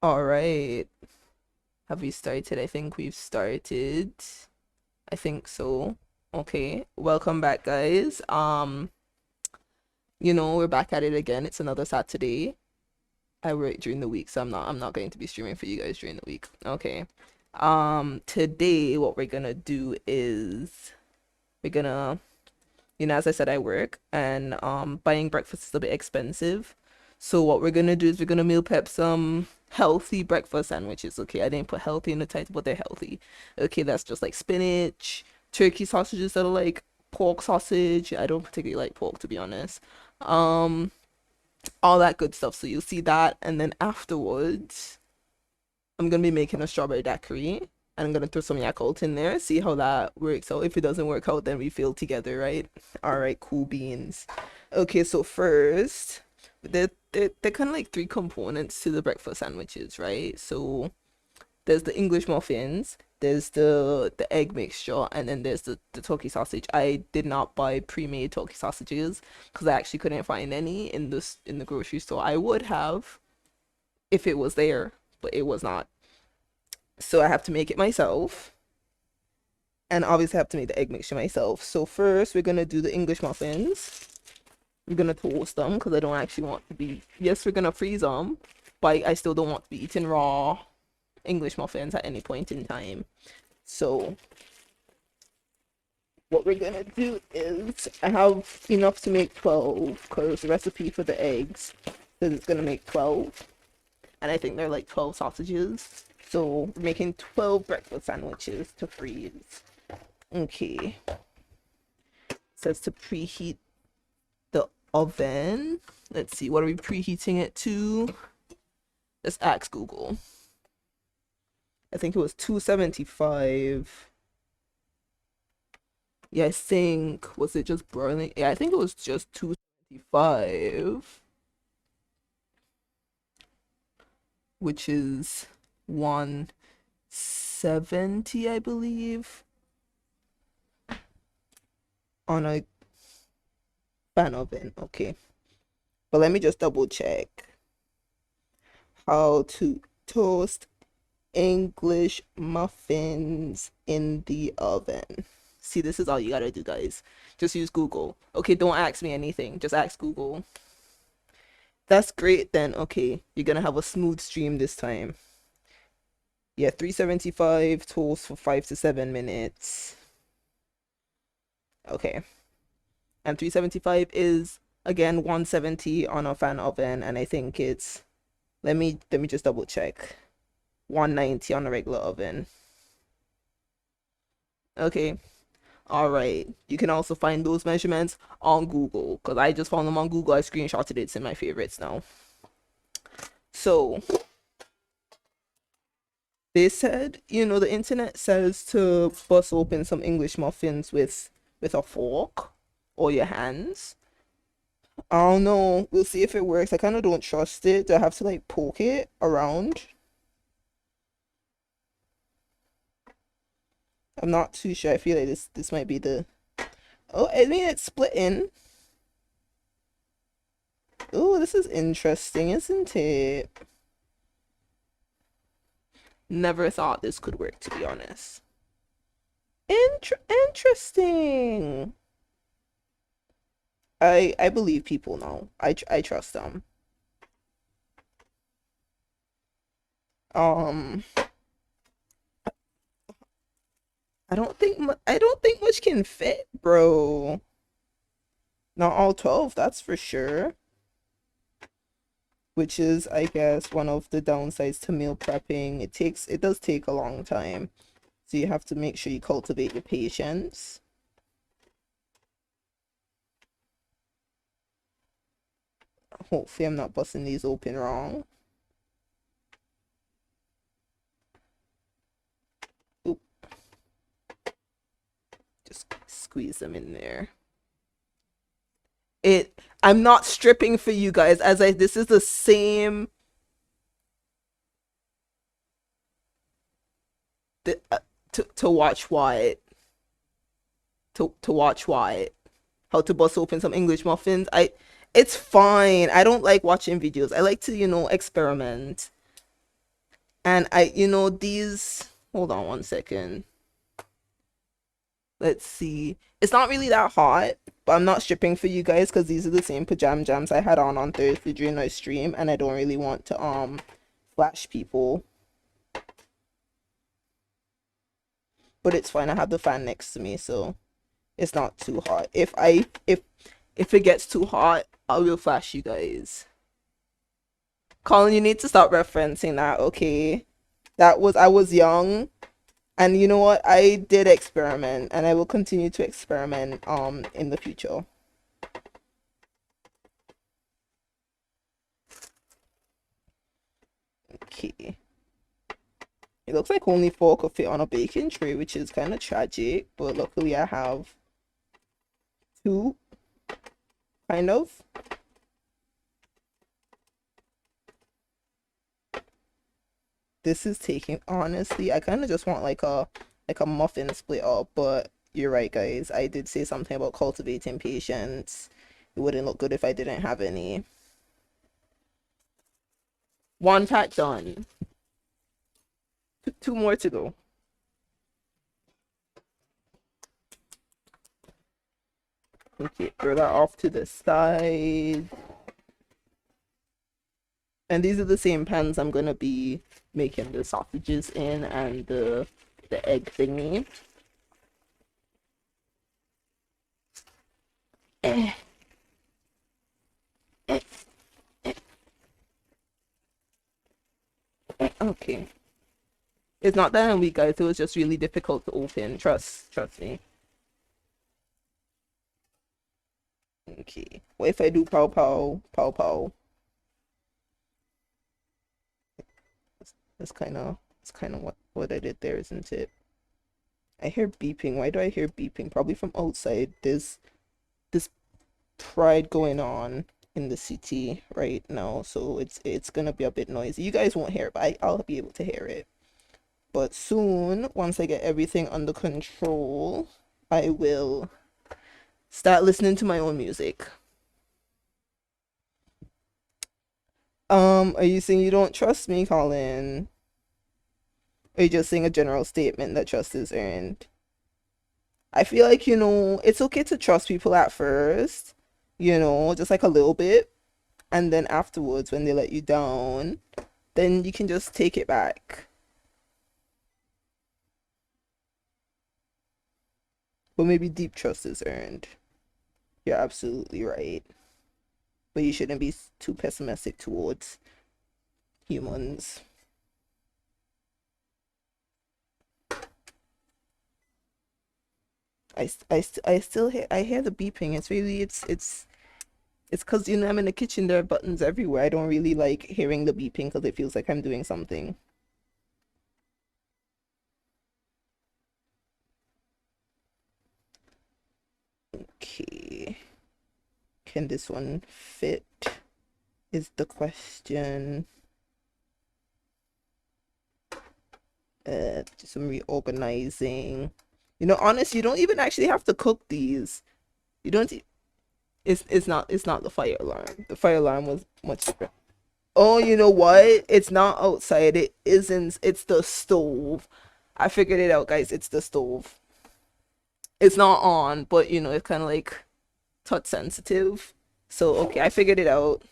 All right. Have we started? I think we've started. I think so. Okay. Welcome back, guys. We're back at it again. It's another Saturday. I work during the week, so I'm not going to be streaming for you guys during the week. Okay. Today what we're gonna do is we're gonna as I said, I work and buying breakfast is a bit expensive. So what we're gonna do is we're gonna meal prep some healthy breakfast sandwiches. Okay, I didn't put healthy in the title, but they're healthy. Okay, that's just like spinach, turkey sausages that are like pork sausage. I don't particularly like pork to be honest. Um, all that good stuff. So you'll see that, and then afterwards, I'm gonna be making a strawberry daiquiri, and I'm gonna throw some Yakult in there. See how that works out. If it doesn't work out, then we fail together, right? All right, cool beans. Okay, so first, they're kind of like three components to the breakfast sandwiches, right? So there's the English muffins, there's the egg mixture, and then there's the turkey sausage. I did not buy pre-made turkey sausages because I actually couldn't find any in the grocery store. I would have if it was there, but it was not. So I have to make it myself. And obviously I have to make the egg mixture myself. So first we're gonna do the English muffins. We're gonna toast them because I don't actually want to be. Yes, we're gonna freeze them, but I still don't want to be eating raw English muffins at any point in time. So what we're gonna do is I have enough to make 12 because the recipe for the eggs says it's gonna make 12, and I think they're like 12 sausages. So we're making 12 breakfast sandwiches to freeze. Okay. It says to preheat the oven. Let's see, what are we preheating it to? Let's ask Google. I think it was 275. Yeah, I think, was it just broiling? Yeah, I think it was just 275, which is 170, I believe, on a fan oven. Okay. But let me just double check how to toast English muffins in the oven. See, this is all you gotta do, guys. Just use Google. Okay, don't ask me anything. Just ask Google. That's great then. Okay, you're gonna have a smooth stream this time. Yeah, 375 toast for 5 to 7 minutes. Okay. And 375 is again 170 on a fan oven, and I think it's let me just double check. 190 on a regular oven. Okay. All right. You can also find those measurements on Google because I just found them on Google. I screenshotted it. It's in my favorites now. So they said, the internet says to bust open some English muffins with a fork or your hands. I don't know. We'll see if it works. I kind of don't trust it. Do I have to like poke it around? I'm not too sure. I feel like this might be the. Oh, I mean it's splitting. Oh, this is interesting, isn't it? Never thought this could work, to be honest. Interesting. I believe people now. I trust them. Um, I don't think much can fit, bro. Not all 12, that's for sure. Which is, I guess, one of the downsides to meal prepping. It does take a long time. So you have to make sure you cultivate your patience. Hopefully I'm not busting these open wrong. Oop. Just squeeze them in there. I'm not stripping for you guys this is the same to watch what to watch what how to bust open some English muffins. It's fine. I don't like watching videos. I like to, experiment. And these, hold on one second. Let's see. It's not really that hot, but I'm not stripping for you guys because these are the same pajama jams I had on Thursday during my stream, and I don't really want to flash people. But it's fine. I have the fan next to me, so it's not too hot. If it gets too hot, I will flash you guys. Colin, you need to stop referencing that, okay? I was young, and you know what? I did experiment, and I will continue to experiment in the future. Okay. It looks like only 4 could fit on a baking tray, which is kind of tragic, but luckily I have 2, kind of. This is taking, honestly, I kind of just want like a muffin split up, but you're right, guys. I did say something about cultivating patience. It wouldn't look good if I didn't have any. 1 pack done. 2 more to go. Okay, throw that off to the side. And these are the same pans I'm gonna be making the sausages in and the egg thingy. Okay. It's not that I'm weak, guys. It was just really difficult to open. Trust me. Okay. What if I do pow pow pow pow? That's kind of what I did there, isn't it? I hear beeping. Why do I hear beeping? Probably from outside. There's this pride going on in the city right now, so it's gonna be a bit noisy. You guys won't hear it, but I'll be able to hear it. But soon, once I get everything under control, I will start listening to my own music. Are you saying you don't trust me, Colin? Or are you just saying a general statement that trust is earned? I feel like, it's okay to trust people at first, just like a little bit. And then afterwards, when they let you down, then you can just take it back. But maybe deep trust is earned. You're absolutely right. But you shouldn't be too pessimistic towards humans. I still hear the beeping. It's really it's because I'm in the kitchen. There are buttons everywhere. I don't really like hearing the beeping because it feels like I'm doing something. Okay, can this one fit is the question. Just some reorganizing. Honestly, you don't even actually have to cook these. You don't. It's not the fire alarm. The fire alarm was much different. Oh, you know what? It's not outside. It isn't. It's the stove. I figured it out, guys. It's the stove. It's not on, but it's kind of like touch sensitive. So okay, I figured it out.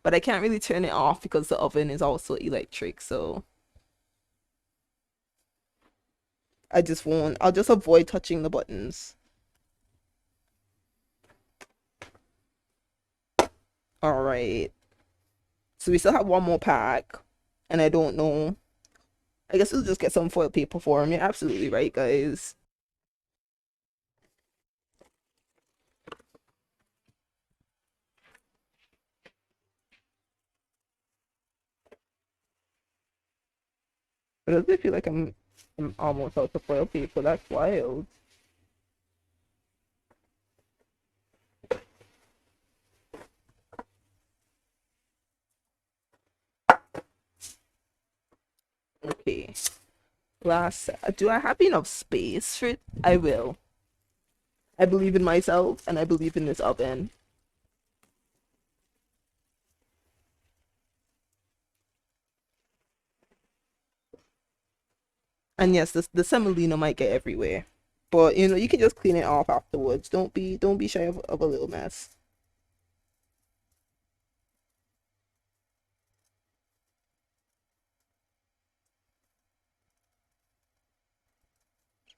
But I can't really turn it off because the oven is also electric. So I'll just avoid touching the buttons. All right. So we still have 1 more pack. And I don't know. I guess we'll just get some foil paper for him. You're absolutely right, guys. But does it feel like I'm almost out of foil paper? That's wild. Okay. Last, do I have enough space for it? I will. I believe in myself and I believe in this oven. And yes, the semolina might get everywhere. But you know, you can just clean it off afterwards. Don't be shy of a little mess.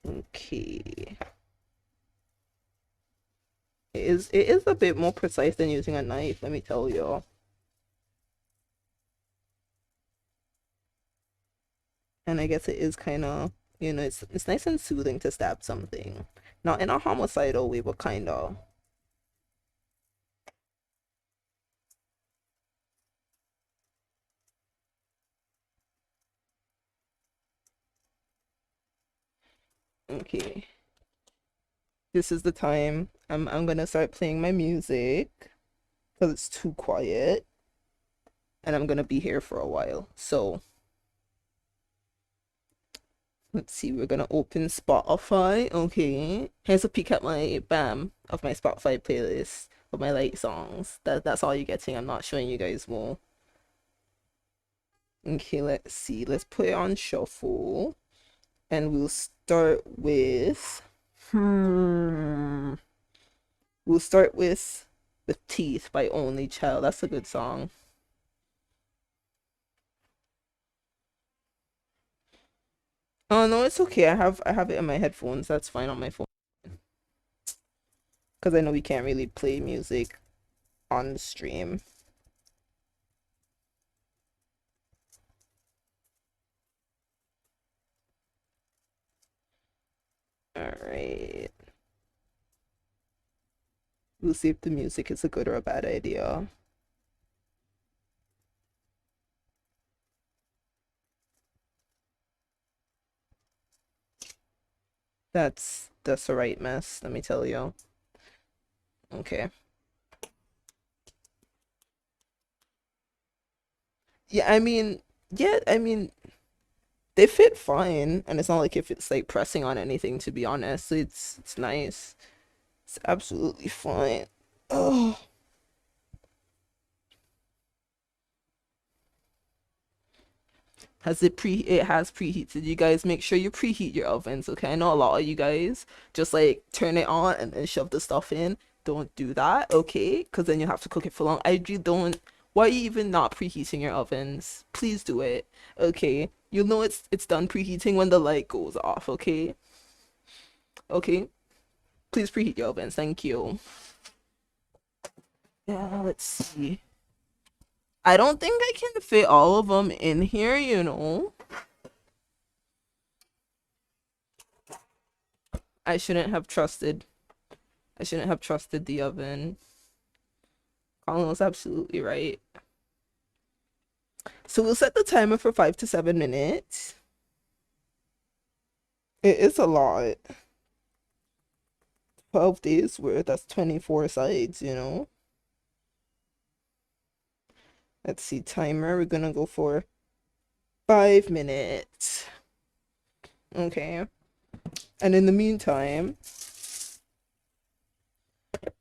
Okay. It is a bit more precise than using a knife, let me tell you. And I guess it is kind of, you know, it's nice and soothing to stab something. Not in a homicidal way, but kind of. Okay. This is the time I'm gonna start playing my music because it's too quiet and I'm gonna be here for a while. So let's see, we're gonna open Spotify. Okay. Here's a peek at my of my Spotify playlist of my like songs. That's all you're getting. I'm not showing you guys more. Okay, let's see. Let's put it on shuffle. And we'll start with we'll start with Teeth by Only Child. That's a good song. Oh no, it's okay. I have it in my headphones. That's fine on my phone. Because I know we can't really play music on the stream. Alright. We'll see if the music is a good or a bad idea. That's the right mess, let me tell you. Okay. Yeah, I mean, they fit fine, and it's not like if it's like pressing on anything, to be honest. It's nice. It's absolutely fine. Oh, it has preheated. You guys make sure you preheat your ovens, okay? I know a lot of you guys just like turn it on and then shove the stuff in. Don't do that, okay? Because then you have to cook it for long. I really don't. Why are you even not preheating your ovens? Please do it, okay? You'll know it's done preheating when the light goes off, okay? Okay? Please preheat your ovens. Thank you. Yeah, let's see. I don't think I can fit all of them in here, you know. I shouldn't have trusted. I shouldn't have trusted the oven. Colin was absolutely right. So we'll set the timer for 5 to 7 minutes. It is a lot. 12 days worth, that's 24 sides, you know. Let's see, timer. We're gonna go for 5 minutes. Okay. And in the meantime,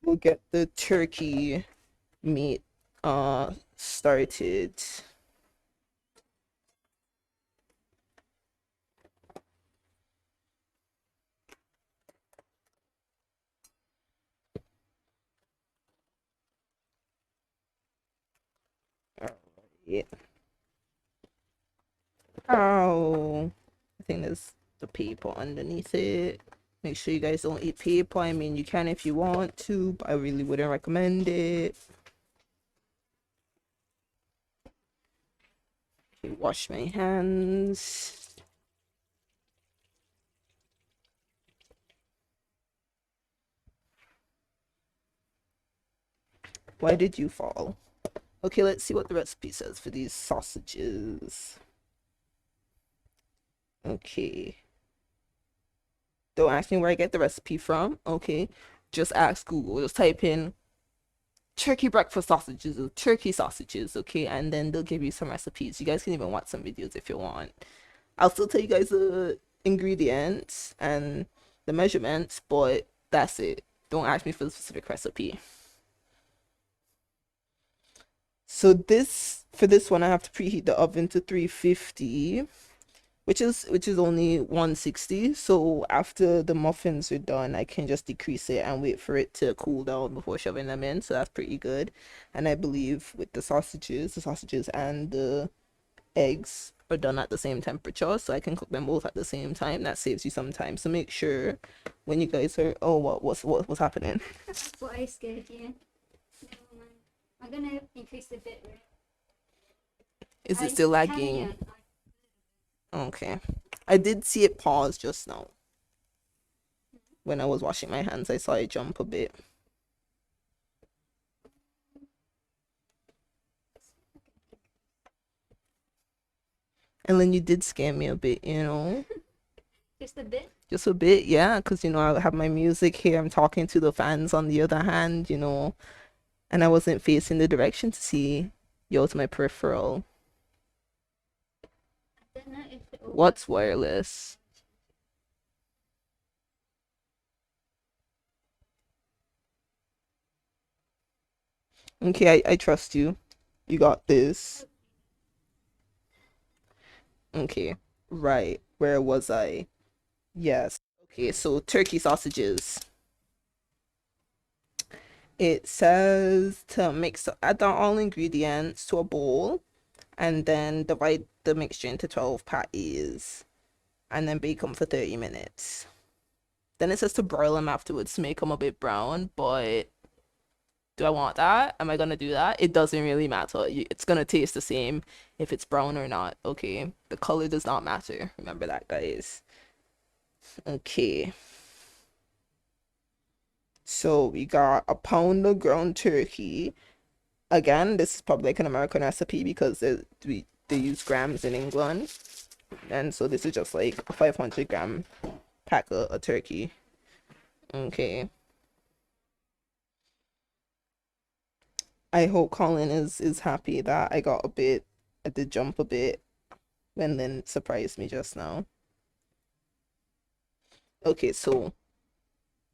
we'll get the turkey meat started. Alright. Ow. I think there's the paper underneath it. Make sure you guys don't eat paper. I mean, you can if you want to, but I really wouldn't recommend it. Okay, wash my hands. Why did you fall? Okay, let's see what the recipe says for these sausages. Okay. Don't ask me where I get the recipe from. Okay. Just ask Google. Just type in turkey breakfast sausages or turkey sausages, okay? And then they'll give you some recipes. You guys can even watch some videos if you want. I'll still tell you guys the ingredients and the measurements, but that's it. Don't ask me for the specific recipe. So for this one, I have to preheat the oven to 350, which is only 160. So after the muffins are done, I can just decrease it and wait for it to cool down before shoving them in. So that's pretty good. And I believe with the sausages and the eggs are done at the same temperature, so I can cook them both at the same time. That saves you some time. So make sure when you guys are, oh, what's happening? What I scared you. Never mind. I'm gonna increase the bit rate. Is it still lagging? Okay. I did see it pause just now. When I was washing my hands, I saw it jump a bit. And then you did scare me a bit, you know? Just a bit? Just a bit, yeah, because, I have my music here. I'm talking to the fans on the other hand, and I wasn't facing the direction to see yours, my peripheral. I don't know if it will What's wireless? Okay, I trust you. You got this. Okay, right. Where was I? Yes. Okay, so turkey sausages. It says to add down all ingredients to a bowl and then divide the mixture into 12 patties and then bake them for 30 minutes. Then it says to broil them afterwards to make them a bit brown, but do I want that? Am I gonna do that? It doesn't really matter. It's gonna taste the same if it's brown or not. Okay, the color does not matter. Remember that, guys. Okay. So we got a pound of ground turkey. Again, this is probably like an American recipe because they use grams in England. And so this is just like a 500-gram pack of turkey. Okay. I hope Colin is happy that I did jump a bit when Lynn surprised me just now. Okay, so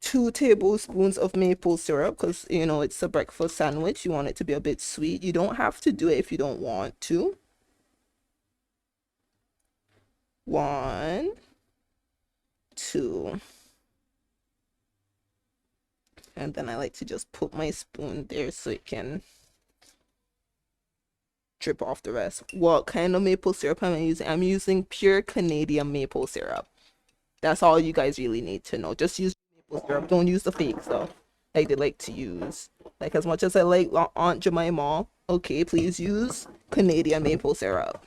2 tablespoons of maple syrup because it's a breakfast sandwich. You want it to be a bit sweet. You don't have to do it if you don't want to. 1, 2, and then I like to just put my spoon there so it can drip off the rest. What kind of maple syrup am I using? I'm using pure Canadian maple syrup. That's all you guys really need to know. Just use maple syrup. Don't use the fake stuff like they like to use. Like, as much as I like Aunt Jemima, okay, please use Canadian maple syrup.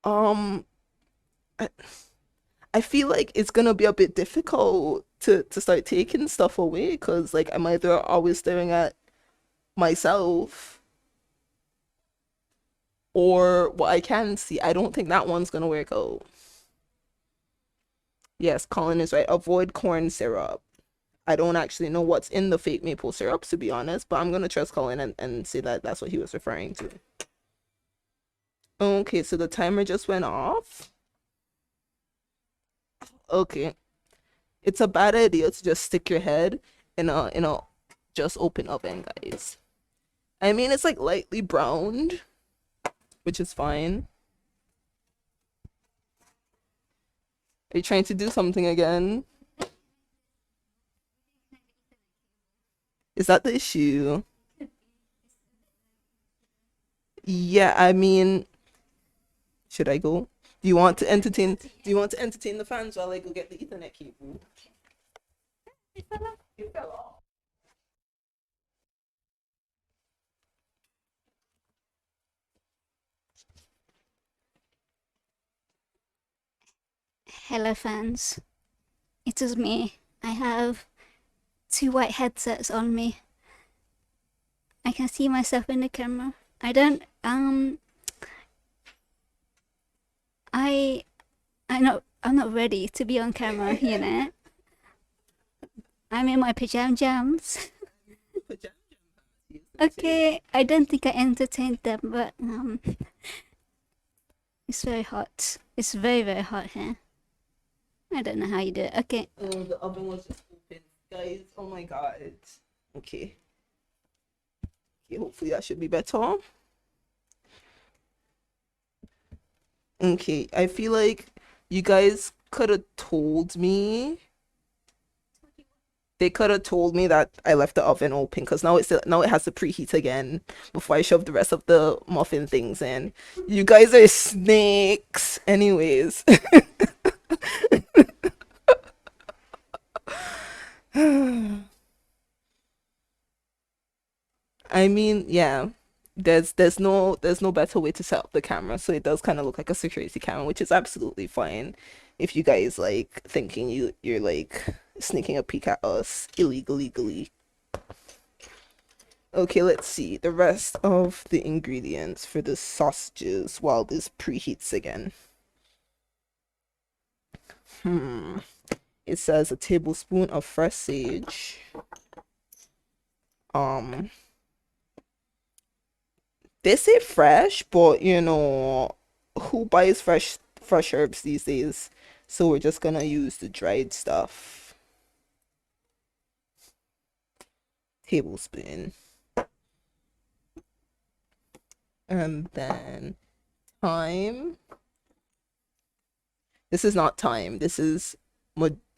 Um, I feel like it's gonna be a bit difficult to start taking stuff away because like I'm either always staring at myself or what I can see. I don't think that one's gonna work out. Yes, Colin is right. Avoid corn syrup. I don't actually know what's in the fake maple syrup, to be honest, but I'm gonna trust Colin and say that that's what he was referring to. Okay, so the timer just went off. Okay. It's a bad idea to just stick your head in a just open oven, guys. I mean, it's like lightly browned, which is fine. Are you trying to do something again? Is that the issue? Yeah, I mean, should I go? Do you want to entertain the fans while I go get the Ethernet cable? It fell off. Hello, fans. It is me. I have 2 white headsets on me. I can see myself in the camera. I don't. I'm not ready to be on camera. I'm in my pajamas. Okay, I don't think I entertained them, but it's very hot. It's very, very hot here. I don't know how you do it. Okay. Oh, the oven was just open, guys. Oh my god. Okay. Okay, hopefully that should be better. Okay, I feel like you guys could have told me. They could have told me that I left the oven open because now it has to preheat again before I shove the rest of the muffin things in. You guys are snakes. Anyways, I mean, yeah. There's no better way to set up the camera, so it does kind of look like a security camera, which is absolutely fine. If you guys like thinking you're like sneaking a peek at us illegally. Okay, let's see the rest of the ingredients for the sausages while this preheats again. Hmm. It says a tablespoon of fresh sage. Um, they say fresh, but who buys fresh herbs these days? So we're just gonna use the dried stuff. Tablespoon. And then thyme. This is not thyme. This is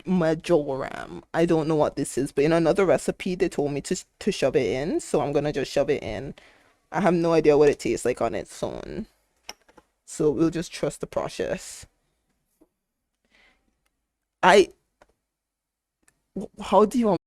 majoram. I don't know what this is, but in another recipe they told me to shove it in, so I'm gonna just shove it in. I have no idea what it tastes like on its own, so we'll just trust the process. I how do you want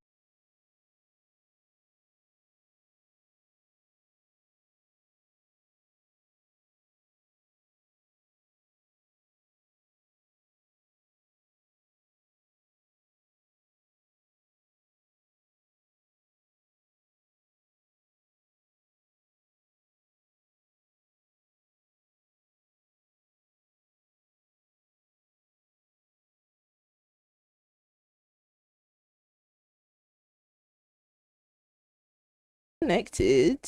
connected?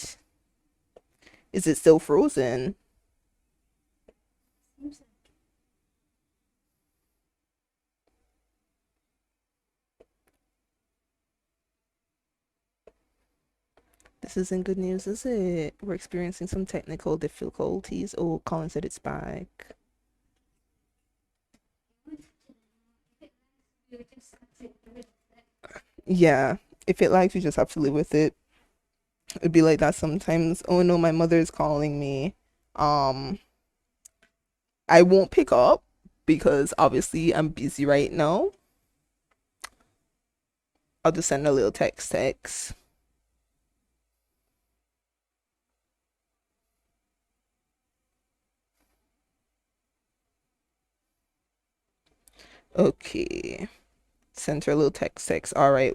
Is it still frozen? This isn't good news, is it? We're experiencing some technical difficulties. Oh, Colin said it's back. Yeah, if it lags, you just have to live with it. It'd be like that sometimes. Oh no, my mother is calling me. Um, I won't pick up because obviously I'm busy right now. I'll just send a little text. Okay. Send her a little text. All right.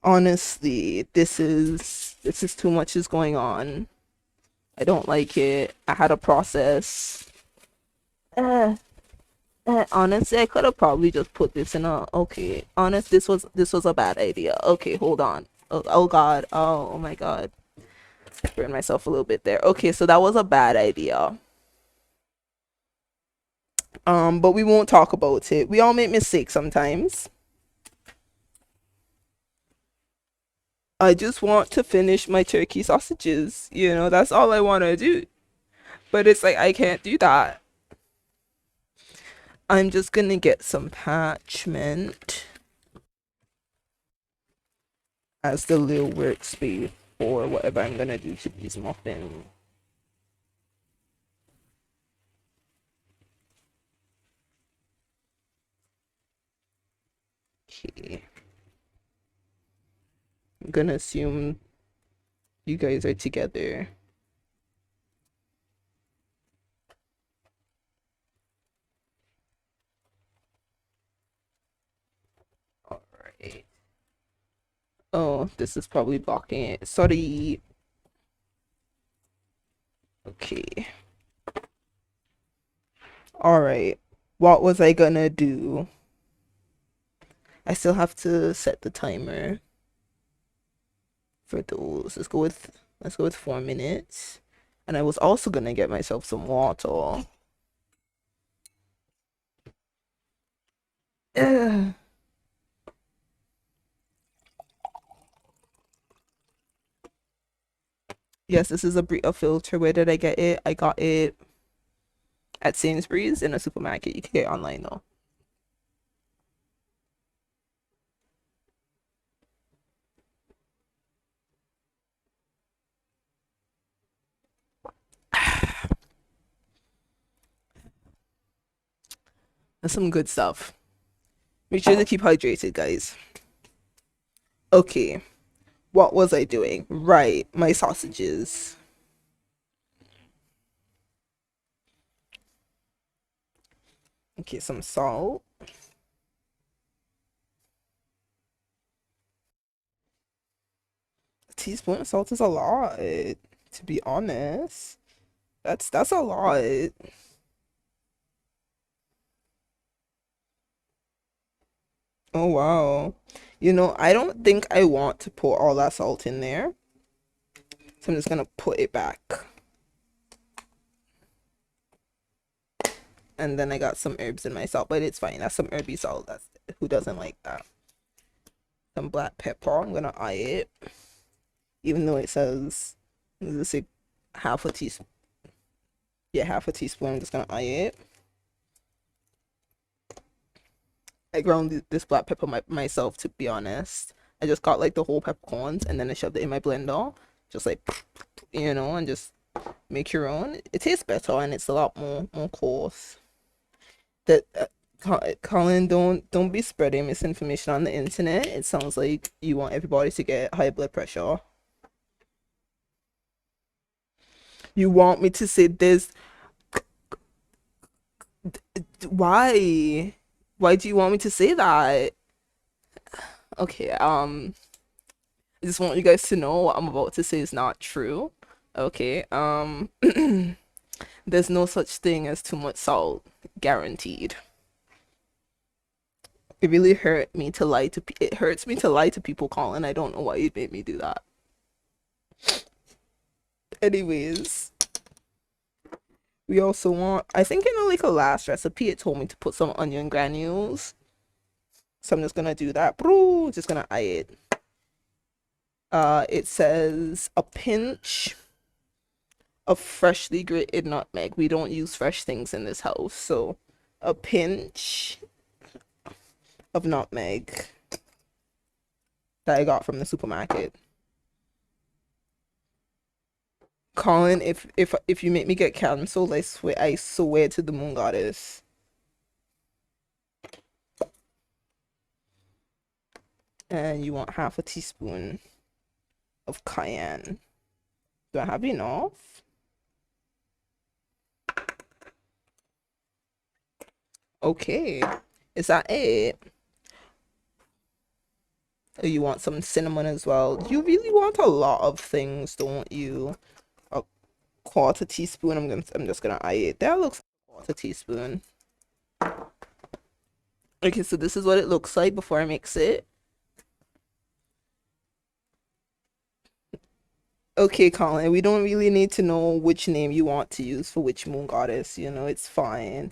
Honestly, this is too much is going on. I don't like it. I had a process. Uh, honestly, I could have probably just put this in a okay. Honest, this was a bad idea. Okay, hold on. Oh God. Oh my God. Burned myself a little bit there. Okay, so that was a bad idea. But we won't talk about it. We all make mistakes sometimes. I just want to finish my turkey sausages. That's all I want to do. But it's like I can't do that. I'm just gonna get some parchment as the little workspace for whatever I'm gonna do to these muffins. Okay. I'm gonna assume you guys are together. Alright. Oh, this is probably blocking it. Sorry. Okay. Alright. What was I gonna do? I still have to set the timer for those. Let's go with 4 minutes. And I was also gonna get myself some water. Ugh. Yes, this is a Brita filter. Where did I get it? I got it at Sainsbury's in a supermarket. You can get it online though. That's some good stuff. Make sure to keep hydrated, guys. Okay, what was I doing? Right, my sausages. Okay, some salt. A teaspoon of salt is a lot, to be honest. That's a lot. Oh wow. I don't think I want to put all that salt in there. So I'm just gonna put it back. And then I got some herbs in my salt, but it's fine. That's some herby salt. That's who doesn't like that. Some black pepper. I'm gonna eye it. Even though it says let's say half a teaspoon. Yeah, half a teaspoon. I'm just gonna eye it. I ground this black pepper myself, to be honest. I just got like the whole peppercorns and then I shoved it in my blender. Just like, and just make your own. It tastes better and it's a lot more coarse. That Colin, don't be spreading misinformation on the internet. It sounds like you want everybody to get high blood pressure. You want me to say this? Why? Why do you want me to say that? Okay, I just want you guys to know what I'm about to say is not true. Okay, there's no such thing as too much salt, guaranteed. It really hurt me to lie to it hurts me to lie to people, Colin. I don't know why you made me do that. Anyways, we also want, I think in like a last recipe it told me to put some onion granules. So I'm just gonna do that. Just gonna eye it. It says a pinch of freshly grated nutmeg. We don't use fresh things in this house, so a pinch of nutmeg that I got from the supermarket. Colin, if you make me get cancelled, I swear to the moon goddess. And you want half a teaspoon of cayenne. Do I have enough? Okay. Is that it? Oh, you want some cinnamon as well. You really want a lot of things, don't you? A quarter teaspoon. I'm just gonna eye it. That looks like a quarter teaspoon. Okay, so this is what it looks like before I mix it. Okay, Colin, we don't really need to know which name you want to use for which moon goddess, it's fine.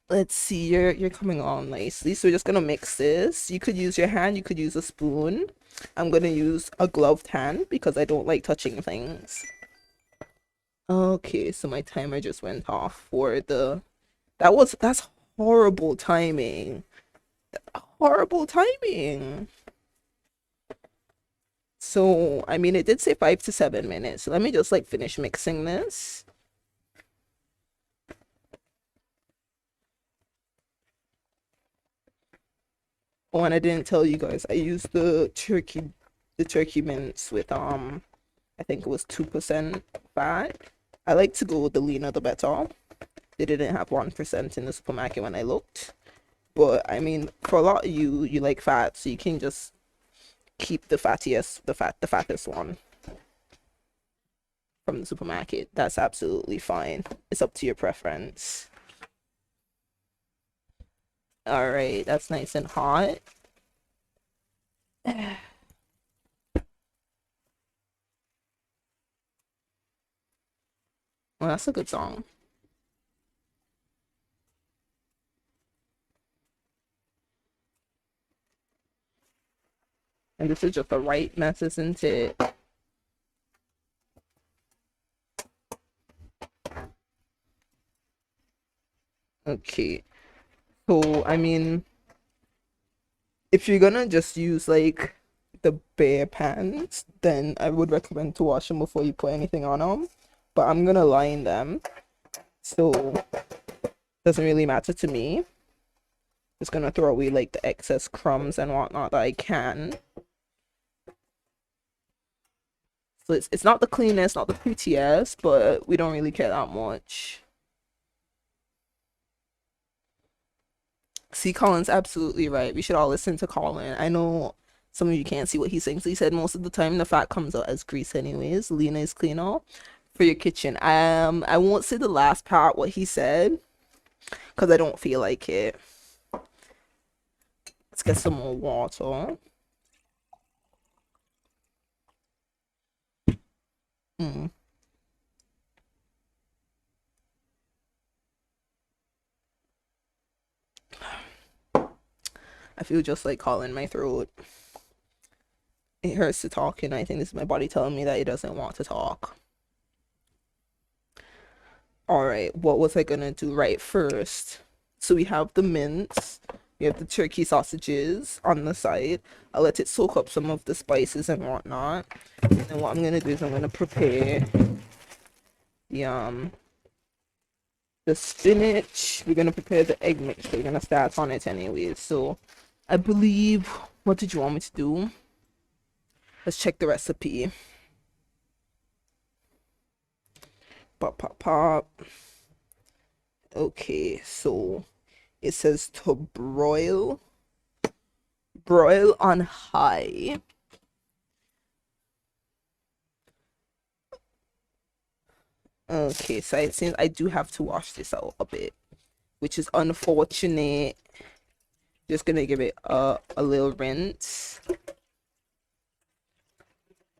Let's see, you're coming on nicely. So we're just gonna mix this. You could use your hand, you could use a spoon. I'm gonna use a gloved hand because I don't like touching things. Okay, so my timer just went off for that's horrible timing. Horrible timing. So, I mean, it did say 5 to 7 minutes. So let me just like finish mixing this. Oh, and I didn't tell you guys, I used the turkey mince with I think it was 2% fat. I like to go with the leaner the better. They didn't have 1% in the supermarket when I looked. But I mean, for a lot of you like fat, so you can just keep the fattest one from the supermarket. That's absolutely fine. It's up to your preference. All right, that's nice and hot. Well, that's a good song. And this is just the right mess, isn't it? Okay. So, I mean, if you're gonna just use like the bare pans, then I would recommend to wash them before you put anything on them. But I'm gonna line them, so doesn't really matter to me. Just gonna throw away like the excess crumbs and whatnot that I can. So it's not the cleanest, not the prettiest, but we don't really care that much. See, Colin's absolutely right. We should all listen to Colin. I know some of you can't see what he's saying. So he said most of the time the fat comes out as grease anyways. Lena is cleaner for your kitchen. I won't say the last part what he said because I don't feel like it. Let's get some more water. Mm. I feel just like Colin in my throat. It hurts to talk, and I think this is my body telling me that it doesn't want to talk. All right, what was I gonna do right first? So we have the mince, we have the turkey sausages on the side. I'll let it soak up some of the spices and whatnot. And then what I'm gonna do is I'm gonna prepare the the spinach. We're gonna prepare the egg mixture. We're gonna start on it anyway. So I believe, what did you want me to do? Let's check the recipe. Pop, pop, pop. Okay, so it says to broil on high. Okay, so it seems I do have to wash this out a bit, which is unfortunate. Just gonna give it a little rinse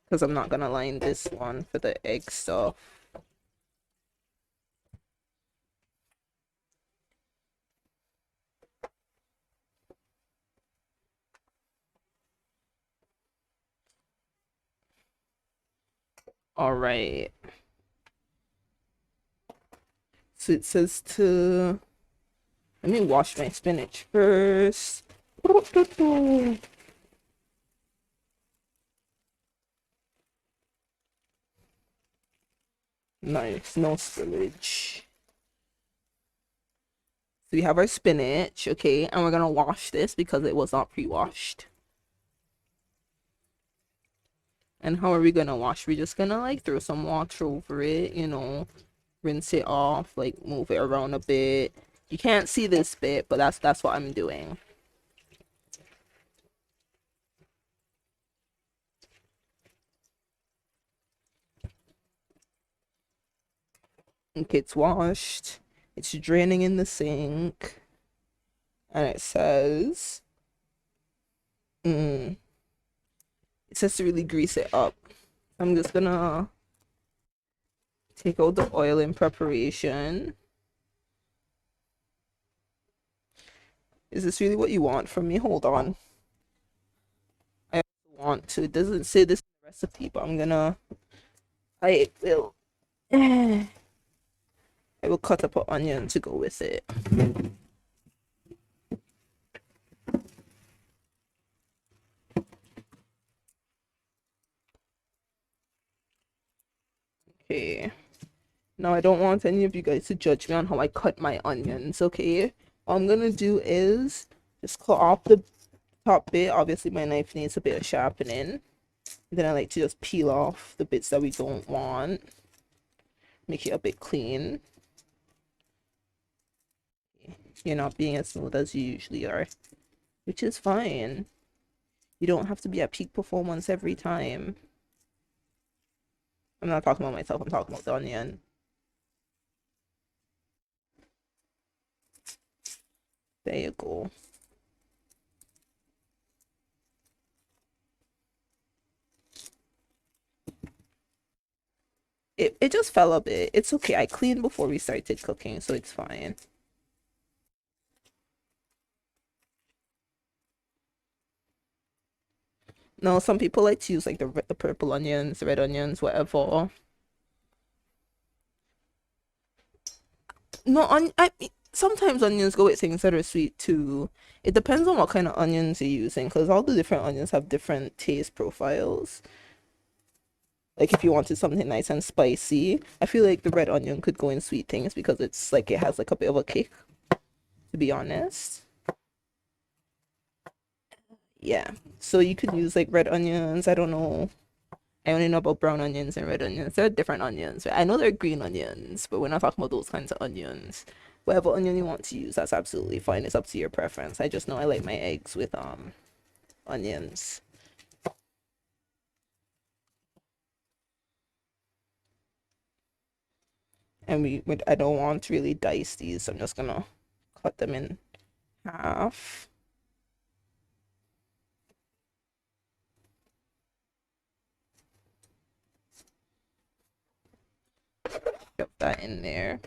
because I'm not gonna line this one for the egg stuff. All right. So it says to, let me wash my spinach first. Nice, no spillage. So we have our spinach, okay, and we're gonna wash this because it was not pre-washed. And how are we gonna wash? We're just gonna like throw some water over it, you know, rinse it off, like move it around a bit. You can't see this bit, but that's what I'm doing. Okay, it's washed. It's draining in the sink. And it says, it says to really grease it up. I'm just gonna take out the oil in preparation. Is this really what you want from me? Hold on. I want to. It doesn't say this in the recipe, but I will I will cut up an onion to go with it. Okay. Now I don't want any of you guys to judge me on how I cut my onions, okay? What I'm gonna do is just cut off the top bit. Obviously my knife needs a bit of sharpening. Then I like to just peel off the bits that we don't want. Make it a bit clean. You're not being as smooth as you usually are, which is fine. You don't have to be at peak performance every time. I'm not talking about myself, I'm talking about the onion. There you go. It just fell a bit. It's okay. I cleaned before we started cooking, so it's fine. No, some people like to use like the purple onions, red onions, whatever. No, sometimes onions go with things that are sweet too. It depends on what kind of onions you're using, because all the different onions have different taste profiles. Like if you wanted something nice and spicy, I feel like the red onion could go in sweet things because it's like it has like a bit of a kick, to be honest. Yeah. So you could use like red onions. I don't know. I only know about brown onions and red onions. They're different onions. Right? I know they're green onions, but we're not talking about those kinds of onions. Whatever onion you want to use, that's absolutely fine. It's up to your preference. I just know I like my eggs with onions. And I don't want to really dice these, so I'm just gonna cut them in half. Shove that in there.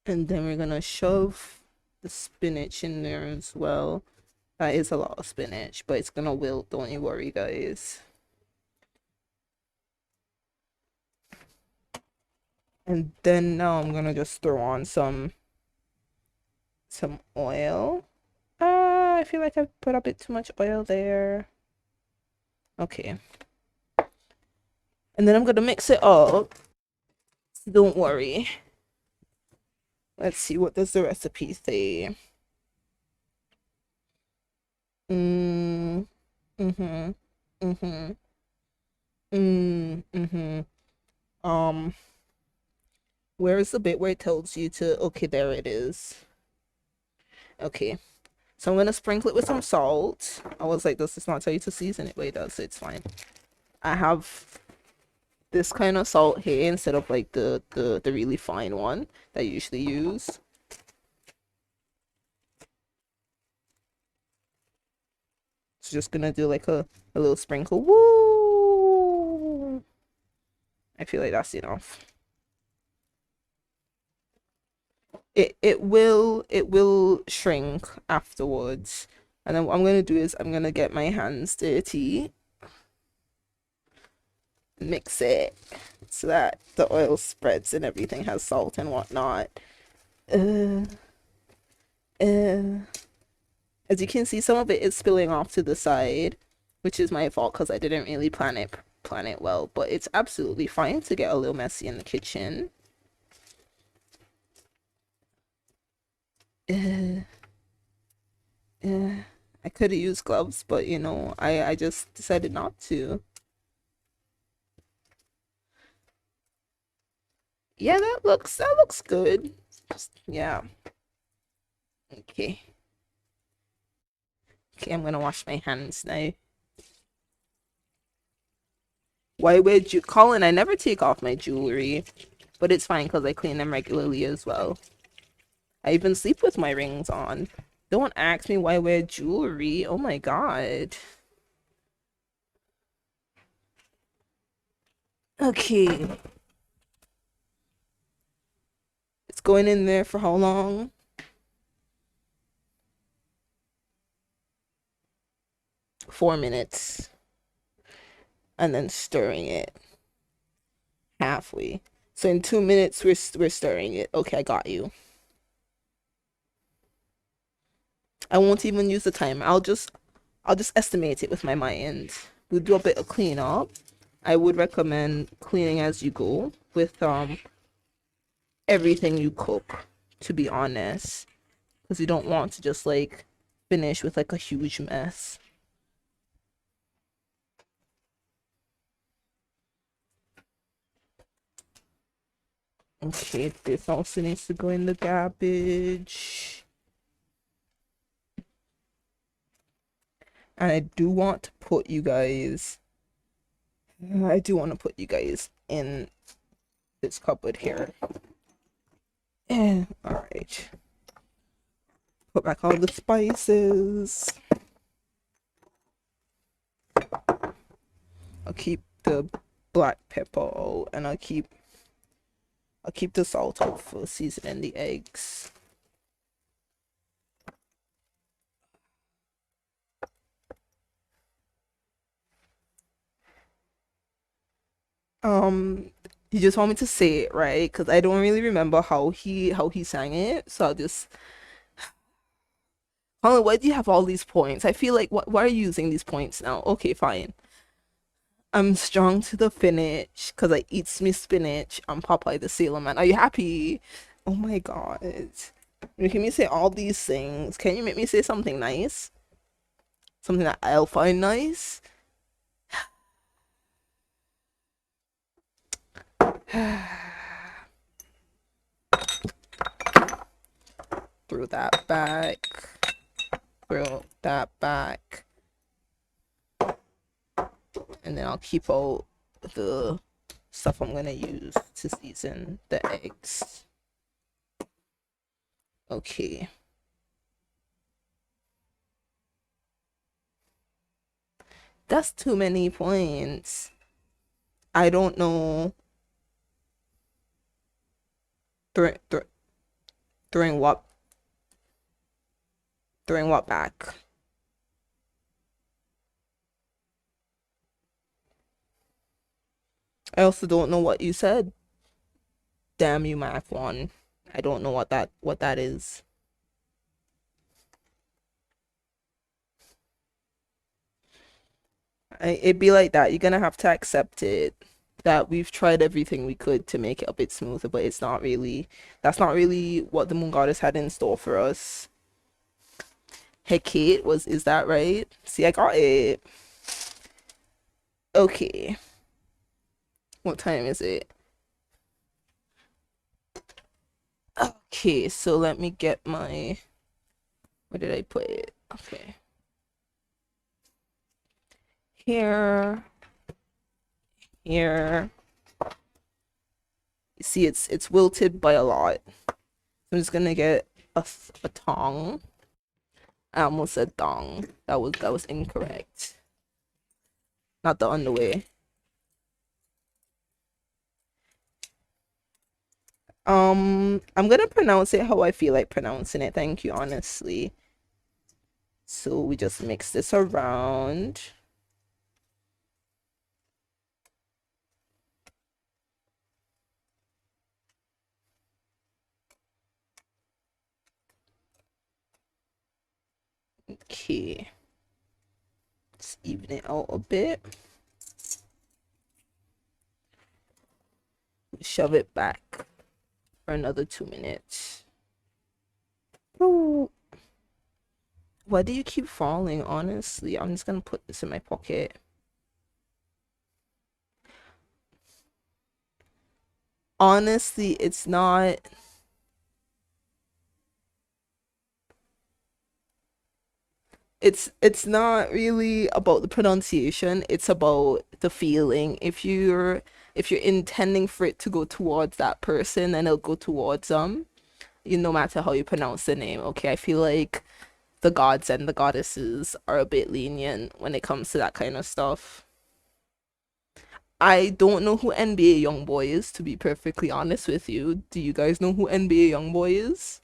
And then we're gonna shove the spinach in there as well. That is a lot of spinach, but it's gonna wilt, don't you worry, guys. And then now I'm gonna just throw on some oil. I feel like I put a bit too much oil there. Okay. And then I'm gonna mix it up. So don't worry. Let's see, what does the recipe say? Mm, mm-hmm. Mm-hmm. Mm-hmm. Um, where is the bit where it tells you to, okay, there it is. Okay. So I'm gonna sprinkle it with some salt. I was like, does this not tell you to season it? But it does, so it's fine. I have this kind of salt here instead of like the really fine one that I usually use. So just gonna do like a little sprinkle. Woo! I feel like that's enough. It will shrink afterwards. And then what I'm gonna do is I'm gonna get my hands dirty, mix it so that the oil spreads and everything has salt and whatnot. Uh, uh, as you can see, some of it is spilling off to the side, which is my fault because I didn't really plan it well. But it's absolutely fine to get a little messy in the kitchen. Uh, I could have used gloves, but you know, I just decided not to. Yeah, that looks good. Yeah. Okay. Okay, I'm gonna wash my hands now. Why would you, Colin? I never take off my jewelry, but it's fine because I clean them regularly as well. I even sleep with my rings on. Don't ask me why I wear jewelry. Oh my god. Okay. It's going in there for how long? 4 minutes. And then stirring it halfway. So in 2 minutes we're stirring it. Okay, I got you. I won't even use the timer. I'll just estimate it with my mind. We'll do a bit of cleanup. I would recommend cleaning as you go with everything you cook, to be honest, because you don't want to just like finish with like a huge mess. Okay, this also needs to go in the garbage. And I do want to put you guys in this cupboard here. All right. Put back all the spices. I'll keep the black pepper and I'll keep the salt out for seasoning the eggs. Um, You just want me to say it, right? Because I don't really remember how he sang it. So I'll just Colin, why do you have all these points? I feel like why are you using these points now? Okay, fine. I'm strong to the finish because I eats me spinach. I'm Popeye the Sailor Man. Are you happy? Oh my god. You can me say all these things. Can you make me say something nice? Something that I'll find nice? Throw that back. Throw that back. And then I'll keep out the stuff I'm gonna use to season the eggs. Okay. That's too many points. I don't know. Throwing, th throwing what? Throwing what back? I also don't know what you said. Damn you, Mac one. I don't know what that is. It'd be like that. You're gonna have to accept it. That we've tried everything we could to make it a bit smoother, but it's not really. That's not really what the moon goddess had in store for us. Hecate is that right? See, I got it. Okay. What time is it? Okay, so let me get my. Where did I put it? Okay. Here. Here. You see, it's wilted by a lot. I'm just gonna get a tong. I almost said dong. That was incorrect. Not the underwear. I'm gonna pronounce it how I feel like pronouncing it. Thank you, honestly. So we just mix this around. Okay. Let's even it out a bit. Shove it back for another 2 minutes. Ooh. Why do you keep falling? Honestly, I'm just gonna put this in my pocket. Honestly, it's not really about the pronunciation, it's about the feeling. If you're intending for it to go towards that person, then it'll go towards them, no matter how you pronounce the name. Okay, I feel like the gods and the goddesses are a bit lenient when it comes to that kind of stuff. I don't know who NBA Youngboy is, to be perfectly honest with you. Do you guys know who NBA Youngboy is?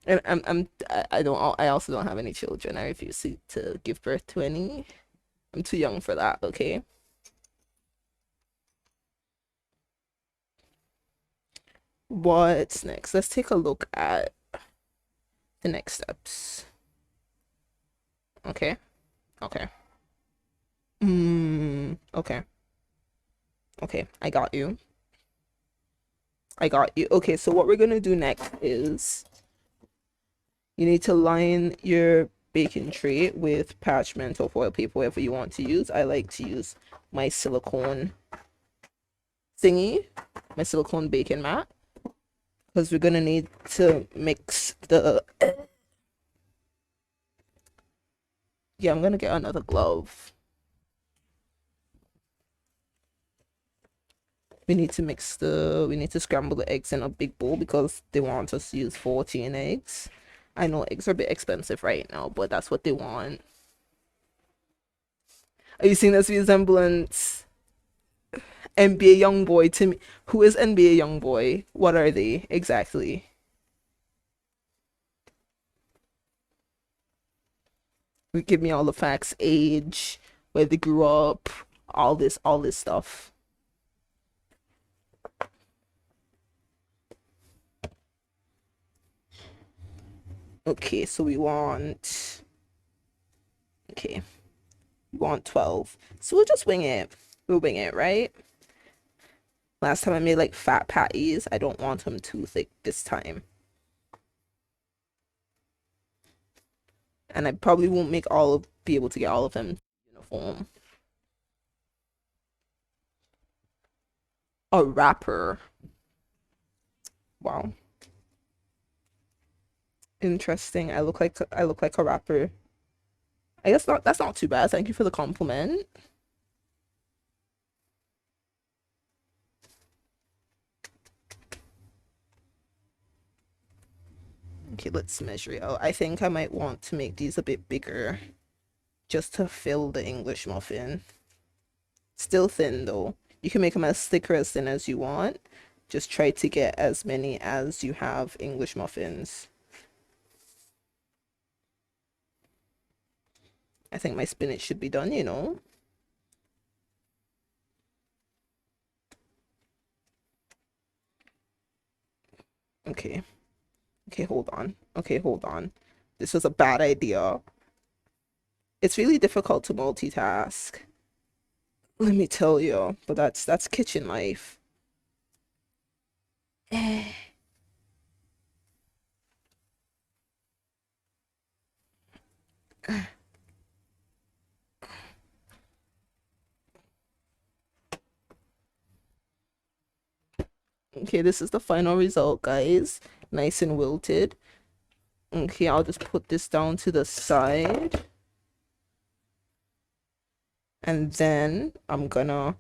And I also don't have any children. I refuse to give birth to any. I'm too young for that, okay? What's next? Let's take a look at the next steps. Okay. Okay. Okay. Okay, I got you. I got you. Okay, so what we're gonna do next is you need to line your baking tray with parchment or foil paper, whatever you want to use. I like to use my silicone thingy, my silicone baking mat, because we're gonna need to mix the. Yeah, I'm gonna get another glove. We need to scramble the eggs in a big bowl because they want us to use 14 eggs. I know eggs are a bit expensive right now, but that's what they want. Are you seeing this resemblance? NBA Youngboy to me. Who is NBA Youngboy? What are they exactly? Give me all the facts: age, where they grew up, all this stuff. Okay, so okay, we want 12. So we'll just wing it. We'll wing it, right? Last time I made like fat patties. I don't want them too thick this time. And I probably won't be able to get all of them uniform. A wrapper. Wow. Interesting. I look like a rapper. I guess not that's not too bad. Thank you for the compliment. Okay, let's measure it out. I think I might want to make these a bit bigger just to fill the English muffin. Still thin though. You can make them as thick or as thin as you want. Just try to get as many as you have English muffins. I think my spinach should be done, you know. Okay. Okay, hold on. Okay, hold on. This was a bad idea. It's really difficult to multitask. Let me tell you, but that's kitchen life. Okay, this is the final result, guys. Nice and wilted. Okay, I'll just put this down to the side. And then I'm gotta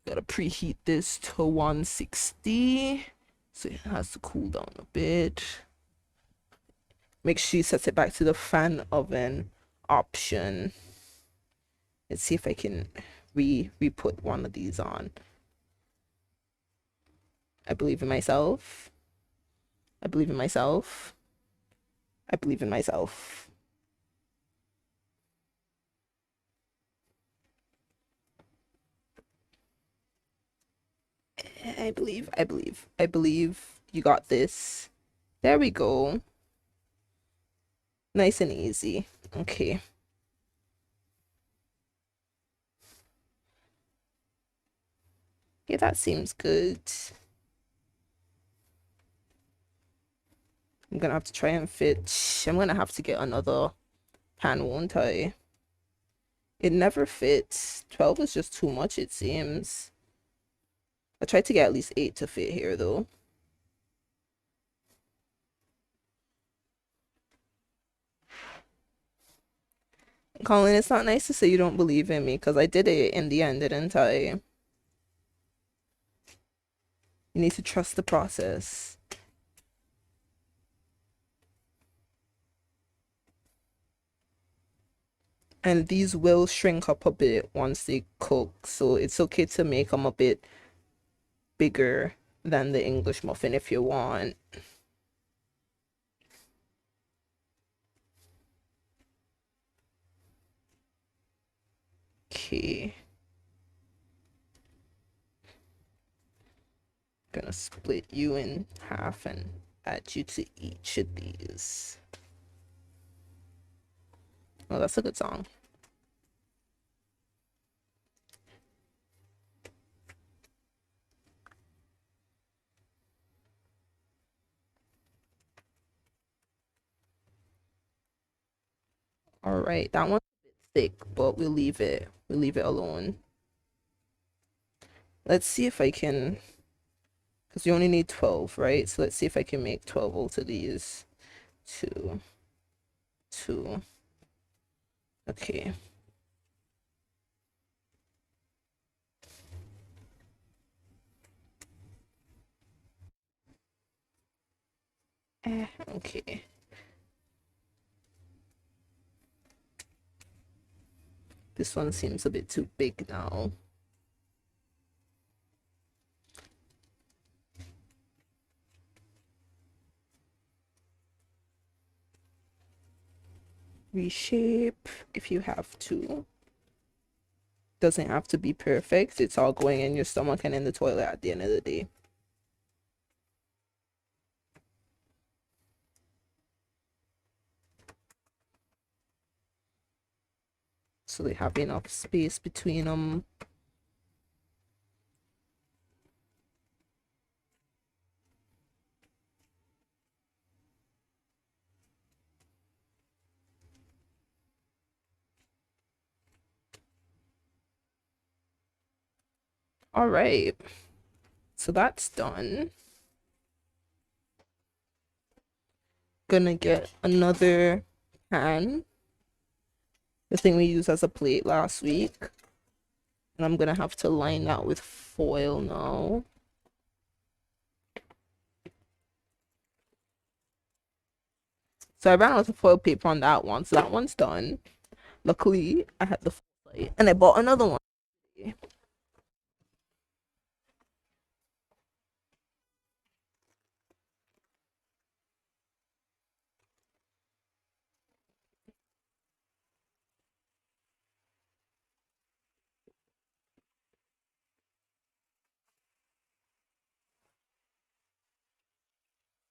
preheat this to 160. So it has to cool down a bit. Make sure you set it back to the fan oven option. Let's see if I can re-put one of these on. I believe in myself. I believe in myself. I believe in myself. I believe you got this. There we go. Nice and easy. Okay. Yeah, that seems good. I'm gonna have to try and fit. I'm gonna have to get another pan, won't I? It never fits. 12 is just too much, it seems. I tried to get at least 8 to fit here, though. Colin, it's not nice to say you don't believe in me, because I did it in the end, didn't I? You need to trust the process. And these will shrink up a bit once they cook, so it's okay to make them a bit bigger than the English muffin if you want. Okay. Gonna split you in half and add you to each of these. Oh, that's a good song. All right, that one's a bit thick, but we'll leave it. We'll leave it alone. Let's see if I can, because you only need 12, right? So let's see if I can make 12 out of these. Two, two. Okay. Okay. This one seems a bit too big now. Reshape if you have to. Doesn't have to be perfect. It's all going in your stomach and in the toilet at the end of the day. So they have enough space between them. All right. So that's done. Gonna get another pan, the thing we used as a plate last week, and I'm gonna have to line that with foil now. So I ran out of foil paper on that one, so that one's done. Luckily, I had the foresight, and I bought another one.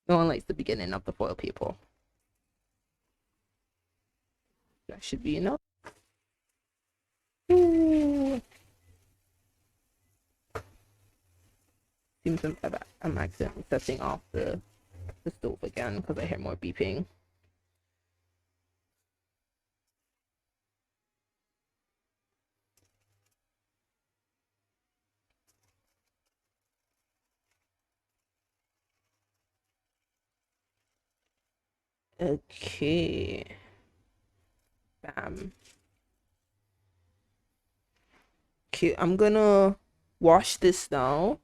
No one likes the beginning of the foil paper. That should be enough. Ooh. Seems I'm accidentally setting off the stove again because I hear more beeping. Okay. Bam. Okay, I'm gonna wash this now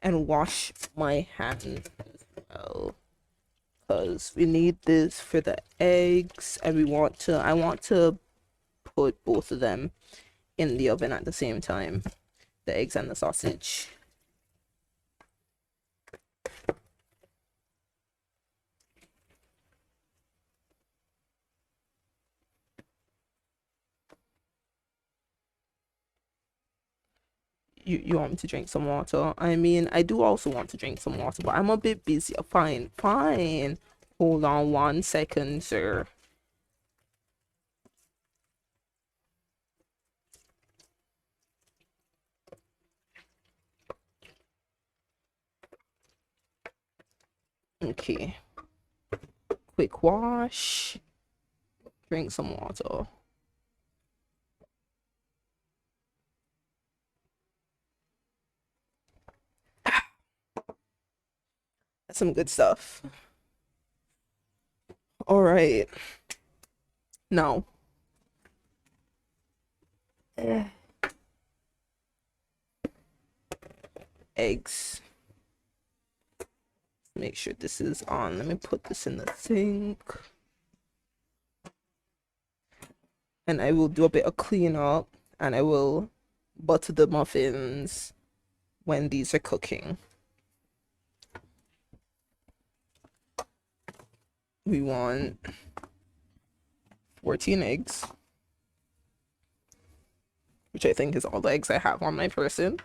and wash my hands as well, because we need this for the eggs, and I want to put both of them in the oven at the same time, the eggs and the sausage. You want me to drink some water? I mean, I do also want to drink some water, but I'm a bit busy. Fine, fine. Hold on 1 second, sir. Okay. Quick wash. Drink some water. That's some good stuff. All right. Now, eggs. Make sure this is on. Let me put this in the sink. And I will do a bit of cleanup, and I will butter the muffins when these are cooking. We want 14 eggs, which I think is all the eggs I have on my person.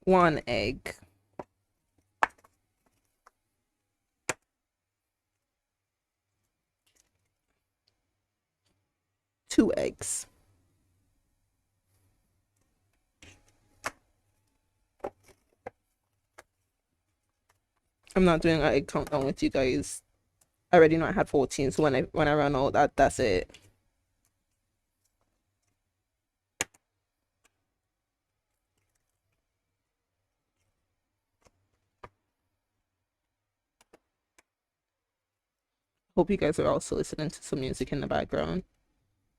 One egg. Two eggs. I'm not doing an egg countdown with you guys. I already know I had 14, so when I run out, that's it. Hope you guys are also listening to some music in the background.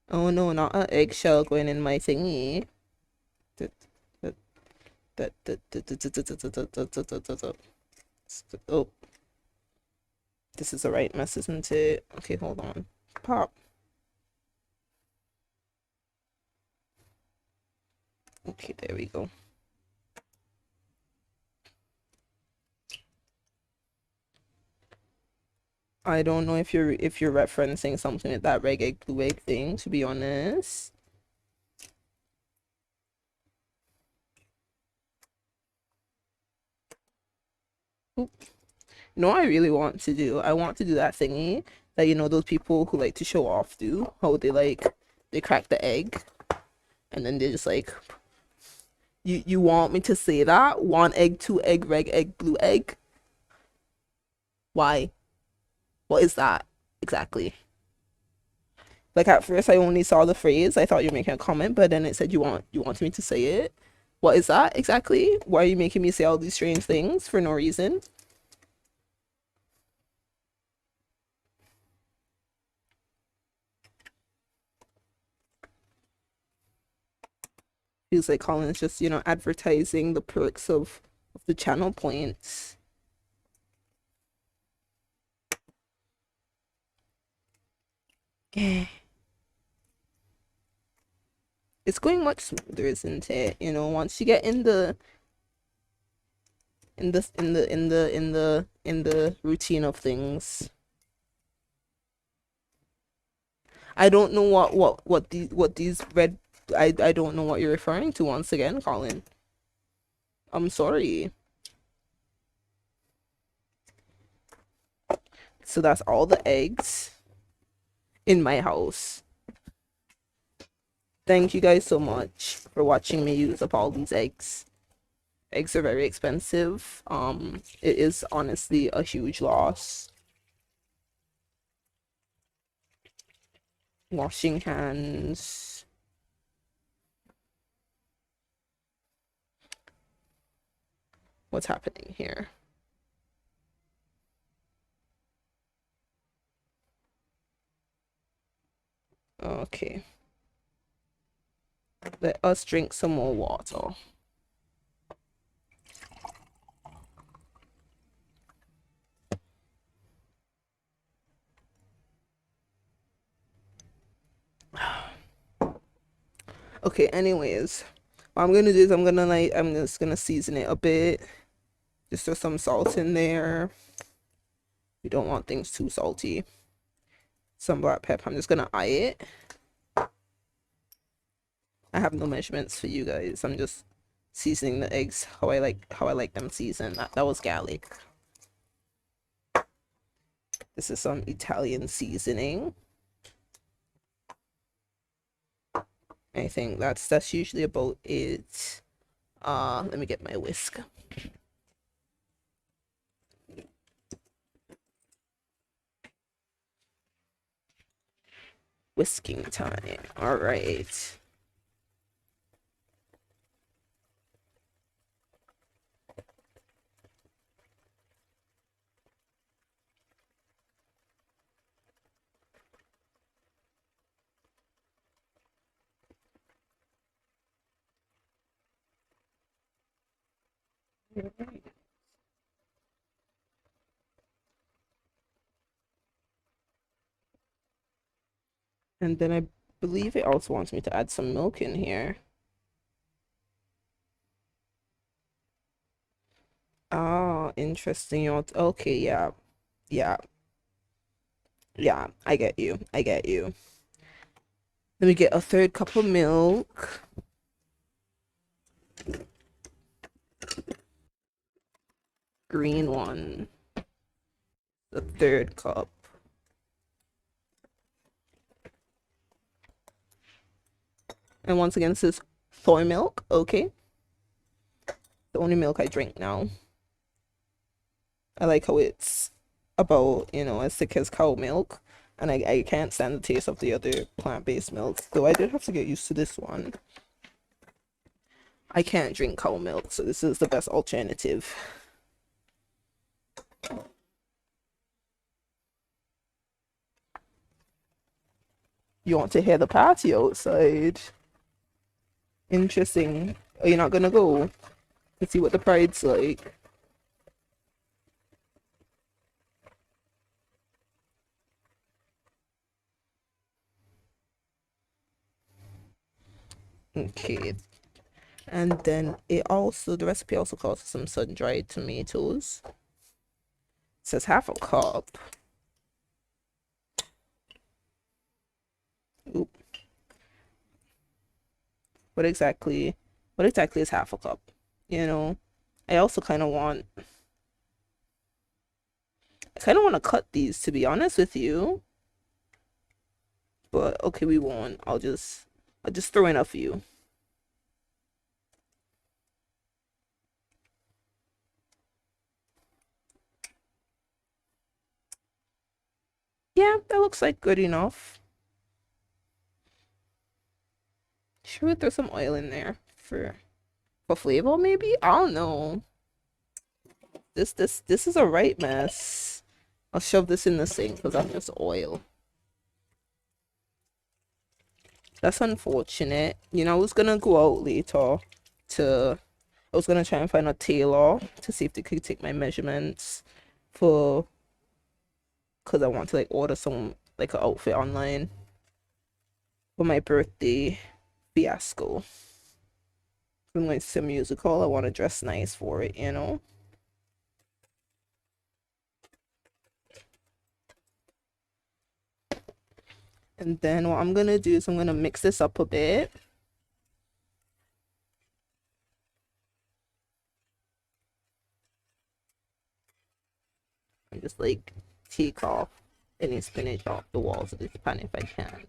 Oh no, not an eggshell going in my thingy. Oh, this is the right mess, isn't it? Okay, hold on. Pop. Okay, there we go. I don't know if you're referencing something with that red egg, blue egg thing, to be honest. Oop. No, I really want to do. I want to do that thingy that those people who like to show off do. How they crack the egg and then they just like you want me to say that? One egg, two egg, red egg, blue egg? Why? What is that exactly? Like at first I only saw the phrase. I thought you were making a comment, but then it said you wanted me to say it. What is that exactly? Why are you making me say all these strange things for no reason? Feels like Colin's just, advertising the perks of the channel points. Yeah. It's going much smoother, isn't it? Once you get in the routine of things. I don't know what these red. I don't know what you're referring to once again, Colin. I'm sorry. So that's all the eggs in my house. Thank you guys so much for watching me use up all these eggs. Eggs are very expensive. It is honestly a huge loss. Washing hands. What's happening here? Okay. Let us drink some more water. Okay, anyways, what I'm gonna do is I'm just gonna season it a bit. Just throw some salt in there. We don't want things too salty. Some black pepper. I'm just gonna eye it. I have no measurements for you guys. I'm just seasoning the eggs how I like them seasoned. That was garlic. This is some Italian seasoning. I think that's usually about it. Let me get my whisk. Whisking time. All right. And then I believe it also wants me to add some milk in here. Oh, interesting. Okay, yeah. Yeah. Yeah, I get you. I get you. Let me get a third cup of milk. Green one. The third cup. And once again, this is soy milk. Okay. The only milk I drink now. I like how it's about, as thick as cow milk. And I can't stand the taste of the other plant-based milk. Though I did have to get used to this one. I can't drink cow milk, so this is the best alternative. You want to hear the party outside? Interesting. Are you not gonna go to see what the pride's like? Okay. And then the recipe also calls for some sun-dried tomatoes. It says half a cup. What exactly what exactly is half a cup? You know? I also kind of want to cut these, to be honest with you. But okay, we won't. I'll just throw in a few. Yeah, that looks like good enough. Should we throw some oil in there for flavor maybe? I don't know. This is a right mess. I'll shove this in the sink because that's just oil. That's unfortunate. You know, I was gonna go out later to I was gonna try and find a tailor to see if they could take my measurements for because I want to like order some like an outfit online for my birthday fiasco. I'm going to see a musical. I want to dress nice for it, you know. And then what I'm gonna do is I'm gonna mix this up a bit. And just like take off any spinach off the walls of this pan if I can.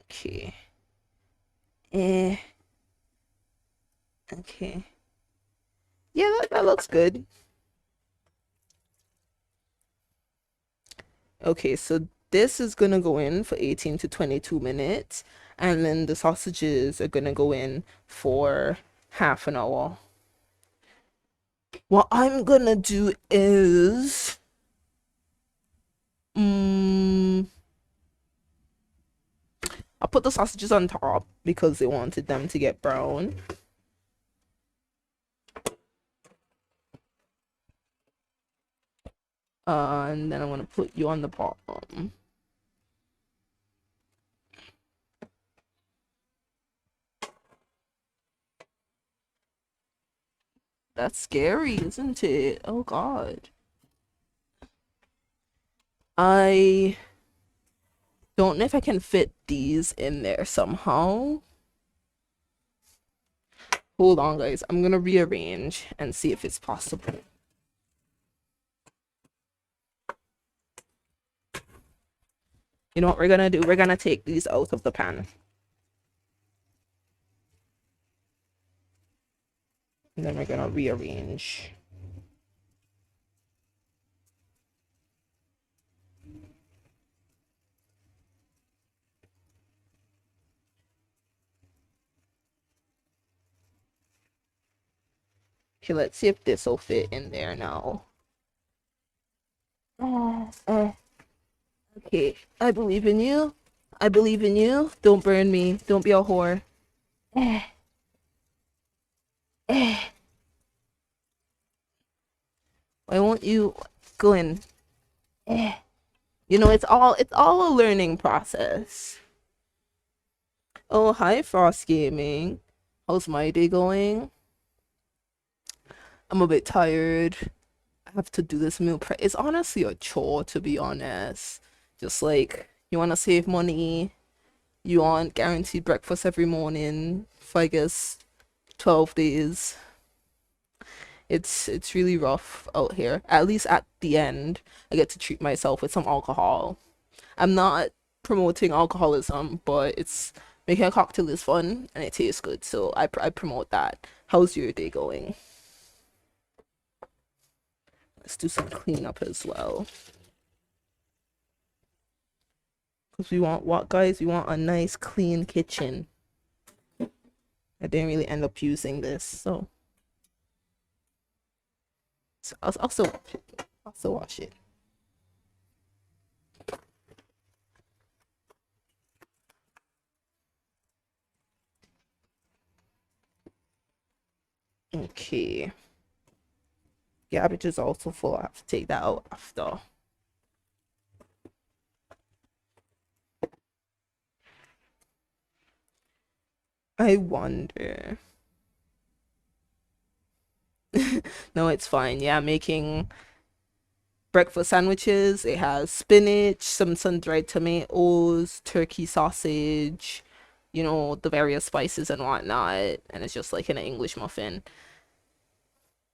Okay. Eh. Okay. Yeah, that looks good. Okay, so this is gonna go in for 18 to 22 minutes, and then the sausages are gonna go in for half an hour. What I'm gonna do is, I'll put the sausages on top because they wanted them to get brown. And then I'm gonna put you on the bottom. That's scary, isn't it? Oh God. I don't know if I can fit these in there somehow. Hold on, guys. I'm gonna rearrange and see if it's possible. You know what we're gonna do? We're gonna take these out of the pan. And then we're gonna rearrange. Okay, let's see if this will fit in there now. Okay, I believe in you. I believe in you. Don't burn me. Don't be a whore. Eh. Eh. Why won't you go in? Eh. You know, it's all a learning process. Oh, hi Frost Gaming. How's my day going? I'm a bit tired. I have to do this meal prep. It's honestly a chore, to be honest. Just like you want to save money, you want guaranteed breakfast every morning for I guess 12 days. It's really rough out here. At least at the end, I get to treat myself with some alcohol. I'm not promoting alcoholism, but it's making a cocktail is fun and it tastes good, so I promote that. How's your day going? Let's do some cleanup as well. Because we want what, guys? We want a nice clean kitchen. I didn't really end up using this, so I'll still wash it. I'll still wash it. Okay. Garbage is also full. I have to take that out after. I wonder. No, it's fine. Yeah, making breakfast sandwiches. It has spinach, some sun-dried tomatoes, turkey sausage, you know, the various spices and whatnot, and it's just like an English muffin.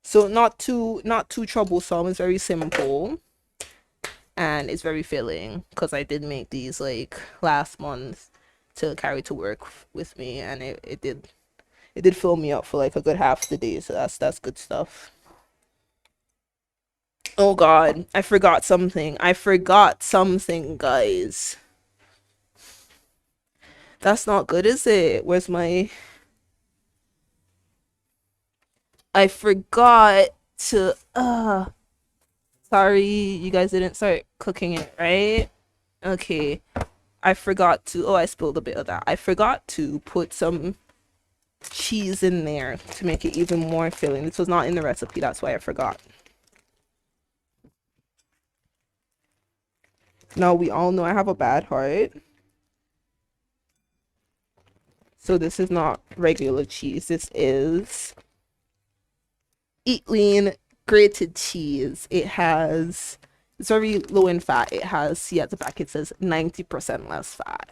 So not too troublesome. It's very simple and it's very filling because I did make these like last month to carry to work with me, and it did fill me up for like a good half the day. So that's good stuff. Oh God, I forgot something. I forgot something, guys. That's not good, is it? Where's my? I forgot to. Sorry, you guys didn't start cooking it, right? Okay. I forgot to. Oh, I spilled a bit of that. I forgot to put some cheese in there to make it even more filling. This was not in the recipe. That's why I forgot. Now we all know I have a bad heart. So this is not regular cheese. This is Eat Lean grated cheese. It's very low in fat. It has, see at the back, it says 90% less fat.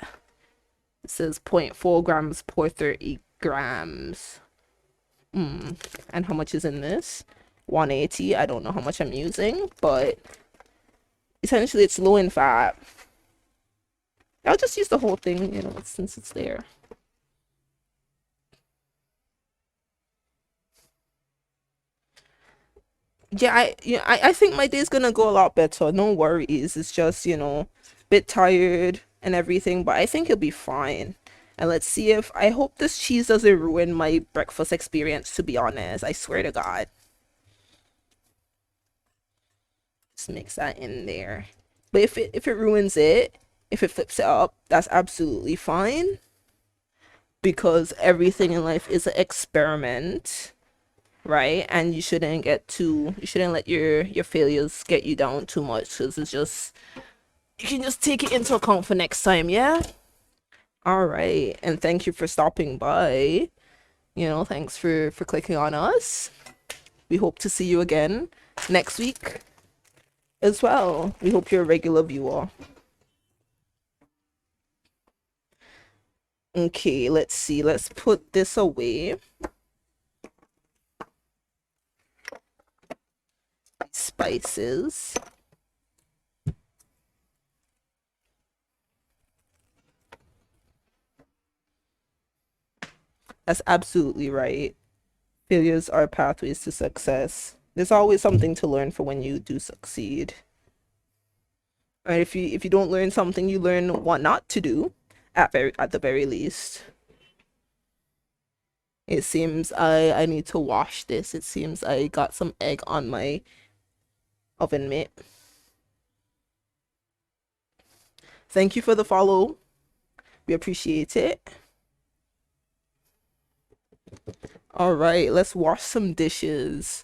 It says 0.4 grams per 30 grams. And how much is in this? 180. I don't know how much I'm using, but essentially it's low in fat. I'll just use the whole thing, you know, since it's there. Yeah, I think my day's gonna go a lot better. No worries. It's just, you know, a bit tired and everything, but I think it'll be fine. And let's see if I hope this cheese doesn't ruin my breakfast experience, to be honest. I swear to God. Just mix that in there. But if it ruins it, if it flips it up, that's absolutely fine. Because everything in life is an experiment, right? And you shouldn't let your failures get you down too much, because it's just, you can just take it into account for next time. Yeah. All right, and thank you for stopping by. You know, thanks for clicking on us. We hope to see you again next week as well. We hope you're a regular viewer. Okay, let's see, let's put this away. Spices. That's absolutely right. Failures are pathways to success. There's always something to learn for when you do succeed. Right? If you don't learn something, you learn what not to do at the very least. It seems I need to wash this. It seems I got some egg on my oven mitt. Thank you for the follow. We appreciate it. All right, let's wash some dishes.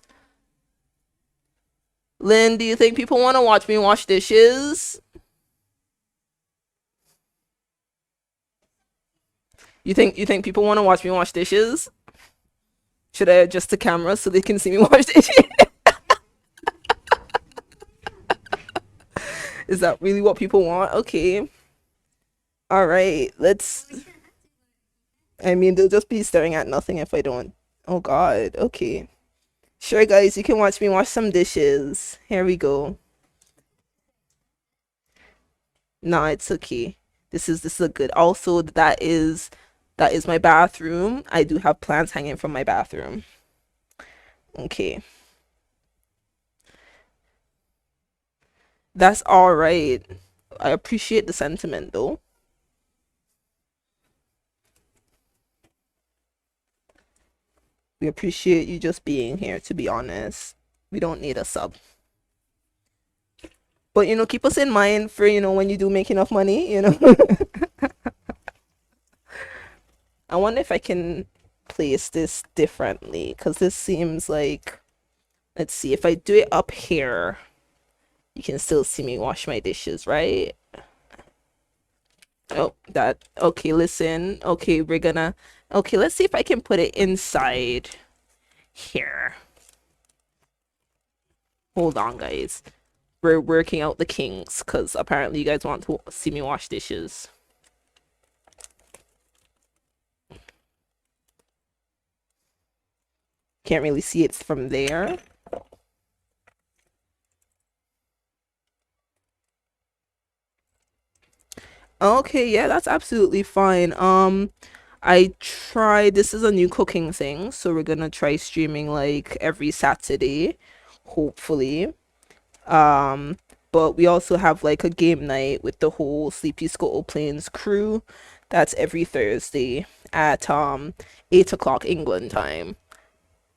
Lynn, do you think people want to watch me wash dishes? You think people want to watch me wash dishes? Should I adjust the camera so they can see me wash dishes? Is that really what people want? Okay. All right, I mean, they'll just be staring at nothing if I don't. Oh God. Okay. Sure, guys, you can watch me wash some dishes. Here we go. No, it's okay. This is a good. Also, that is my bathroom. I do have plants hanging from my bathroom. Okay. That's all right. I appreciate the sentiment though. We appreciate you just being here, to be honest. We don't need a sub. But keep us in mind for, when you do make enough money. I wonder if I can place this differently, because this seems like, let's see, if I do it up here, you can still see me wash my dishes, right? Oh, okay, listen. Okay, okay, let's see if I can put it inside here. Hold on, guys. we're working out the kinks because apparently you guys want to see me wash dishes. Can't really see it from there. Okay, yeah, that's absolutely fine. This is a new cooking thing, so we're gonna try streaming like every Saturday, hopefully. Um, but we also have like a game night with the whole Sleepy Scuttle Plains crew. That's every Thursday at 8 o'clock England time.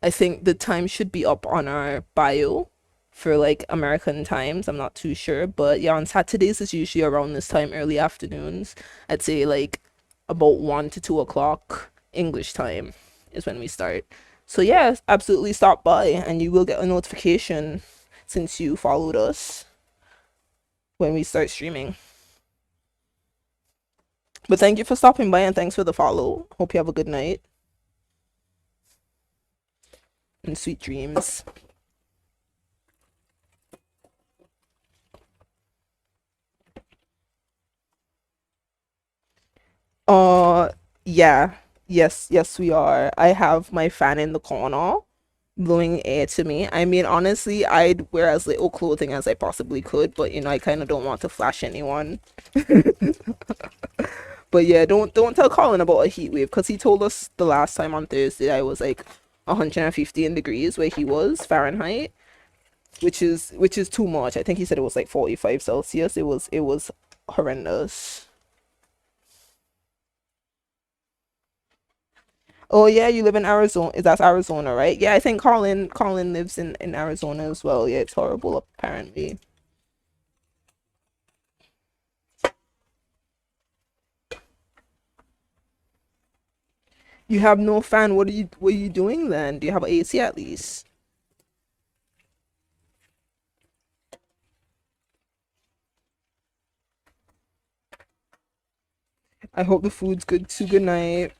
I think the time should be up on our bio for like American times. I'm not too sure, but yeah, on Saturdays it's usually around this time, early afternoons. I'd say like about 1 to 2 o'clock English time is when we start. So yeah, absolutely stop by and you will get a notification since you followed us when we start streaming. But thank you for stopping by and thanks for the follow. Hope you have a good night and sweet dreams. Uh, yeah. Yes, we are. I have my fan in the corner blowing air to me. I mean, honestly, I'd wear as little clothing as I possibly could, but I kind of don't want to flash anyone. But yeah, don't tell Colin about a heat wave because he told us the last time on Thursday I was like 115 degrees where he was Fahrenheit, which is too much. I think he said it was like 45 Celsius. It was horrendous. Oh yeah, you live in Arizona. That's Arizona, right? Yeah, I think Colin lives in Arizona as well. Yeah, it's horrible apparently. You have no fan. What are you doing then? Do you have AC at least? I hope the food's good too. Good night.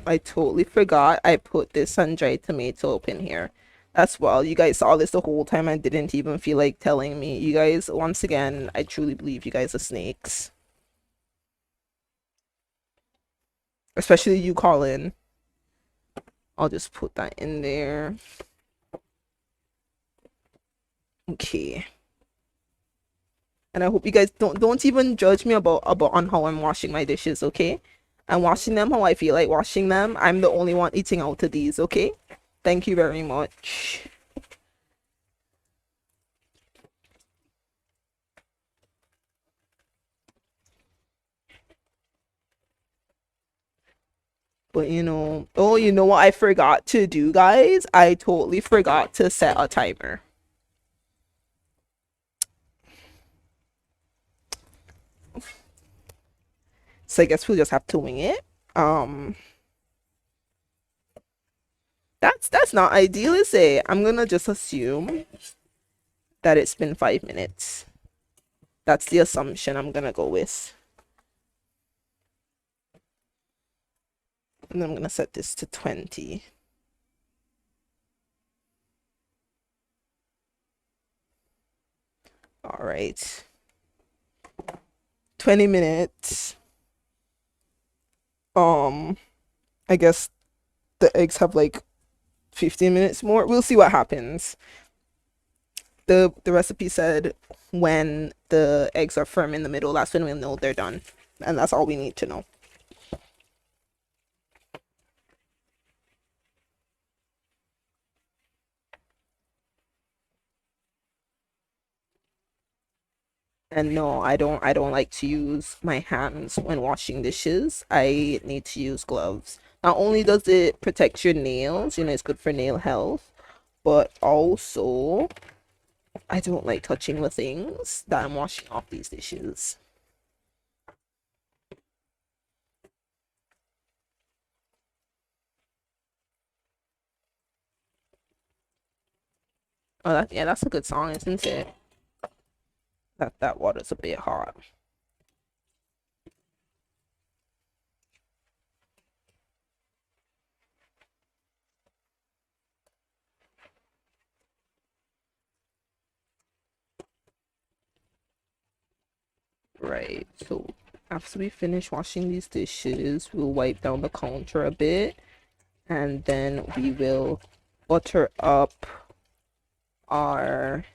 I totally forgot I put this sun-dried tomato up in here. That's well, you guys saw this the whole time. I didn't even feel like telling me. You guys, once again, I truly believe you guys are snakes. Especially you, Colin. I'll just put that in there. Okay. And I hope you guys don't even judge me about on how I'm washing my dishes, okay? I'm washing them how I feel like washing them. I'm the only one eating out of these, okay? Thank you very much. But oh, you know what I forgot to do, guys? I totally forgot to set a timer. So I guess we'll just have to wing it. Um, that's not ideal, is it? I'm gonna just assume that it's been 5 minutes. That's the assumption I'm gonna go with. And I'm gonna set this to 20. All right. 20 minutes. I guess the eggs have like 15 minutes more. We'll see what happens. The recipe said when the eggs are firm in the middle, that's when we'll know they're done. And that's all we need to know. And no, I don't like to use my hands when washing dishes. I need to use gloves. Not only does it protect your nails, it's good for nail health, but also I don't like touching the things that I'm washing off these dishes. Oh, yeah, that's a good song, isn't it? That water's a bit hot. Right, so after we finish washing these dishes, we'll wipe down the counter a bit, and then we will butter up our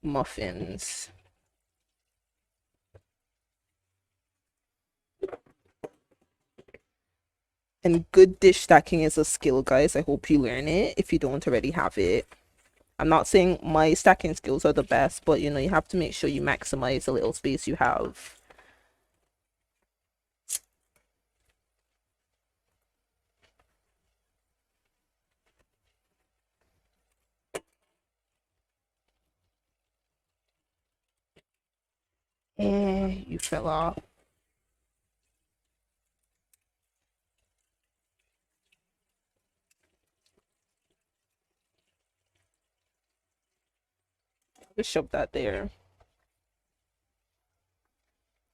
muffins. And good dish stacking is a skill, guys. I hope you learn it if you don't already have it. I'm not saying my stacking skills are the best, but you know, you have to make sure you maximize the little space you have. You fell off. Just shove that there.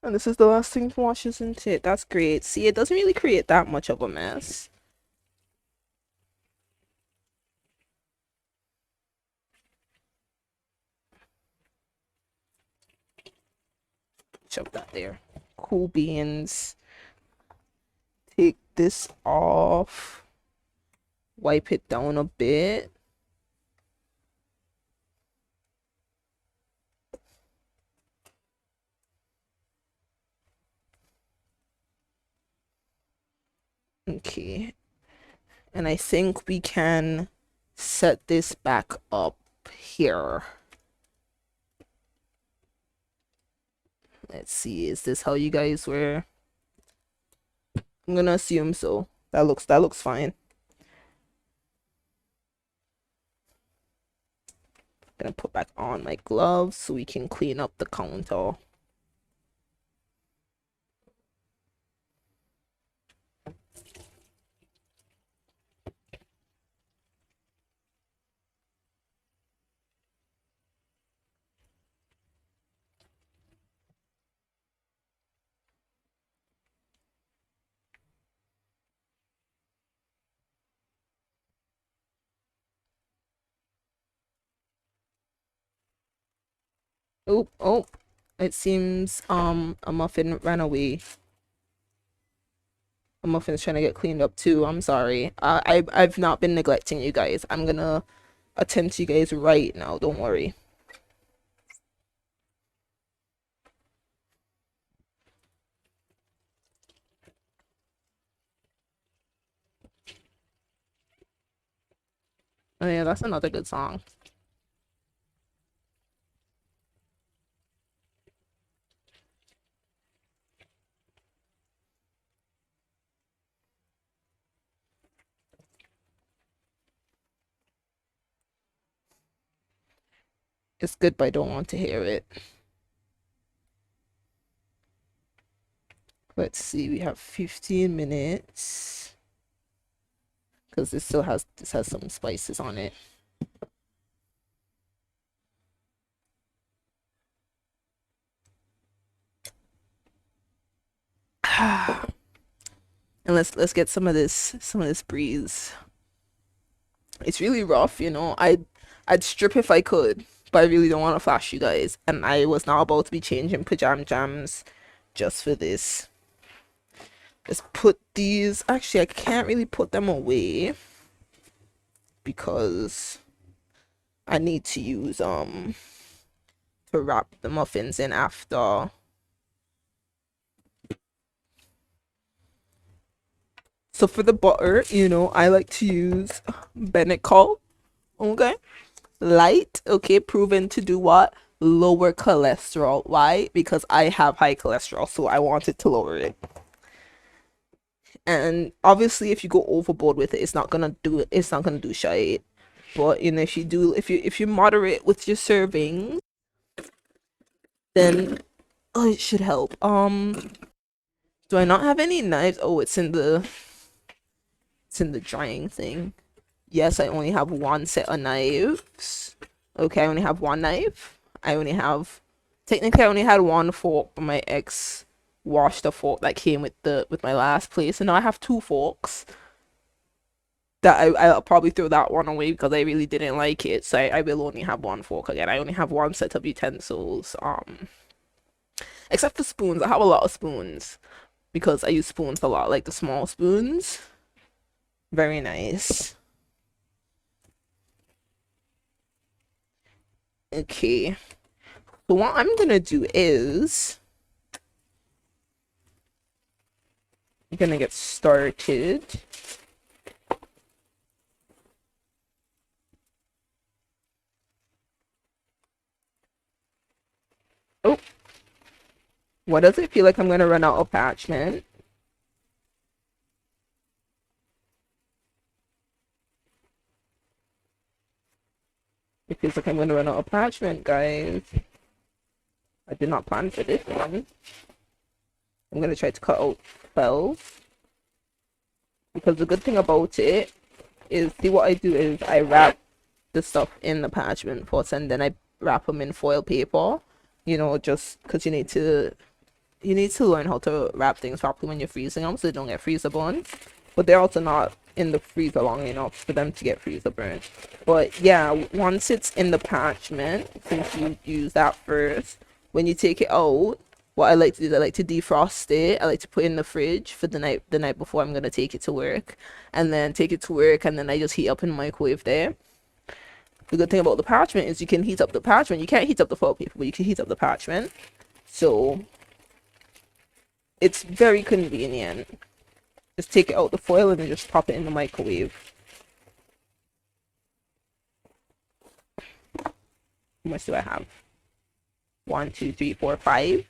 And this is the last thing to wash, isn't it? That's great. See, it doesn't really create that much of a mess. Shove that there. Cool beans. Take this off. Wipe it down a bit. Okay. And I think we can set this back up here. Let's see, is this how you guys were? I'm gonna assume so. That looks fine. Gonna put back on my gloves so we can clean up the counter. Oh, oh, it seems a muffin ran away. A muffin's trying to get cleaned up too. I'm sorry. I've not been neglecting you guys. I'm gonna attend to you guys right now. Don't worry. Oh yeah, that's another good song. It's good, but I don't want to hear it. Let's see, we have 15 minutes because this has some spices on it. And let's get some of this breeze. It's really rough, you know. I'd strip if I could, but I really don't want to flash you guys. And I was not about to be changing pajama jams just for this. Let's put these. Actually, I can't really put them away because I need to use to wrap the muffins in after. So for the butter, you know, I like to use Benecol. Okay. Light, okay, proven to do what? Lower cholesterol. Why? Because I have high cholesterol, so I wanted to lower it. And obviously if you go overboard with it, it's not gonna do shit. But you know, if you moderate with your serving, then oh, it should help. Do I not have any knives? Oh, it's in the drying thing. Yes, I only have one set of knives. Okay, I only have one knife. Technically I only had one fork, but my ex washed the fork that came with my last place, and now I have two forks that I'll probably throw that one away because I really didn't like it. So I will only have one fork again. I only have one set of utensils. Except for spoons. I have a lot of spoons because I use spoons a lot, like the small spoons. Very nice. Okay. So what I'm gonna do is I'm gonna get started. Oh, what does it feel like I'm gonna run out of parchment? It feels like I'm gonna run out of parchment, guys. I did not plan for this one. I'm gonna try to cut out 12 because the good thing about it is, see, what I do is I wrap the stuff in the parchment first and then I wrap them in foil paper. You know, just because you need to learn how to wrap things properly when you're freezing them so they don't get freezer burns. But they're also not in the freezer long enough for them to get freezer burns. But yeah, once it's in the parchment, since you use that first, when you take it out, what I like to do is I like to defrost it. I like to put it in the fridge for the night before I'm gonna take it to work, and then take it to work, and then I just heat up in the microwave there. The good thing about the parchment is you can heat up the parchment. You can't heat up the foil paper, but you can heat up the parchment. So it's very convenient. Just take it out the foil and then just pop it in the microwave. How much do I have? 1, 2, 3, 4, 5.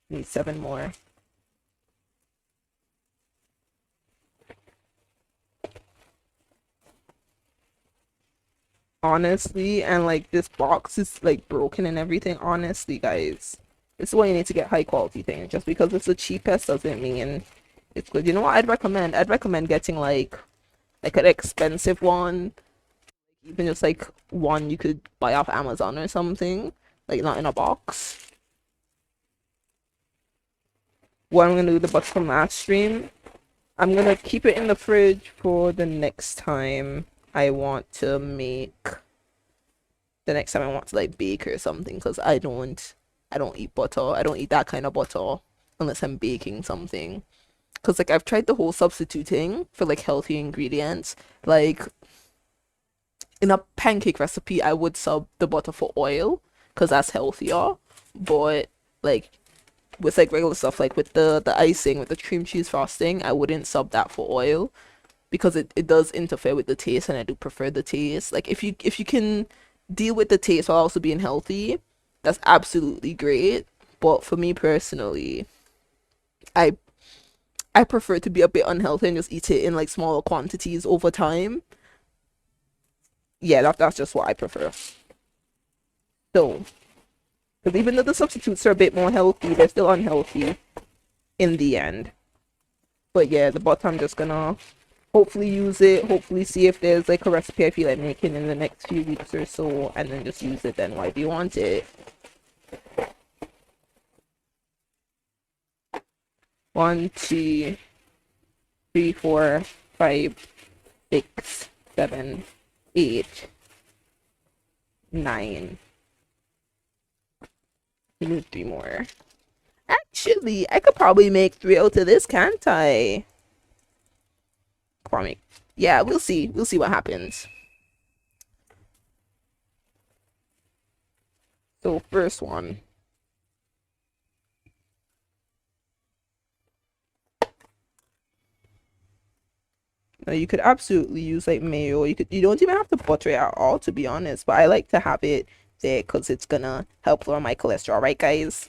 Need 7 more. Honestly, and like this box is like broken and everything. Honestly, guys, this is why you need to get high quality things. Just because it's the cheapest doesn't mean it's good. You know what I'd recommend? I'd recommend getting like an expensive one, even just like one you could buy off Amazon or something, like not in a box. What I'm gonna do with the butter from last stream, I'm gonna keep it in the fridge for the next time I want to make, the next time I want to like bake or something, because I don't eat butter. I don't eat that kind of butter unless I'm baking something. Because like I've tried the whole substituting for like healthy ingredients. Like in a pancake recipe, I would sub the butter for oil because that's healthier. But like with like regular stuff, like with the icing, with the cream cheese frosting, I wouldn't sub that for oil because it does interfere with the taste, and I do prefer the taste. Like if you can deal with the taste while also being healthy, that's absolutely great. But for me personally, I I prefer to be a bit unhealthy and just eat it in like smaller quantities over time. Yeah, that's just what I prefer. So, because even though the substitutes are a bit more healthy, they're still unhealthy in the end. But yeah, the butter, I'm just gonna hopefully use it, hopefully see if there's like a recipe I feel like making in the next few weeks or so, and then just use it then. Why do you want it? 1, 2, 3, 4, 5, 6, 7, 8, 9. We need 3 more. Actually, I could probably make 3 out of this, can't I? Probably. Yeah, we'll see. We'll see what happens. So, first one. Now, you could absolutely use like mayo. You don't even have to butter it at all, to be honest. But I like to have it there because it's gonna help lower my cholesterol, right, guys?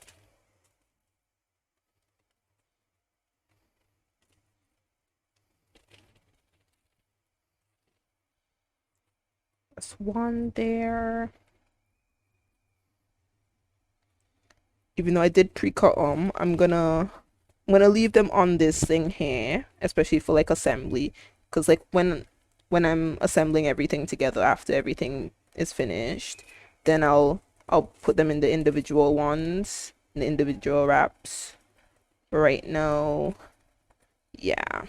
That's 1 there. Even though I did pre-cut them, I'm gonna leave them on this thing here, especially for like assembly, because like when I'm assembling everything together after everything is finished, then I'll put them in the individual ones, in the individual wraps. Right now, yeah,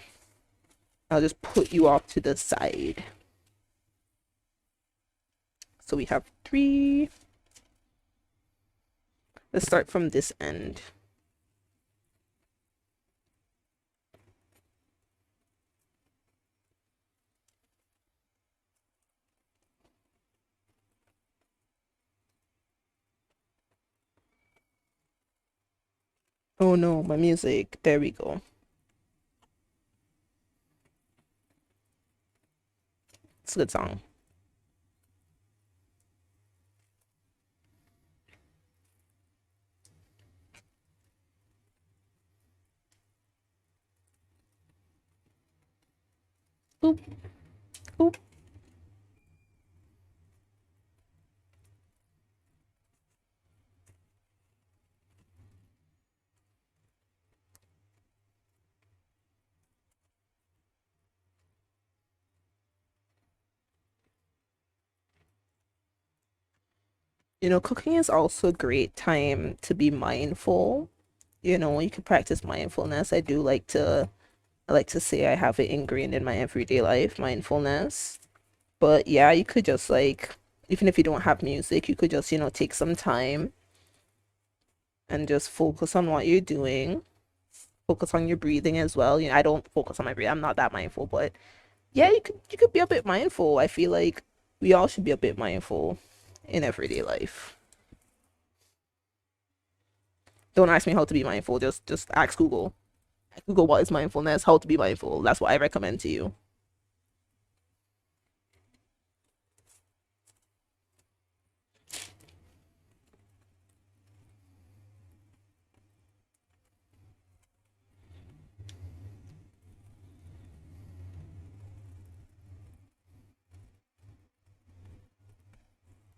I'll just put you off to the side. So we have 3. Let's start from this end. Oh no, my music. There we go. It's a good song. Oop, oop. You know, cooking is also a great time to be mindful. You know, you can practice mindfulness. I like to say I have it ingrained in my everyday life, mindfulness. But yeah, you could just like, even if you don't have music, you could just, you know, take some time and just focus on what you're doing. Focus on your breathing as well. You know, I don't focus on my breathing. I'm not that mindful, but yeah, you could be a bit mindful. I feel like we all should be a bit mindful in everyday life. Don't ask me how to be mindful. Just ask Google. Google what is mindfulness, how to be mindful. That's what I recommend to you.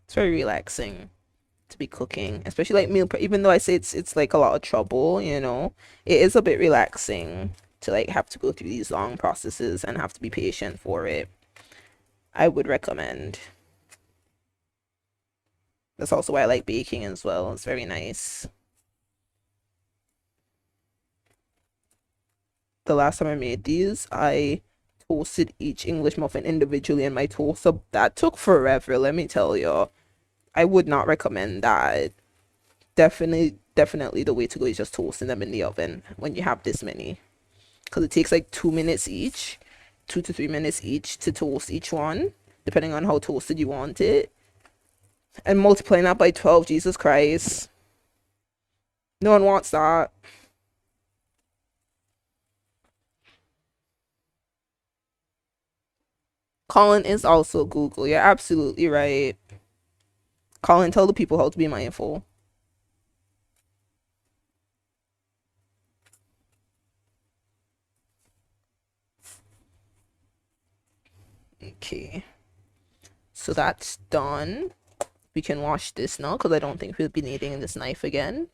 It's very relaxing to be cooking, especially like meal prep. Even though I say it's like a lot of trouble, you know, it is a bit relaxing to like have to go through these long processes and have to be patient for it. I would recommend. That's also why I like baking as well. It's very nice. The last time I made these, I toasted each English muffin individually in my toaster. That took forever, let me tell you. I would not recommend that. Definitely the way to go is just toasting them in the oven when you have this many. Because it takes like 2 minutes each, 2 to 3 minutes each to toast each one, depending on how toasted you want it. And multiplying that by 12, Jesus Christ. No one wants that. Colin is also Google. You're absolutely right. Colin, tell the people how to be mindful. Okay. So that's done. We can wash this now because I don't think we'll be needing this knife again.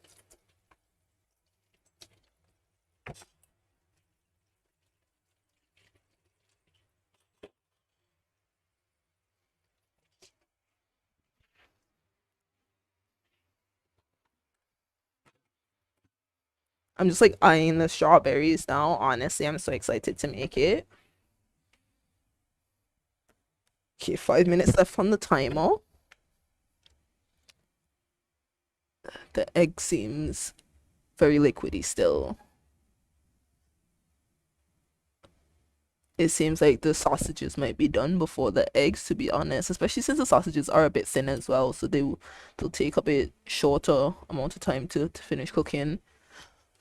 I'm just like eyeing the strawberries now. Honestly, I'm so excited to make it. Okay, 5 minutes left on the timer. The egg seems very liquidy still. It seems like the sausages might be done before the eggs, to be honest, especially since the sausages are a bit thin as well, so they'll take a bit shorter amount of time to finish cooking.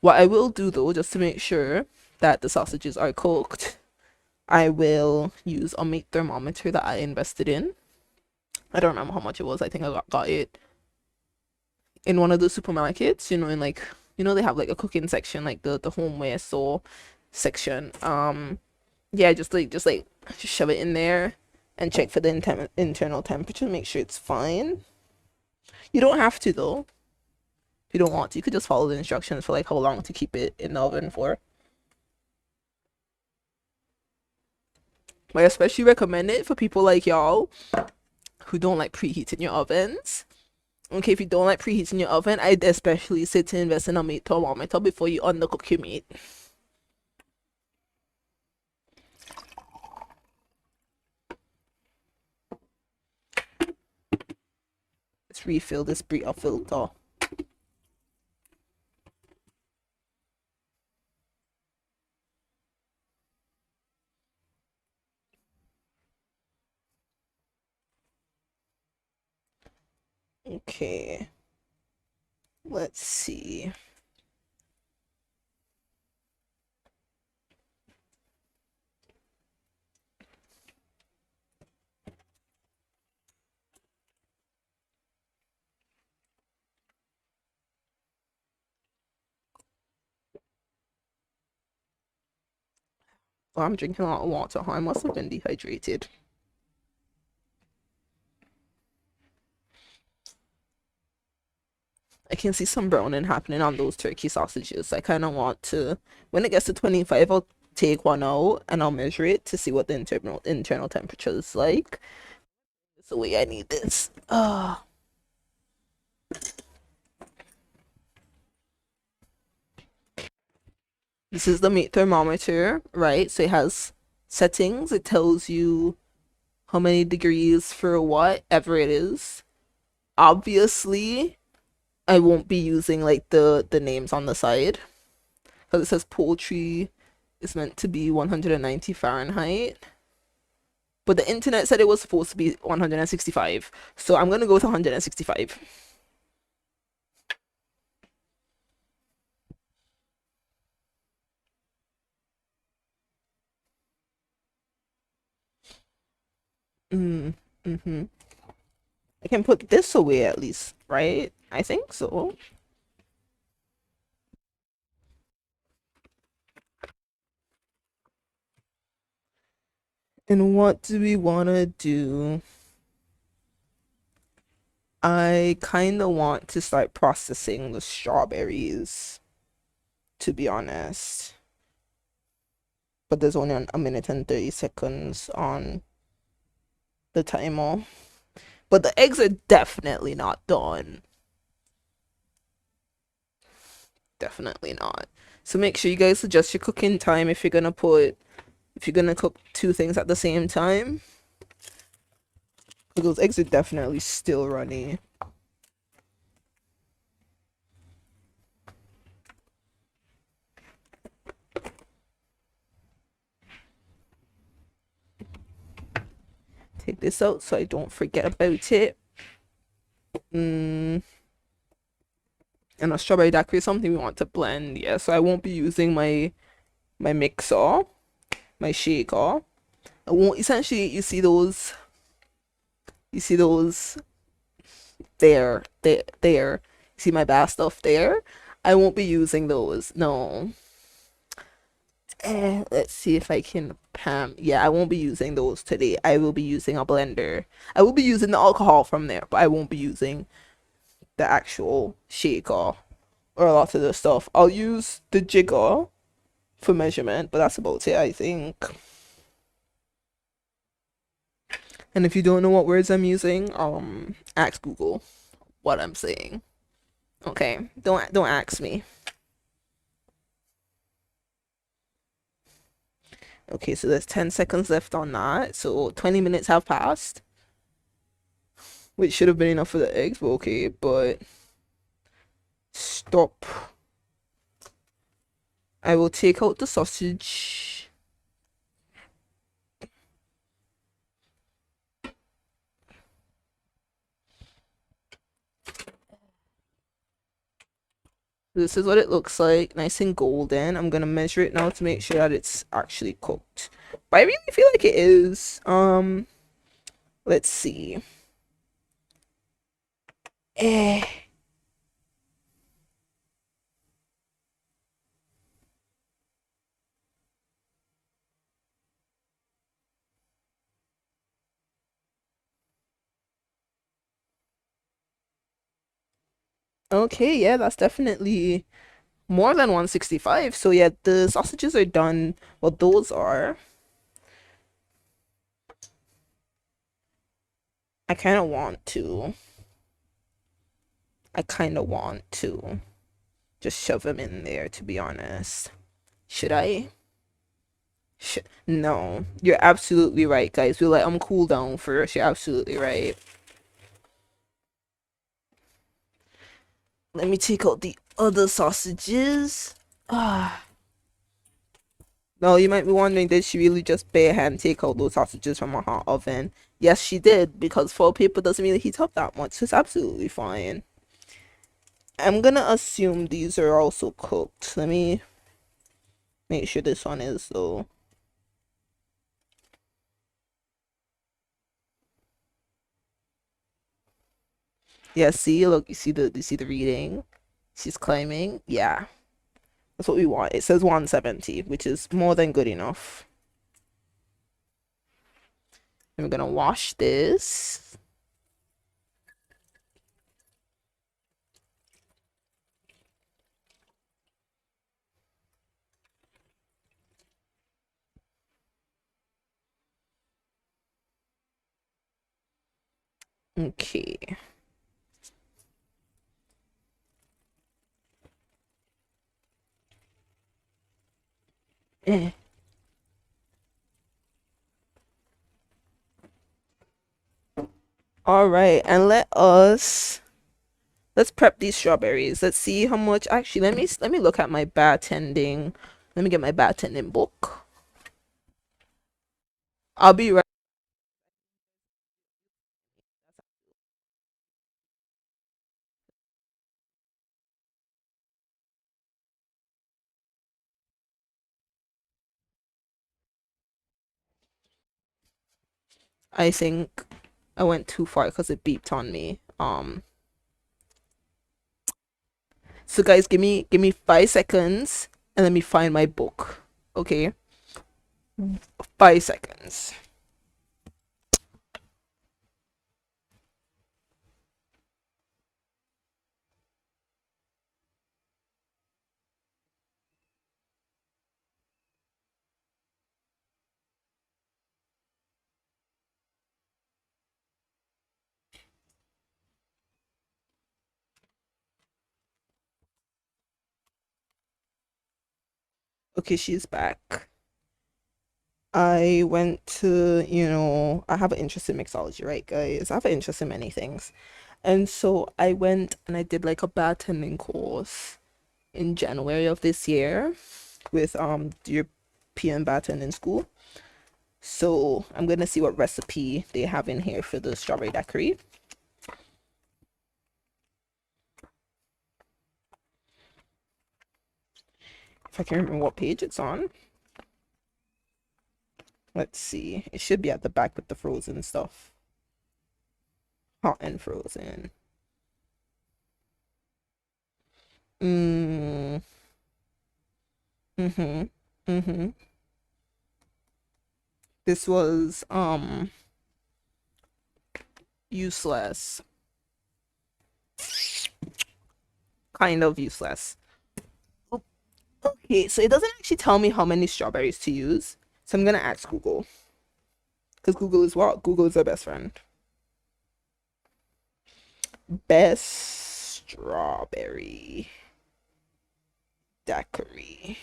What I will do though, just to make sure that the sausages are cooked, I will use a meat thermometer that I invested in. I don't remember how much it was. I think I got it in one of the supermarkets, you know, in like, you know, they have like a cooking section, like the homeware store section. Yeah, just shove it in there and check for the internal temperature, make sure it's fine. You don't have to though. If you don't want to, you could just follow the instructions for like how long to keep it in the oven for. I especially recommend it for people like y'all who don't like preheating your ovens. Okay, if you don't like preheating your oven, I'd especially say to invest in a meat thermometer before you undercook your meat. Let's refill this Brita filter. Okay, let's see. Oh, I'm drinking a lot of water, huh? I must have been dehydrated. I can see some browning happening on those turkey sausages. I kind of want to, when it gets to 25, I'll take one out and I'll measure it to see what the internal temperature is like. It's the way I need this. This is the meat thermometer, right? So it has settings. It tells you how many degrees for whatever it is. Obviously, I won't be using like the names on the side because it says poultry is meant to be 190 Fahrenheit. But the internet said it was supposed to be 165. So I'm gonna go with 165. Mm, mm-hmm. I can put this away at least, right? I think so. And what do we want to do? I kind of want to start processing the strawberries, to be honest. But there's only a minute and 30 seconds on the timer. But the eggs are definitely not done. Definitely not. So make sure you guys adjust your cooking time if you're gonna cook two things at the same time. Those eggs are definitely still runny. Take this out so I don't forget about it. And a strawberry daiquiri is something we want to blend. Yeah, so I won't be using my mixer, my shaker. I won't essentially you see those there. See my bath stuff there? I won't be using those. No. Let's see if I can yeah, I won't be using those today. I will be using a blender. I will be using the alcohol from there, but I won't be using the actual shaker or a lot of the stuff. I'll use the jigger for measurement, but that's about it, I think. And if you don't know what words I'm using, ask Google what I'm saying. Okay, don't ask me. Okay, so there's 10 seconds left on that. So 20 minutes have passed, which should have been enough for the eggs, but okay, but stop. I will take out the sausage. This is what it looks like, nice and golden. I'm gonna measure it now to make sure that it's actually cooked. But I really feel like it is. Let's see. Eh. Okay, yeah, that's definitely more than 165. So yeah, the sausages are done. Well, those are. I kind of want to. I kind of want to just shove them in there, to be honest. Should I? No, you're absolutely right, guys. We'll let them cool down first. You're absolutely right. Let me take out the other sausages. Ah, Now, you might be wondering, did she really just bare hand take out those sausages from a hot oven? Yes, she did, because foil paper doesn't really heat up that much, so it's absolutely fine. I'm gonna assume these are also cooked. Let me make sure this one is, though. Yeah, see, look, you see the reading? She's climbing. Yeah, that's what we want. It says 170, which is more than good enough. And we're gonna wash this. Okay. Eh. All right, and let's prep these strawberries. Let's see how much. Actually, let me look at my bartending. Let me get my bartending book. I'll be right. I think I went too far because it beeped on me. So guys, give me 5 seconds and let me find my book. Okay, 5 seconds. Okay, she's back. I went to, I have an interest in mixology, right, guys? I have an interest in many things. And so I went and I did like a bartending course in January of this year with the European bartending school. So I'm gonna see what recipe they have in here for the strawberry daiquiri. If I can remember what page it's on. Let's see. It should be at the back with the frozen stuff. Hot and frozen. Mm. Mm-hmm. Mm-hmm. This was useless. Kind of useless. Okay, so it doesn't actually tell me how many strawberries to use. So I'm gonna ask Google. Because Google is what? Google is our best friend. Best strawberry daiquiri.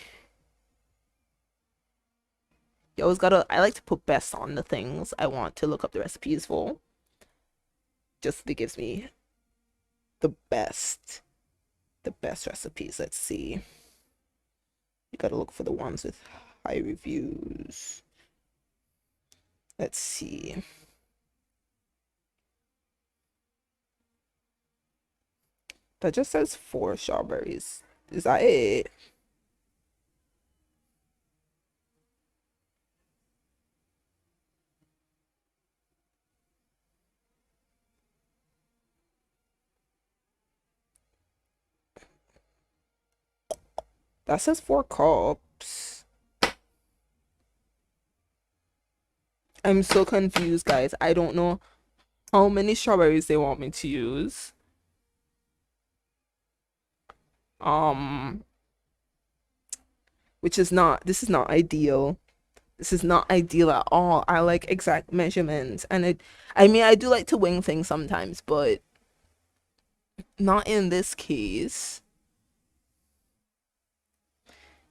You always gotta, I like to put best on the things I want to look up the recipes for. Just so it gives me the best, the best recipes. Let's see. You gotta look for the ones with high reviews. Let's see. That just says 4 strawberries. Is that it? That says 4 cups. I'm so confused, guys. I don't know how many strawberries they want me to use. Um, which is not, this is not ideal. This is not ideal at all. I like exact measurements, and I mean, I do like to wing things sometimes, but not in this case.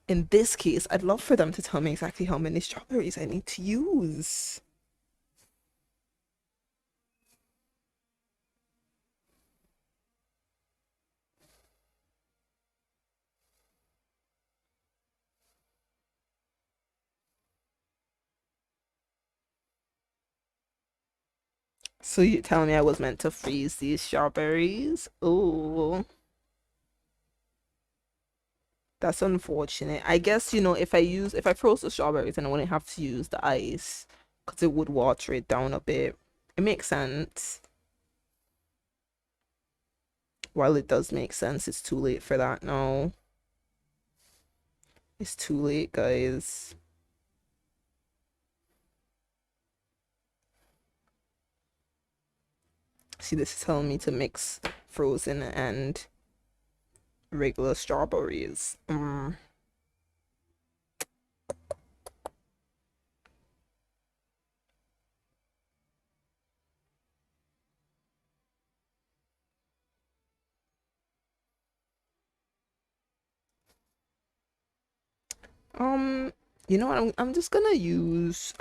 In this case, I'd love for them to tell me exactly how many strawberries I need to use. So you telling me I was meant to freeze these strawberries? Oh, that's unfortunate. I guess, if I froze the strawberries, then I wouldn't have to use the ice because it would water it down a bit. It makes sense. While it does make sense, it's too late for that now. It's too late, guys. See, this is telling me to mix frozen and regular strawberries. Um, you know what? I'm gonna use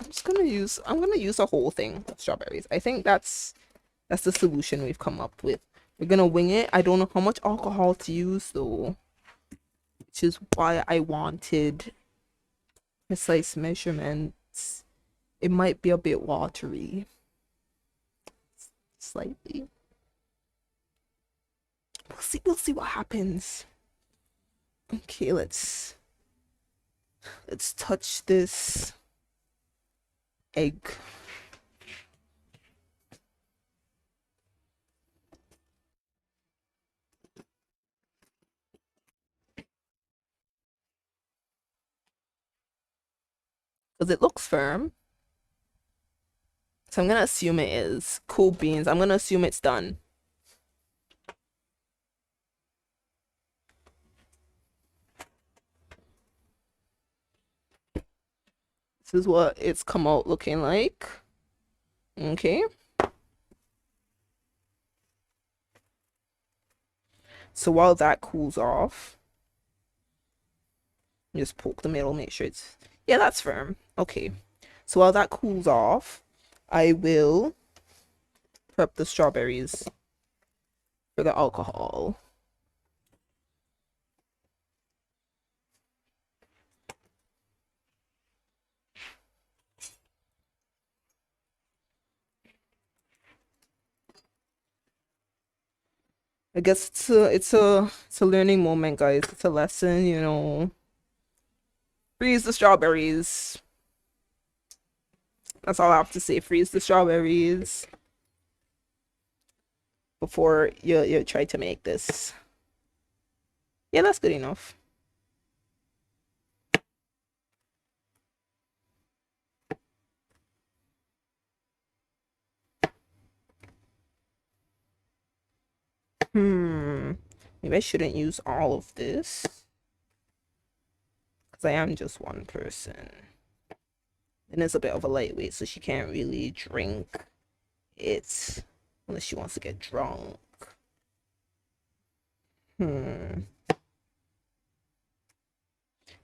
a whole thing of strawberries. I think that's the solution we've come up with. We're gonna wing it. I don't know how much alcohol to use though, which is why I wanted precise measurements. It might be a bit watery, slightly. We'll see what happens. Okay, let's touch this egg. Because it looks firm. So I'm gonna assume it is. Cool beans. I'm gonna assume it's done. This is what it's come out looking like. Okay. So while that cools off, just poke the middle, make sure it's, yeah, that's firm. Okay. So while that cools off, I will prep the strawberries for the alcohol. I guess it's a learning moment, guys. It's a lesson, Freeze the strawberries. That's all I have to say. Freeze the strawberries before you try to make this. Yeah, that's good enough. Maybe I shouldn't use all of this because I am just one person. And it's a bit of a lightweight, so she can't really drink it unless she wants to get drunk. I'm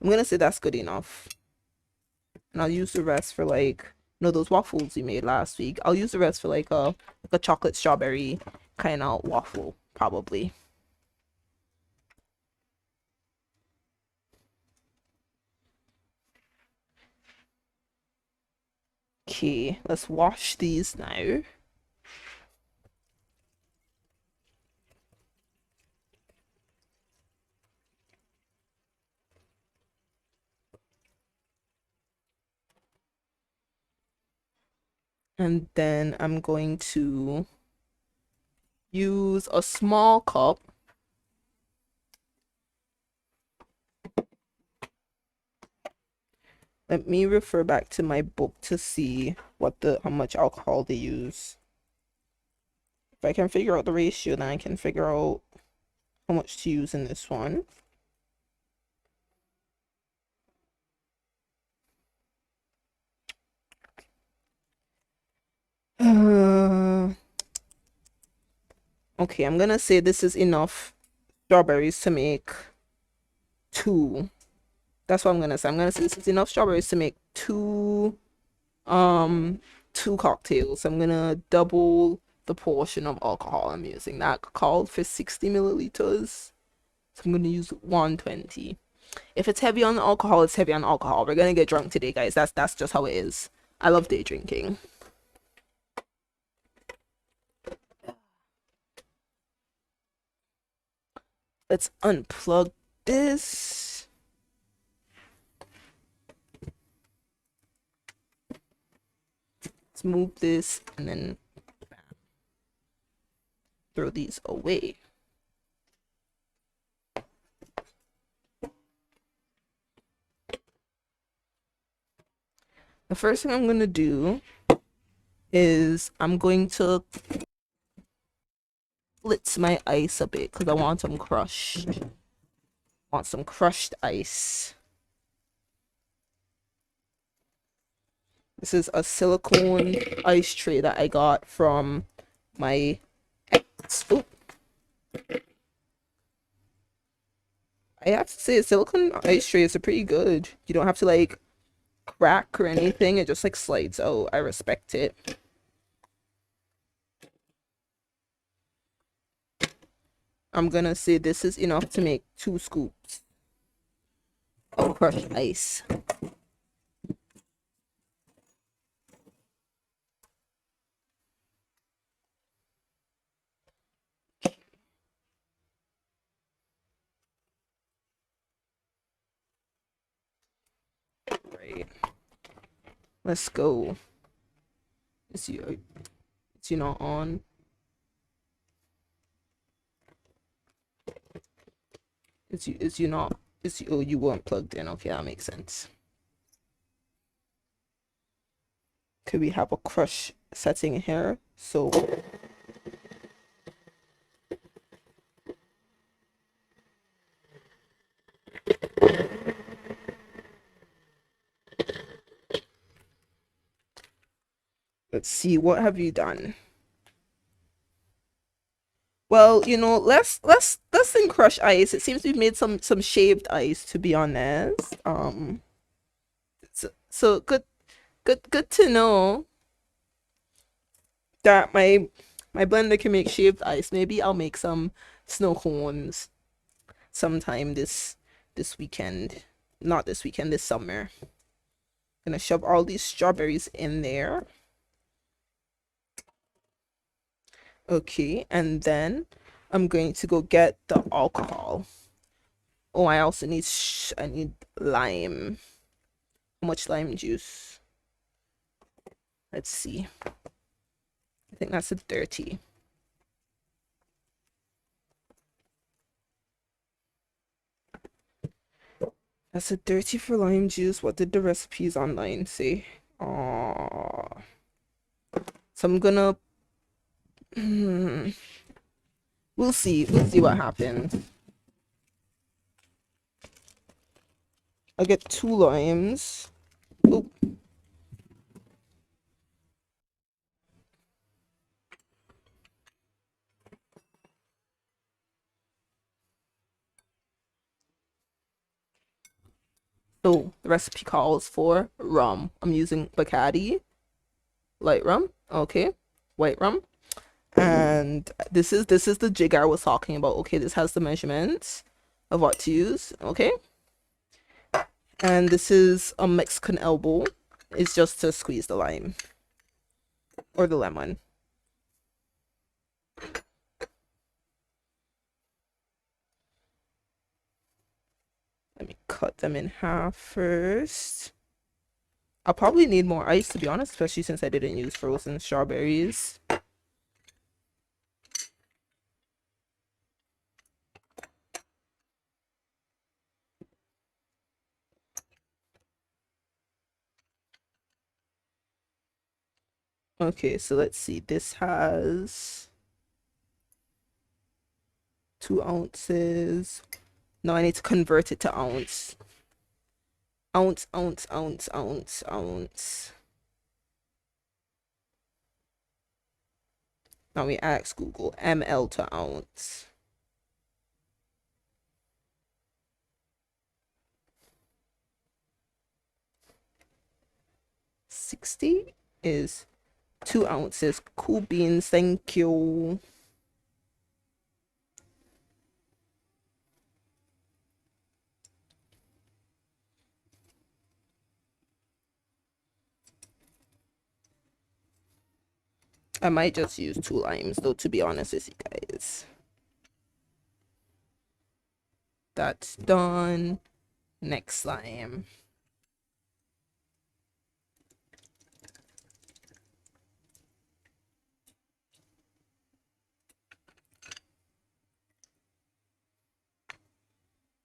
gonna say that's good enough. And I'll use the rest for those waffles we made last week. I'll use the rest for like a chocolate strawberry kind of waffle, probably. Okay, let's wash these now. And then I'm going to use a small cup. Let me refer back to my book to see how much alcohol they use. If I can figure out the ratio, then I can figure out how much to use in this one. Okay, I'm gonna say this is enough strawberries to make 2. That's what I'm gonna say. I'm gonna say this is enough strawberries to make 2 cocktails. I'm gonna double the portion of alcohol I'm using. That called for 60 milliliters. So I'm gonna use 120. If it's heavy on alcohol, it's heavy on alcohol. We're gonna get drunk today, guys. That's just how it is. I love day drinking. Let's unplug this. Let's move this and then throw these away. The first thing I'm going to do is I'm going to blitz my ice a bit because I want some crushed. Want some crushed ice. This is a silicone ice tray that I got from my ex. Oh. I have to say, a silicone ice tray is pretty good. You don't have to like crack or anything. It just like slides out. I respect it. I'm gonna say this is enough to make 2 scoops of crushed ice. Right. Let's go. Is you not on? Is you not? Oh, you weren't plugged in. Okay, that makes sense. Could we have a crush setting here? So let's see, what have you done? Well, you know, less than crushed ice. It seems we've made some shaved ice, to be honest. So good to know that my blender can make shaved ice. Maybe I'll make some snow cones sometime this weekend. Not this weekend, this summer. Gonna shove all these strawberries in there. Okay, and then I'm going to go get the alcohol. Oh, I also need I need lime. How much lime juice? Let's see. I think that's a 30. That's a 30 for lime juice. What did the recipes online say? Aww. So I'm gonna we'll see what happens. I'll get 2 limes. Oh. So the recipe calls for rum. I'm using Bacardi, light rum, okay, white rum, and this is the jig I was talking about. Okay, this has the measurements of what to use. Okay, and this is a Mexican elbow. It's just to squeeze the lime or the lemon. Let me cut them in half first. I'll probably need more ice, to be honest, especially since I didn't use frozen strawberries. Okay, so let's see. This has 2 ounces. No, I need to convert it to ounce. Ounce, ounce, ounce, ounce, ounce. Now we ask Google ml to ounce. 60 is 2 ounces. Cool beans, thank you. I might just use 2 limes though, to be honest with you guys. That's done. Next slime.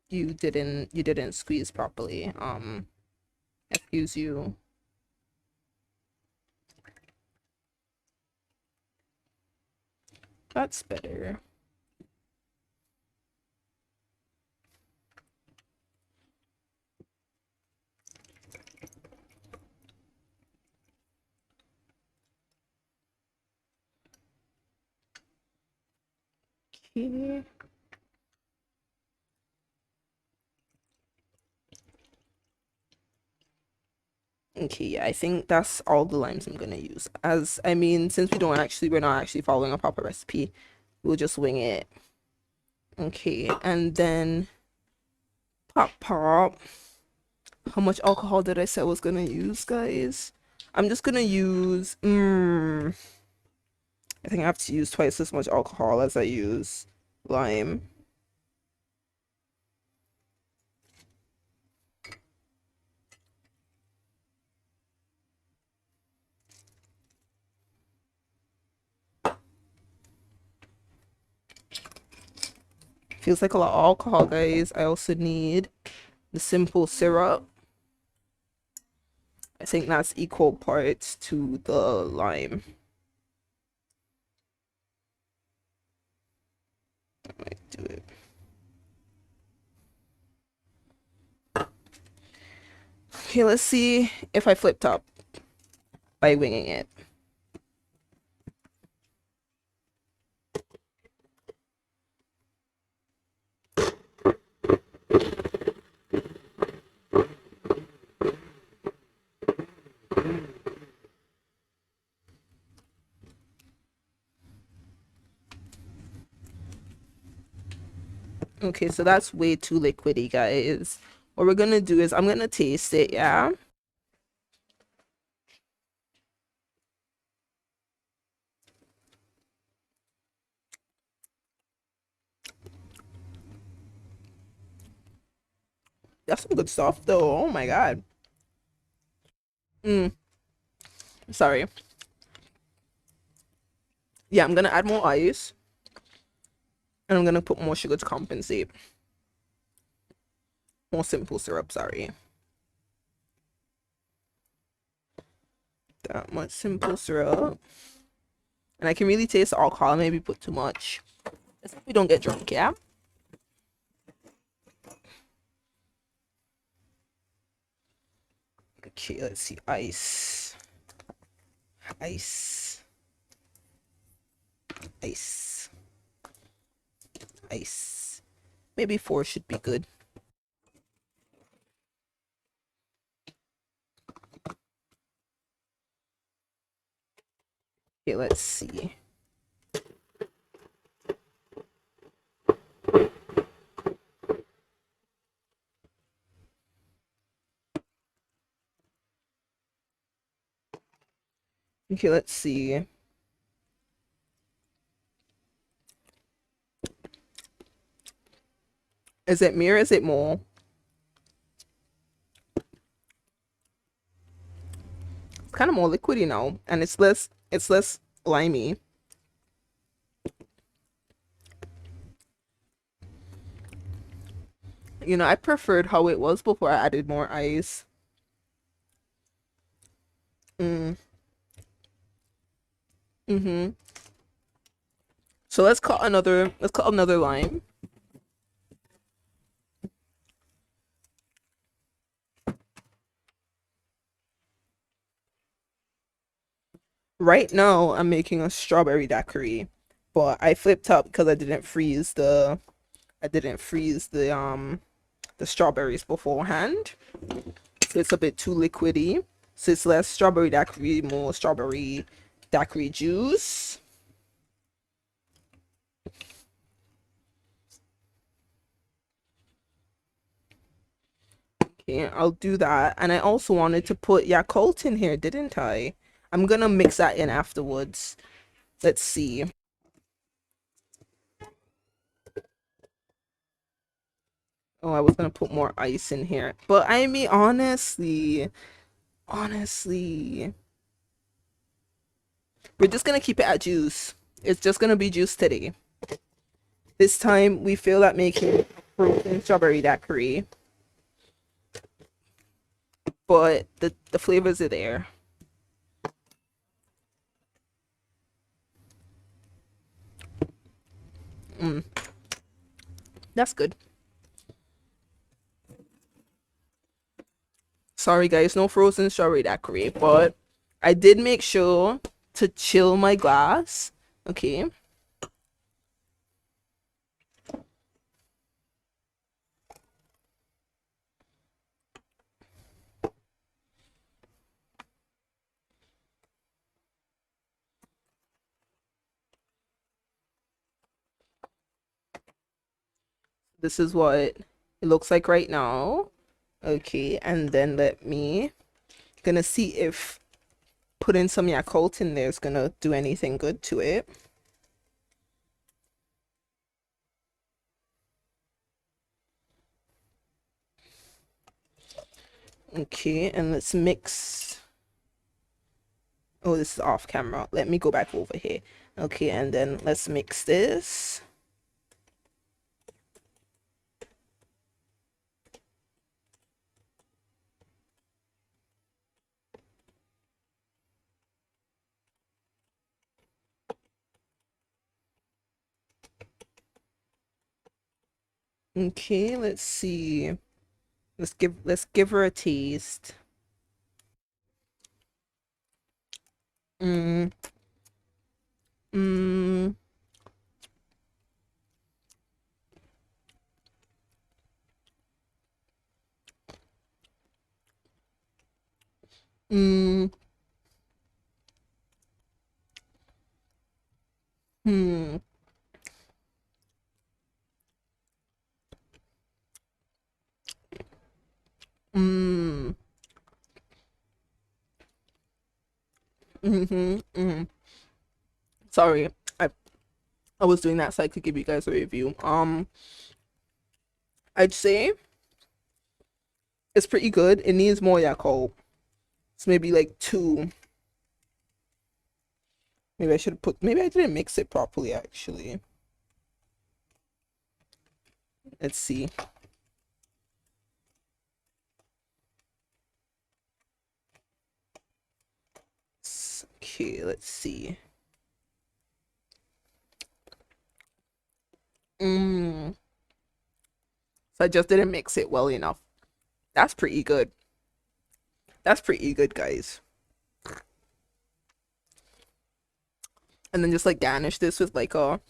You didn't squeeze properly. Excuse you. That's better. Okay. Okay, yeah, I think that's all the limes I'm gonna use. As I mean, since we're not actually following a proper recipe, we'll just wing it. Okay, and then pop. How much alcohol did I say I was gonna use, guys? I'm just gonna use I think I have to use twice as much alcohol as I use lime. Feels like a lot of alcohol, guys. I also need the simple syrup. I think that's equal parts to the lime. I might do it. Okay, let's see if I flipped up by winging it. Okay, so that's way too liquidy, guys. What we're gonna do is I'm gonna taste it, yeah? That's some good stuff though. Oh my god. Sorry. Yeah, I'm gonna add more ice. And I'm gonna put more sugar to compensate. More simple syrup, sorry. That much simple syrup. And I can really taste the alcohol. Maybe put too much. Let's hope we don't get drunk, yeah? Okay, let's see. Ice. Ice. Ice. Ice. Maybe 4 should be good. Okay, let's see. Okay, let's see. Is it me or is it more? It's kind of more liquidy now, and it's less limey. You know, I preferred how it was before I added more ice. Mm-hmm. So let's cut another lime. Right now I'm making a strawberry daiquiri, but I flipped up because I didn't freeze the strawberries beforehand. So it's a bit too liquidy. So it's less strawberry daiquiri, more strawberry daiquiri juice. Okay, I'll do that. And I also wanted to put Yakult in here, didn't I? I'm gonna mix that in afterwards. Let's see. Oh, I was gonna put more ice in here. But I mean, honestly, we're just gonna keep it at juice. It's just gonna be juice today. This time we feel like making frozen strawberry daiquiri, but the flavors are there. Mm, that's good. Sorry guys, no frozen strawberry daiquiri, but I did make sure to chill my glass. Okay. This is what it looks like right now. Okay, and then let me gonna see if putting some Yakult in there is gonna do anything good to it. Okay, and let's mix. Oh, this is off camera. Let me go back over here. Okay, and then let's mix this. Okay, let's see. Let's give her a taste. Mm, mm, mm, hmm, mm, mm. Sorry, I I was doing that so I could give you guys a review. I'd say it's pretty good. It needs more Yakult. It's maybe like two. Maybe I should put. Maybe I didn't mix it properly actually. Let's see. Okay, let's see. Mm. So I just didn't mix it well enough. That's pretty good. That's pretty good, guys. And then just like garnish this with like a.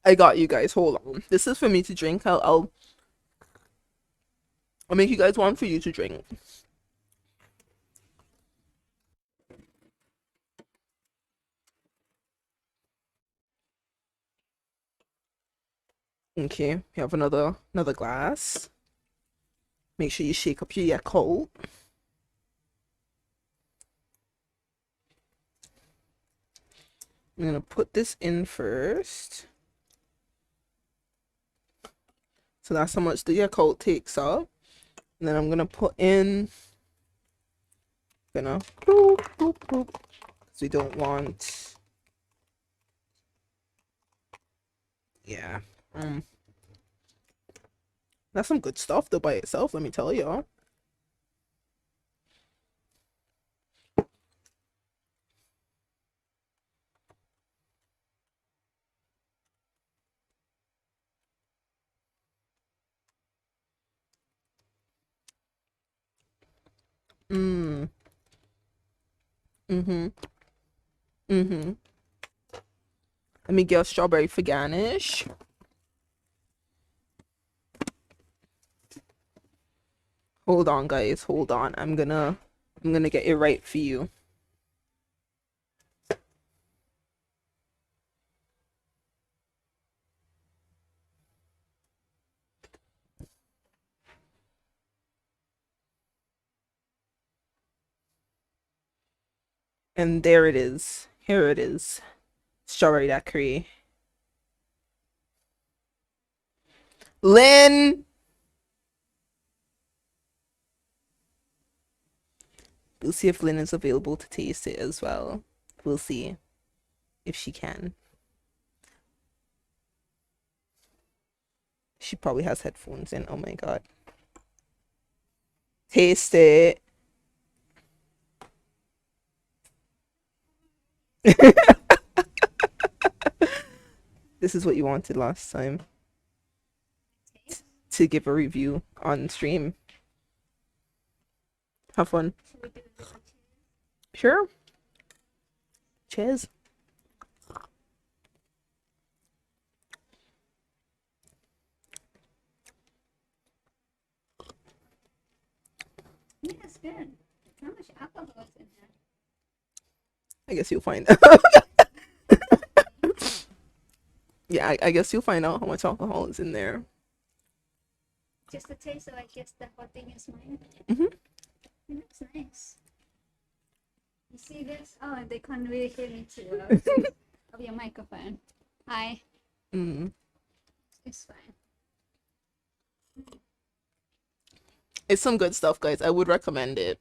I got you guys. Hold on. This is for me to drink. I'll make you guys one for you to drink. Okay, you have another glass. Make sure you shake up your Yakult. I'm gonna put this in first. So that's how much the Yakult takes up. And then I'm gonna put in, gonna boop, boop, boop, because we don't want, yeah. Um, that's some good stuff though by itself, let me tell you. Mm, mm-hmm, mm-hmm. Let me get a strawberry for garnish. Hold on, guys, hold on. I'm gonna get it right for you. And there it is. Here it is. Strawberry daiquiri. Lynn! We'll see if Lynn is available to taste it as well. We'll see if she can. She probably has headphones in. Oh my god. Taste it. This is what you wanted last time. To give a review on stream. Have fun. Sure. Cheers. Yeah, it's good. How much alcohol is in there? I guess you'll find out. Yeah, I guess you'll find out how much alcohol is in there. Just a taste, so I guess the whole thing is mine. Mm-hmm. It looks nice. You see this? Oh, they can't really hear me too well. Of your microphone. Hi. Mm. It's fine. It's some good stuff, guys. I would recommend it.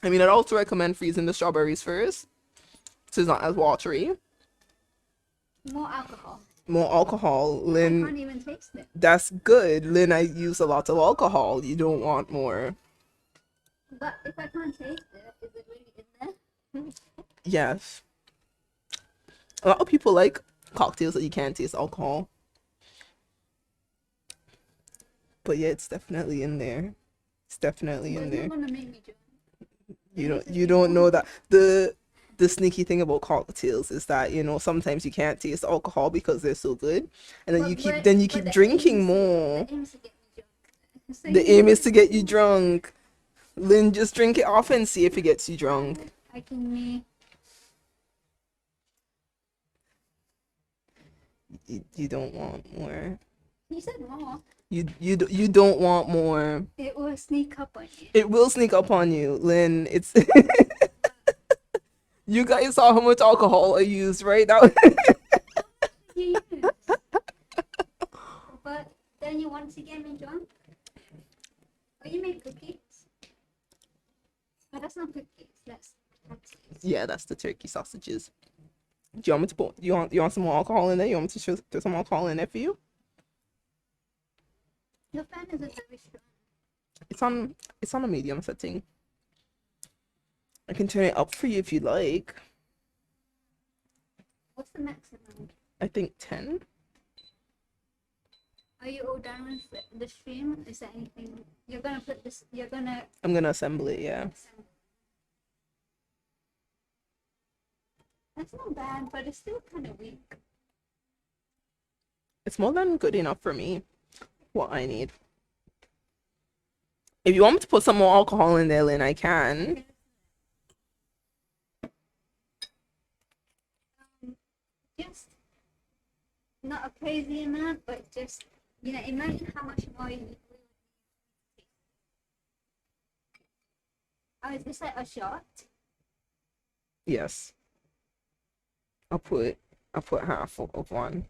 I mean, I'd also recommend freezing the strawberries first, so it's not as watery. More alcohol. More alcohol, I Lynn. can't even taste it. That's good, Lynn. I use a lot of alcohol. You don't want more. But if I can't taste it, is it really in there? Yes. A lot of people like cocktails that you can't taste alcohol. But yeah, it's definitely in there. It's definitely in But there. you're gonna make me drink. You don't know that the sneaky thing about cocktails is that, you know, sometimes you can't taste alcohol because they're so good, and then But you keep what- then you but keep the drinking aim is to- more. The aim is to get me drunk. So The you aim know, is to get you drunk. Lynn, just drink it off and see if it gets you drunk. I can You don't want more. You said more. You don't want more. It will sneak up on you. It will sneak up on you, Lynn. It's you guys saw how much alcohol I used, right? That You use. But then you want to get me drunk? Oh, you make cookies? But that's not cookies. That's yeah, that's the turkey sausages. Do you want me to put? You want some more alcohol in there? You want me to throw some alcohol in there for you? Your fan isn't very strong. It's on a medium setting. I can turn it up for you if you like. What's the maximum? I think 10. Are you all done with the stream? Is there anything you're gonna put this? You're gonna. I'm gonna assemble it. Yeah. That's not bad, but it's still kind of weak. It's more than good enough for me. What I need. If you want me to put some more alcohol in there, Lynn, I can. Just not a crazy amount, but just imagine how much more you. Oh, is this like a shot? Yes. I'll put half of one.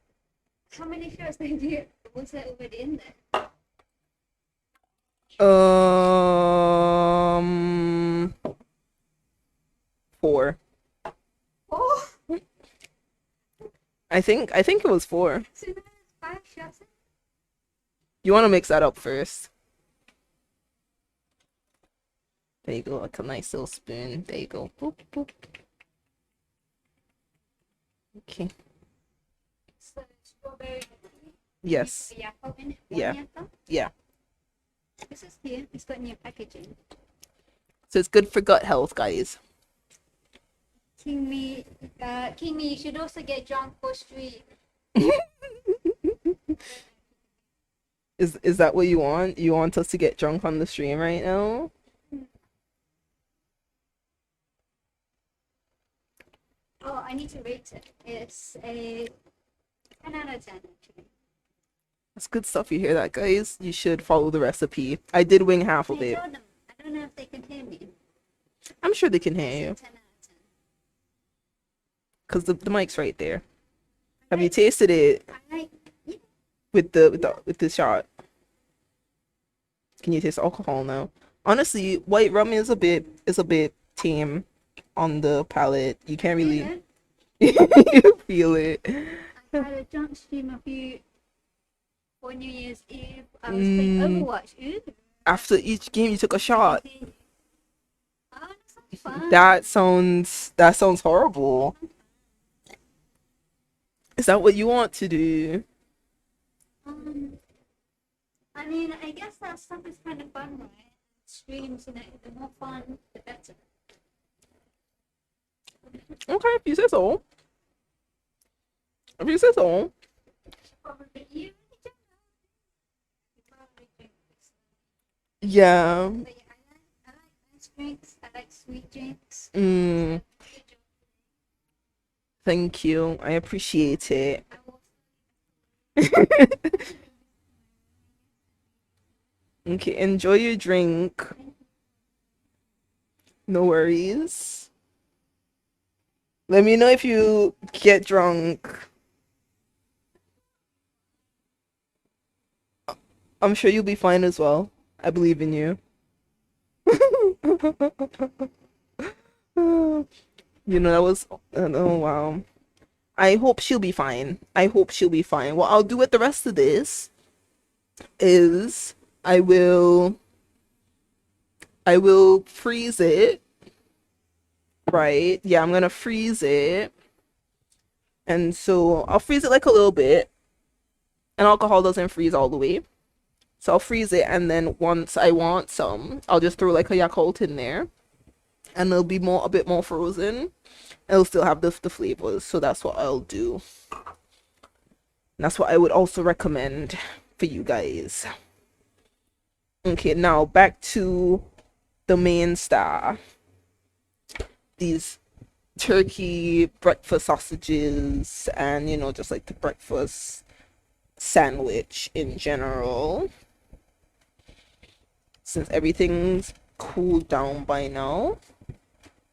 How many shots did you? Was there already in there? 4. Oh, I think it was 4. so there's 5 shots. You want to mix that up first. There you go, like a nice little spoon. There you go. Boop, boop. Okay. So strawberry. Yes. Yeah. Yeah. Yeah. This is here. It's got new packaging. So it's good for gut health, guys. King me, you should also get drunk for street. Is that what you want? You want us to get drunk on the stream right now? Oh, I need to rate it. It's a 10 out of 10 actually. That's good stuff. You hear that, guys? You should follow the recipe. I did wing half of I it. told them. I don't know if they can hear me. I'm sure they can hear you. 10 out of 10. Because the mic's right there. Have you tasted it? I like. Yeah. with the shot. Can you taste alcohol now? Honestly, white rum is a bit tame on the palate. You can't really Didn't. you feel it. I had a jump stream of you for New Year's Eve. I was playing Overwatch. Ooh. After each game, you took a shot. Oh, that sounds fun. That sounds horrible. Is that what you want to do? Um, I mean, I guess that stuff is kind of fun, right? Streams, you know, the more fun, the better. Okay, if you say so. If you say so. Probably you probably drink this. Yeah. But yeah, I like ice drinks. I like sweet drinks. Mm, thank you. I appreciate it. I will. Okay, enjoy your drink. No worries. Let me know if you get drunk. I'm sure you'll be fine as well. I believe in you. That was. Oh, wow. I hope she'll be fine. I hope she'll be fine. What I'll do with the rest of this is I will freeze it. Right? Yeah, I'm gonna freeze it. And so I'll freeze it like a little bit. And alcohol doesn't freeze all the way. So I'll freeze it, and then once I want some, I'll just throw like a Yakult in there, and it'll be a bit more frozen. It'll still have the flavors, so that's what I'll do. And that's what I would also recommend for you guys. Okay, now back to the main star. These turkey breakfast sausages, and just like the breakfast sandwich in general. Since everything's cooled down by now,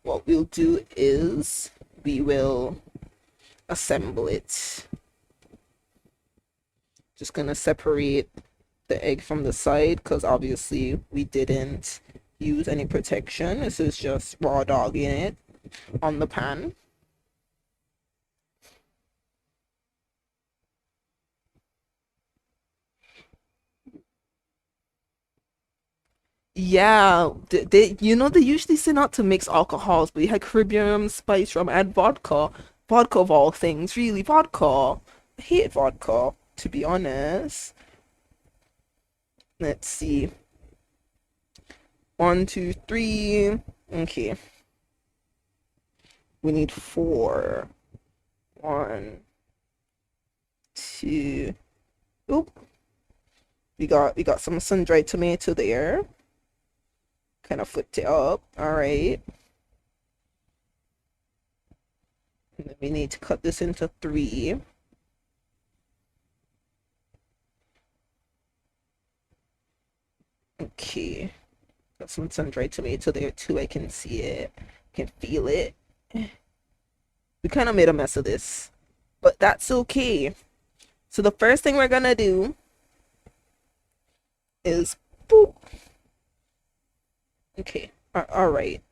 what we'll do is we will assemble it. Just gonna separate the egg from the side because obviously we didn't use any protection. This is just raw dogging it on the pan. Yeah, they usually say not to mix alcohols, but you had Caribbean spice rum and vodka. Vodka of all things, really, vodka. I hate vodka, to be honest. Let's see. 1, 2, 3. Okay. We need 4. 1, 2. Oop. We got some sun-dried tomato there. Kind of flipped it up. All right. And then we need to cut this into 3. Okay. Got some sun-dried tomato there too. I can see it. Can feel it. We kind of made a mess of this, but that's okay. So the first thing we're gonna do is boop. Okay. All right.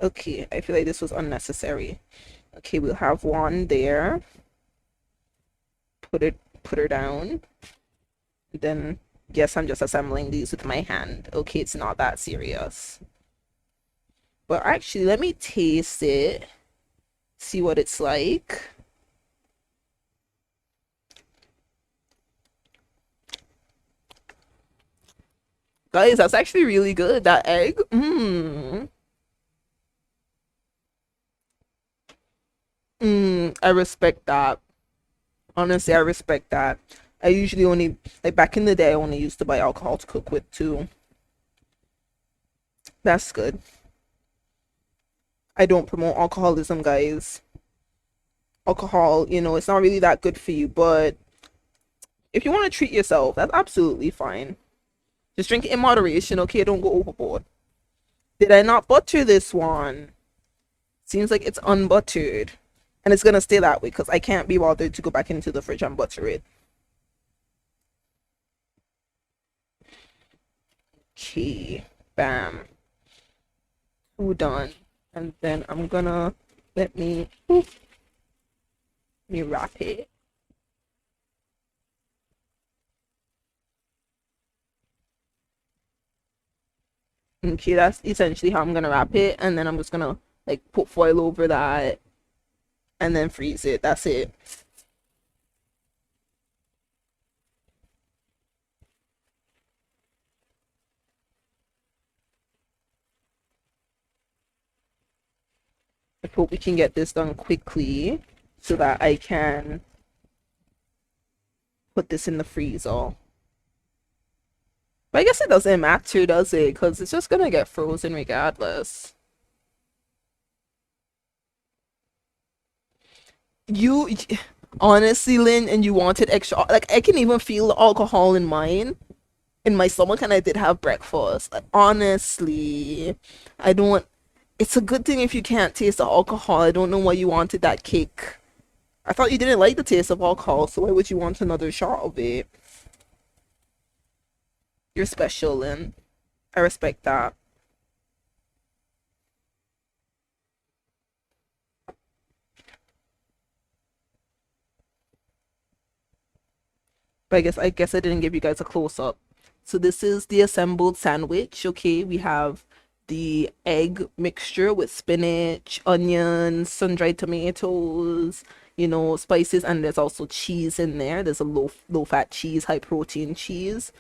Okay. I feel like this was unnecessary. Okay, we'll have one there. Put her down. Then yes, I'm just assembling these with my hand. Okay, it's not that serious. But actually, let me taste it. See what it's like. Guys, that's actually really good. That egg. I respect that. Honestly, I respect that. I usually only, like back in the day, I only used to buy alcohol to cook with too. That's good. I don't promote alcoholism, guys. Alcohol, it's not really that good for you, but if you want to treat yourself, that's absolutely fine. Just drink it in moderation, okay? Don't go overboard. Did I not butter this one? Seems like it's unbuttered. And it's gonna stay that way because I can't be bothered to go back into the fridge and butter it. Okay, bam, two done. And then I'm gonna let me wrap it. Okay, that's essentially how I'm gonna wrap it, and then I'm just gonna like put foil over that and then freeze it. That's it. I hope we can get this done quickly so that I can put this in the freezer. But I guess it doesn't matter, does it? Because it's just gonna get frozen regardless. You honestly, Lynn, and you wanted extra. Like I can even feel the alcohol in mine, in my stomach, and I did have breakfast. Like, honestly, I don't. It's a good thing if you can't taste the alcohol. I don't know why you wanted that cake. I thought you didn't like the taste of alcohol, so why would you want another shot of it? You're special, Lynn. I respect that. But I guess I didn't give you guys a close up. So this is the assembled sandwich. Okay, we have the egg mixture with spinach, onions, sun-dried tomatoes, spices, and there's also cheese in there. There's a low fat cheese, high protein cheese.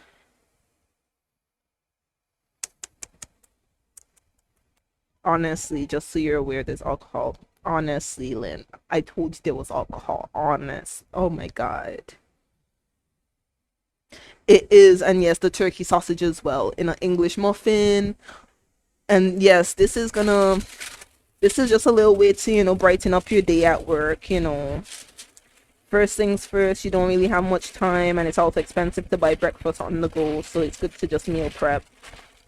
Honestly, just so you're aware, there's alcohol. Honestly, Lynn, I told you there was alcohol. Honest. Oh my God. It is, and yes, the turkey sausage as well in an English muffin. And yes, this is just a little way to, brighten up your day at work. First things first, you don't really have much time, and it's also expensive to buy breakfast on the go, so it's good to just meal prep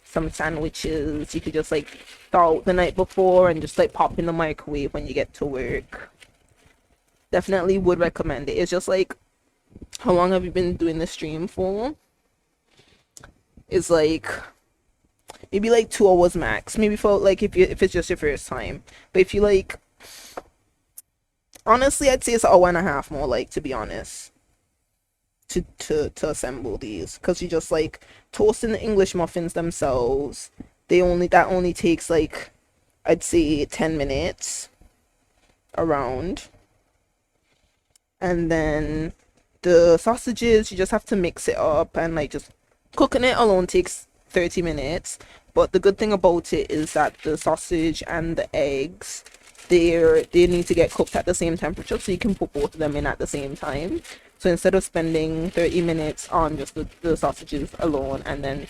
some sandwiches. You could just like thaw out the night before and just like pop in the microwave when you get to work. Definitely would recommend it. It's just like, how long have you been doing the stream for? It's like maybe like 2 hours max. Maybe for like if it's just your first time. But if you like, honestly, I'd say it's an hour and a half more. Like, to be honest, to assemble these, because you just like toasting the English muffins themselves. That only takes like, I'd say 10 minutes around. And then the sausages, you just have to mix it up, and like just cooking it alone takes 30 minutes. But the good thing about it is that the sausage and the eggs, they need to get cooked at the same temperature, so you can put both of them in at the same time. So instead of spending 30 minutes on just the sausages alone and then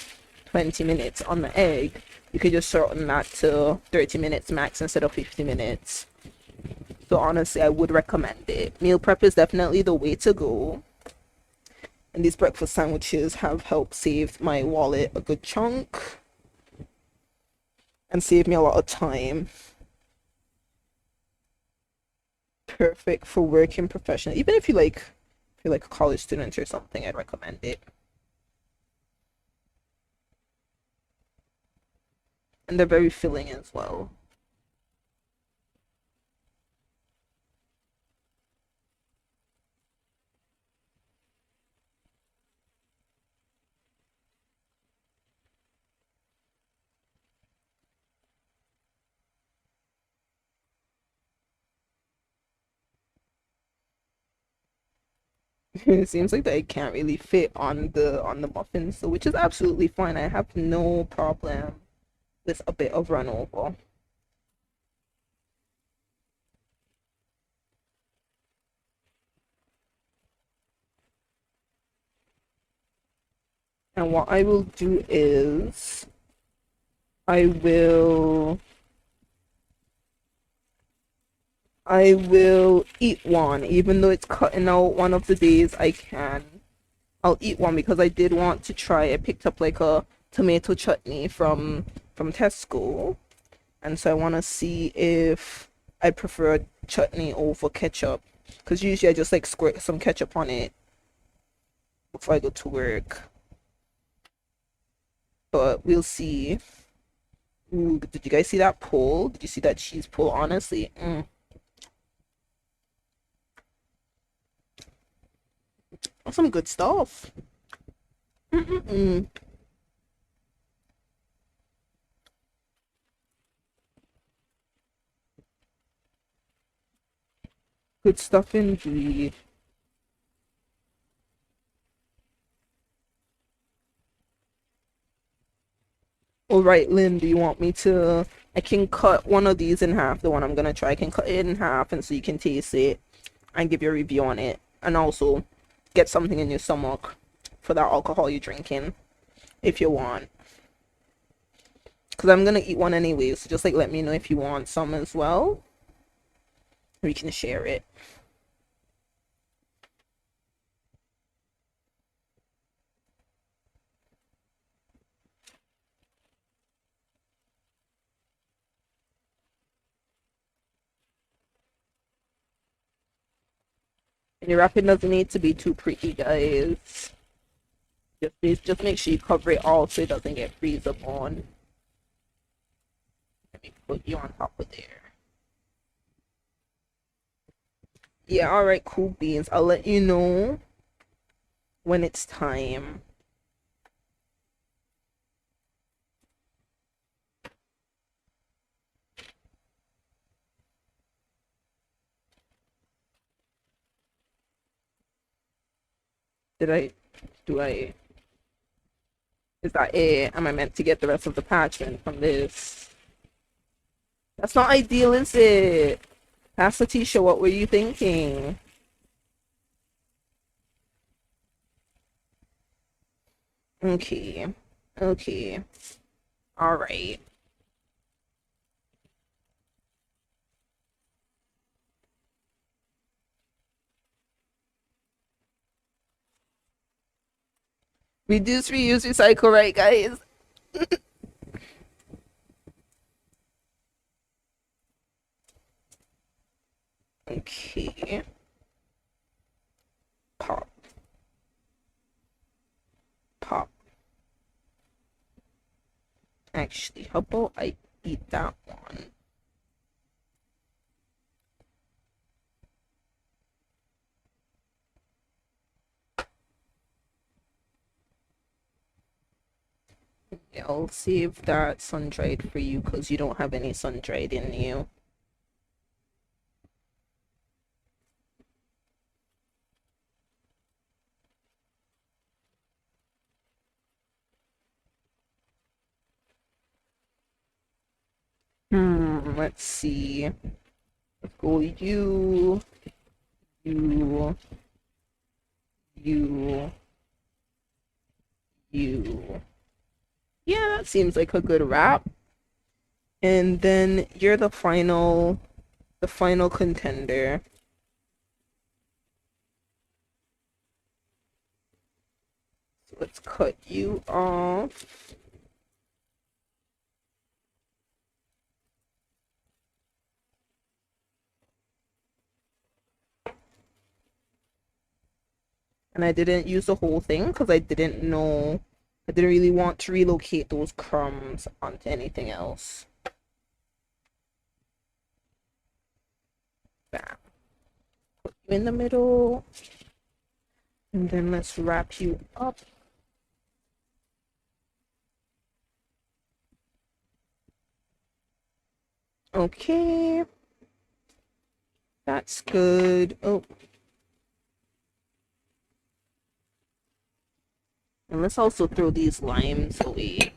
20 minutes on the egg, you could just shorten that to 30 minutes max instead of 50 minutes. So honestly, I would recommend it. Meal prep is definitely the way to go. And these breakfast sandwiches have helped save my wallet a good chunk and save me a lot of time. Perfect for working professional. Even if you're like a college student or something, I'd recommend it. And they're very filling as well. It seems like they can't really fit on the muffins, so which is absolutely fine. I have no problem with a bit of run over. And what I will do is I will I will eat one, even though it's cutting out one of the days I can. I'll eat one because I did want to try. I picked up like a tomato chutney from Tesco, and so I want to see if I prefer chutney over ketchup. Because usually I just like squirt some ketchup on it before I go to work. but we'll see. Ooh, did you guys see that pull? Did you see that cheese pull? Honestly, that's some good stuff. Mm-mm-mm. Good stuff indeed. All right, Lynn, do you want me to? I can cut one of these in half. The one I'm gonna try, I can cut it in half, and so you can taste it and give your review on it, and also get something in your stomach for that alcohol you're drinking if you want. Because I'm gonna eat one anyway, so just like let me know if you want some as well. We can share it. And your wrapping doesn't need to be too pretty, guys. Just make sure you cover it all so it doesn't get freezeable. Let me put you on top of there. Yeah, alright, cool beans. I'll let you know when it's time. Did I, do I, is that it? Am I meant to get the rest of the parchment from this? That's not ideal, is it? Pastor Tisha, what were you thinking? Okay. Okay. Alright. Reduce, reuse, recycle, right, guys? Okay. Pop. Pop. Actually, how about I eat that one? Yeah, I'll save that sun-dried for you because you don't have any sun-dried in you. Let's see. Let's go you, you, you. Yeah, that seems like a good wrap. And then you're the final contender. So let's cut you off. And I didn't use the whole thing because I didn't know, I didn't really want to relocate those crumbs onto anything else. Bam. Put you in the middle. And then let's wrap you up. Okay. That's good. Oh. And let's also throw these limes away.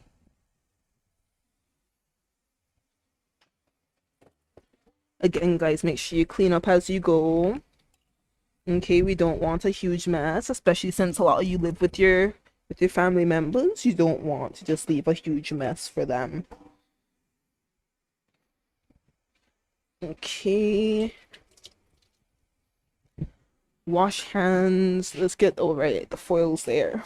Again, guys, make sure you clean up as you go. Okay, we don't want a huge mess, especially since a lot of you live with your family members. You don't want to just leave a huge mess for them. Okay. Wash hands. Let's get over it. The foil's there.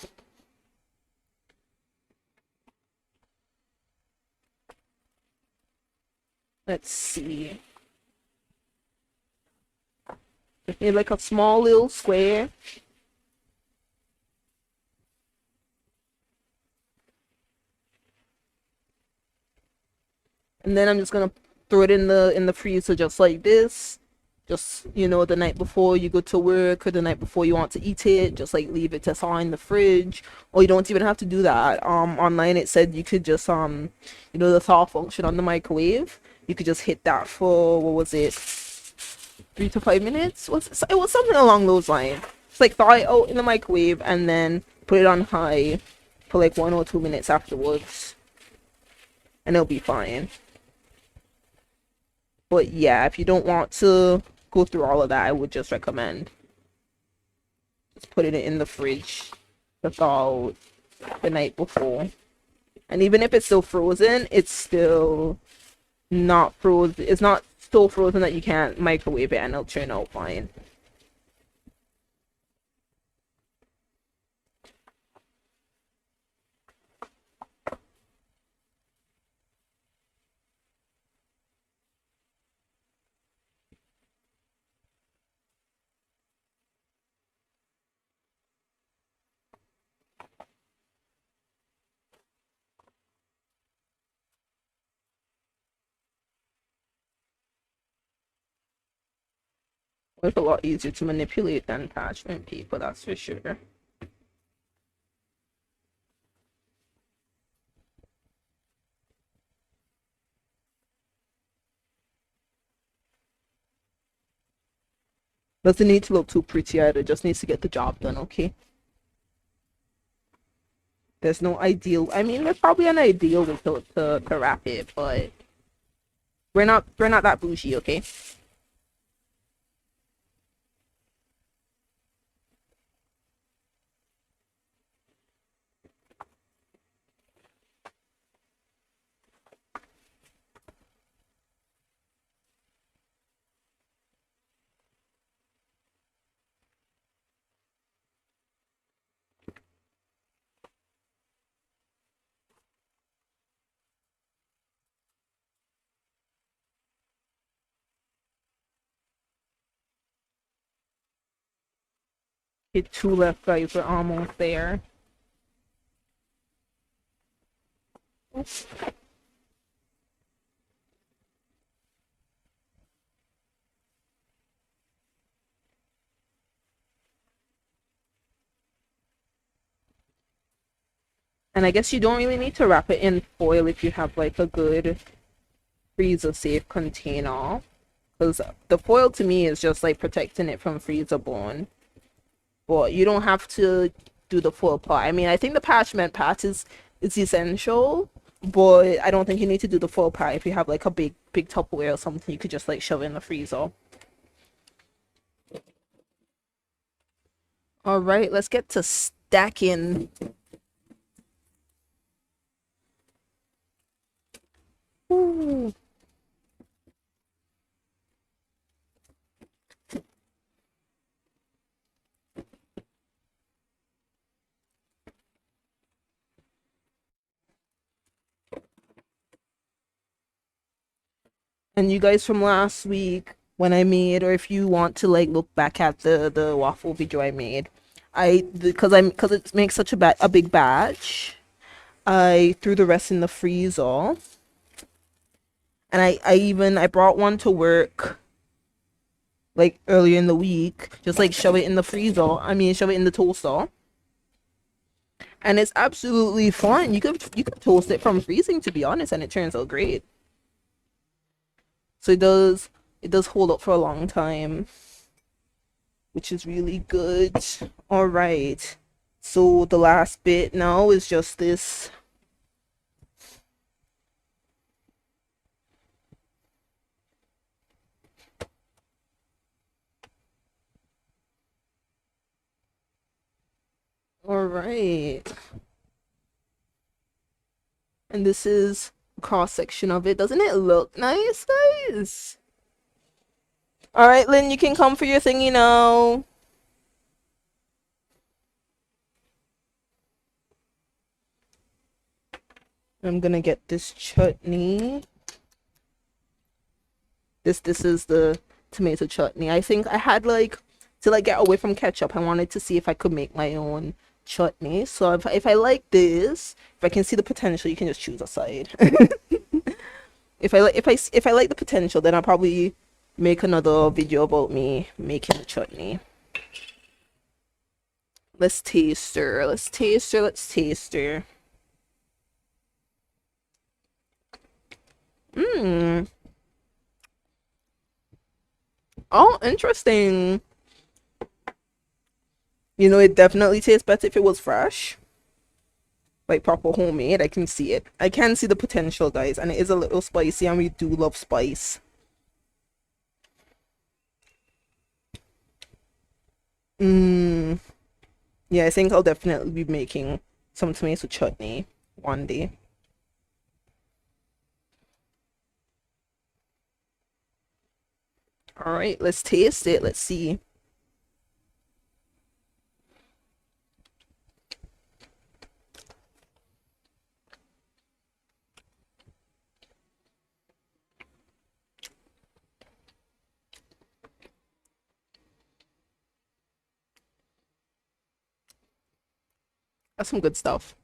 Let's see. Just need like a small little square. And then I'm just gonna throw it in the freezer just like this. Just, you know, the night before you go to work or the night before you want to eat it, just like leave it to thaw in the fridge. Or you don't even have to do that. Online it said you could just you know, the thaw function on the microwave. You could just hit that for, what was it, 3 to 5 minutes? It was something along those lines. It's like thaw it out in the microwave and then put it on high for like 1 or 2 minutes afterwards, and it'll be fine. But yeah, if you don't want to go through all of that, I would just recommend just putting it in the fridge to thaw out the night before. And even if it's still frozen, it's still not frozen. It's not so frozen that you can't microwave it and it'll turn out fine. It's a lot easier to manipulate than parchment paper, that's for sure. Doesn't need to look too pretty either, just needs to get the job done, okay? There's no ideal, I mean, there's probably an ideal way to wrap it, but we're not that bougie, okay? Hit 2 left, guys, we're almost there. And I guess you don't really need to wrap it in foil if you have like a good freezer safe container. Because the foil to me is just like protecting it from freezer burn. But you don't have to do the foil part. I mean, I think the parchment part is essential, but I don't think you need to do the foil part. If you have like a big Tupperware or something, you could just like shove it in the freezer. All right, let's get to stacking. Ooh. And you guys from last week when I made, or if you want to like look back at the waffle video I made, because it makes such a big batch, I threw the rest in the freezer. And I brought one to work like earlier in the week, just like shove it in the freezer. I mean, shove it in the toaster. And it's absolutely fine. You could toast it from freezing, to be honest, and it turns out great. So it does hold up for a long time, which is really good. All right. So the last bit now is just this. All right. And this is a cross section of it. Doesn't it look nice, guys? All right, Lynn, you can come for your thingy now. I'm gonna get this chutney. This is the tomato chutney. I think I had like to like get away from ketchup. I wanted to see if I could make my own chutney. So if I like this, if I can see the potential, you can just choose a side. If I like the potential, then I'll probably make another video about me making the chutney. Let's taste her. Let's taste her. Let's taste her. Mmm. Oh, interesting. You know, it definitely tastes better if it was fresh. Like proper homemade. I can see it. I can see the potential, guys. And it is a little spicy, and we do love spice. Mmm. Yeah, I think I'll definitely be making some tomato chutney one day. All right, let's taste it. Let's see. That's some good stuff.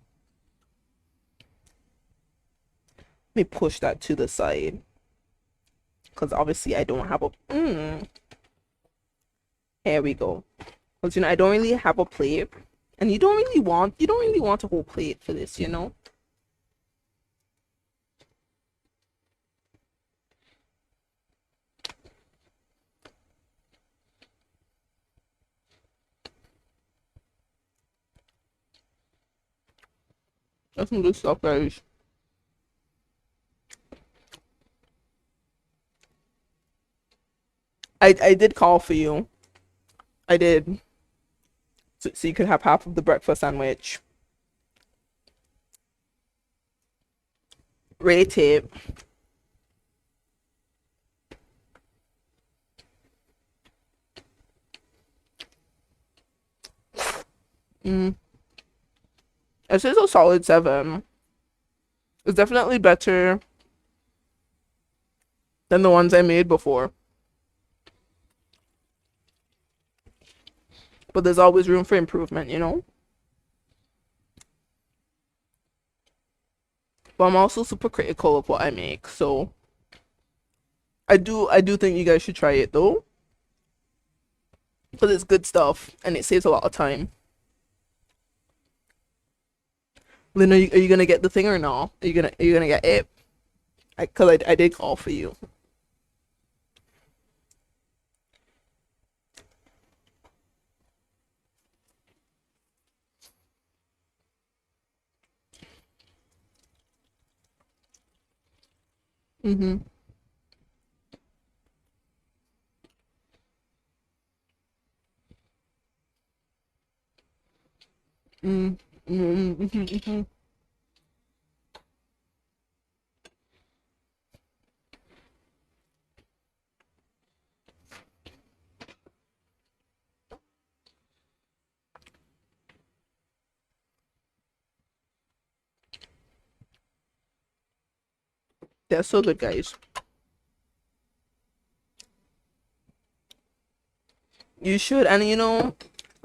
Let me push that to the side because obviously I don't have a. Here we go. Because I don't really have a plate, and you don't really want a whole plate for this, you know. That's some good stuff, guys. I did call for you. I did. So you could have half of the breakfast sandwich. Rate it. Mm. This is a solid 7. It's definitely better than the ones I made before. But there's always room for improvement, you know? But I'm also super critical of what I make, so I do think you guys should try it though. Because it's good stuff and it saves a lot of time. Lynn, are you gonna get the thing or no? Are you gonna get it? Cause I did call for you. Mm-hmm. Mm-hmm. Mm-hmm. Mm-hmm. They're so good, guys. You should, and you don't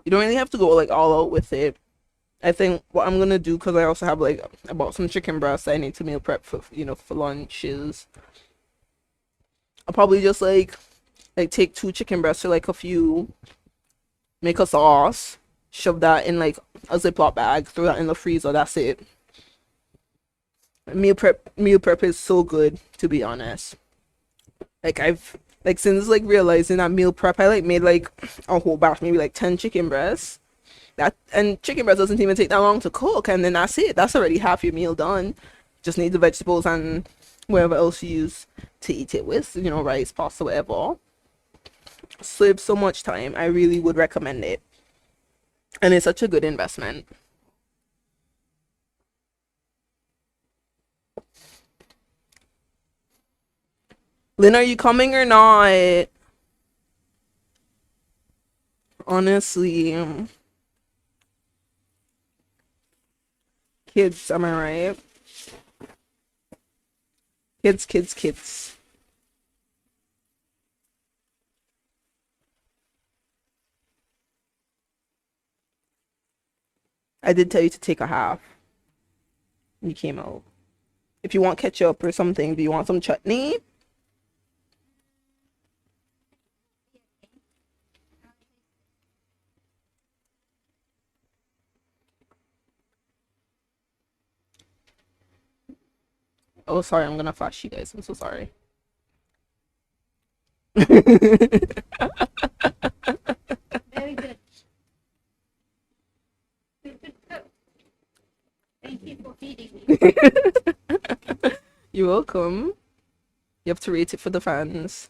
really have to go like all out with it. I think what I'm gonna do, because I also have like I bought some chicken breasts I need to meal prep for for lunches. I'll probably just like take 2 chicken breasts or like a few, make a sauce, shove that in like a Ziploc bag, throw that in the freezer. That's it. Meal prep is so good, to be honest. Like I've like since like realizing that meal prep, I like made like a whole batch, maybe like 10 chicken breasts. That and chicken breast doesn't even take that long to cook, and then that's it. That's already half your meal done. Just need the vegetables and whatever else you use to eat it with, rice, pasta, whatever. Saves so much time. I really would recommend it, and it's such a good investment. Lynn, are you coming or not? Honestly, kids, am I right? Kids, kids, kids. I did tell you to take a half. You came out. If you want ketchup or something, do you want some chutney? Oh, sorry, I'm gonna flash you guys. I'm so sorry. Very good. Thank you for feeding me. You're welcome. You have to rate it for the fans.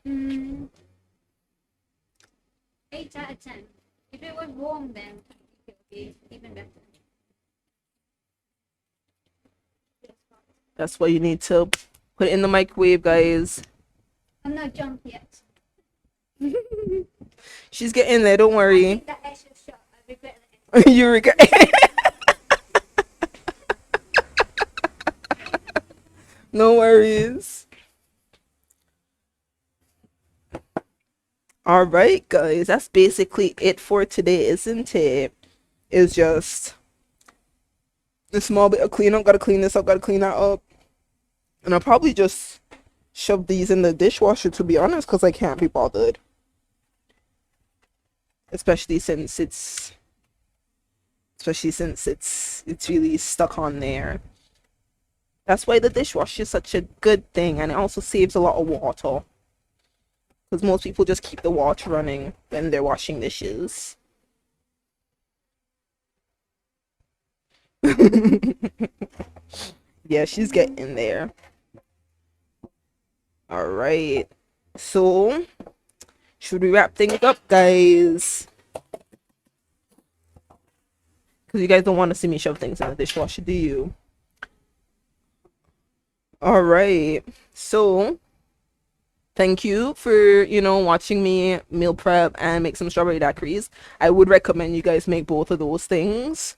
8 out of 10. If it was warm, then it would be even better. That's why you need to put it in the microwave, guys. I'm not drunk yet. She's getting there, don't I worry. think that extra shot. I regret it. You regret. No worries. All right, guys, that's basically it for today, isn't it? It's just a small bit of cleanup. Gotta clean this up, gotta clean that up. And I'll probably just shove these in the dishwasher, to be honest, because I can't be bothered. Especially since it's really stuck on there. That's why the dishwasher is such a good thing, and it also saves a lot of water. Because most people just keep the water running when they're washing dishes. Yeah, she's getting there. All right. So, should we wrap things up, guys? Because you guys don't want to see me shove things in the dishwasher, do you? All right. So, thank you for, watching me meal prep and make some strawberry daiquiris. I would recommend you guys make both of those things.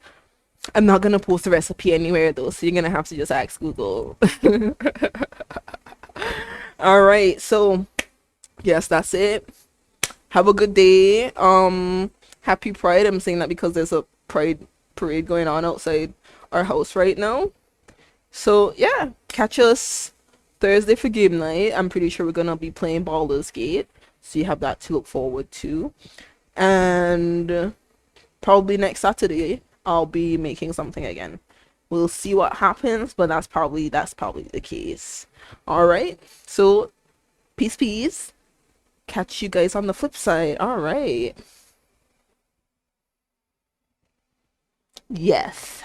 I'm not gonna post the recipe anywhere though, so you're gonna have to just ask Google. All right, so yes, that's it. Have a good day. Happy Pride. I'm saying that because there's a Pride parade going on outside our house right now. So yeah, catch us Thursday for game night. I'm pretty sure we're gonna be playing Baldur's Gate, so you have that to look forward to. And probably next Saturday I'll be making something again. We'll see what happens, but that's probably the case. All right. So peace. Catch you guys on the flip side. All right. Yes.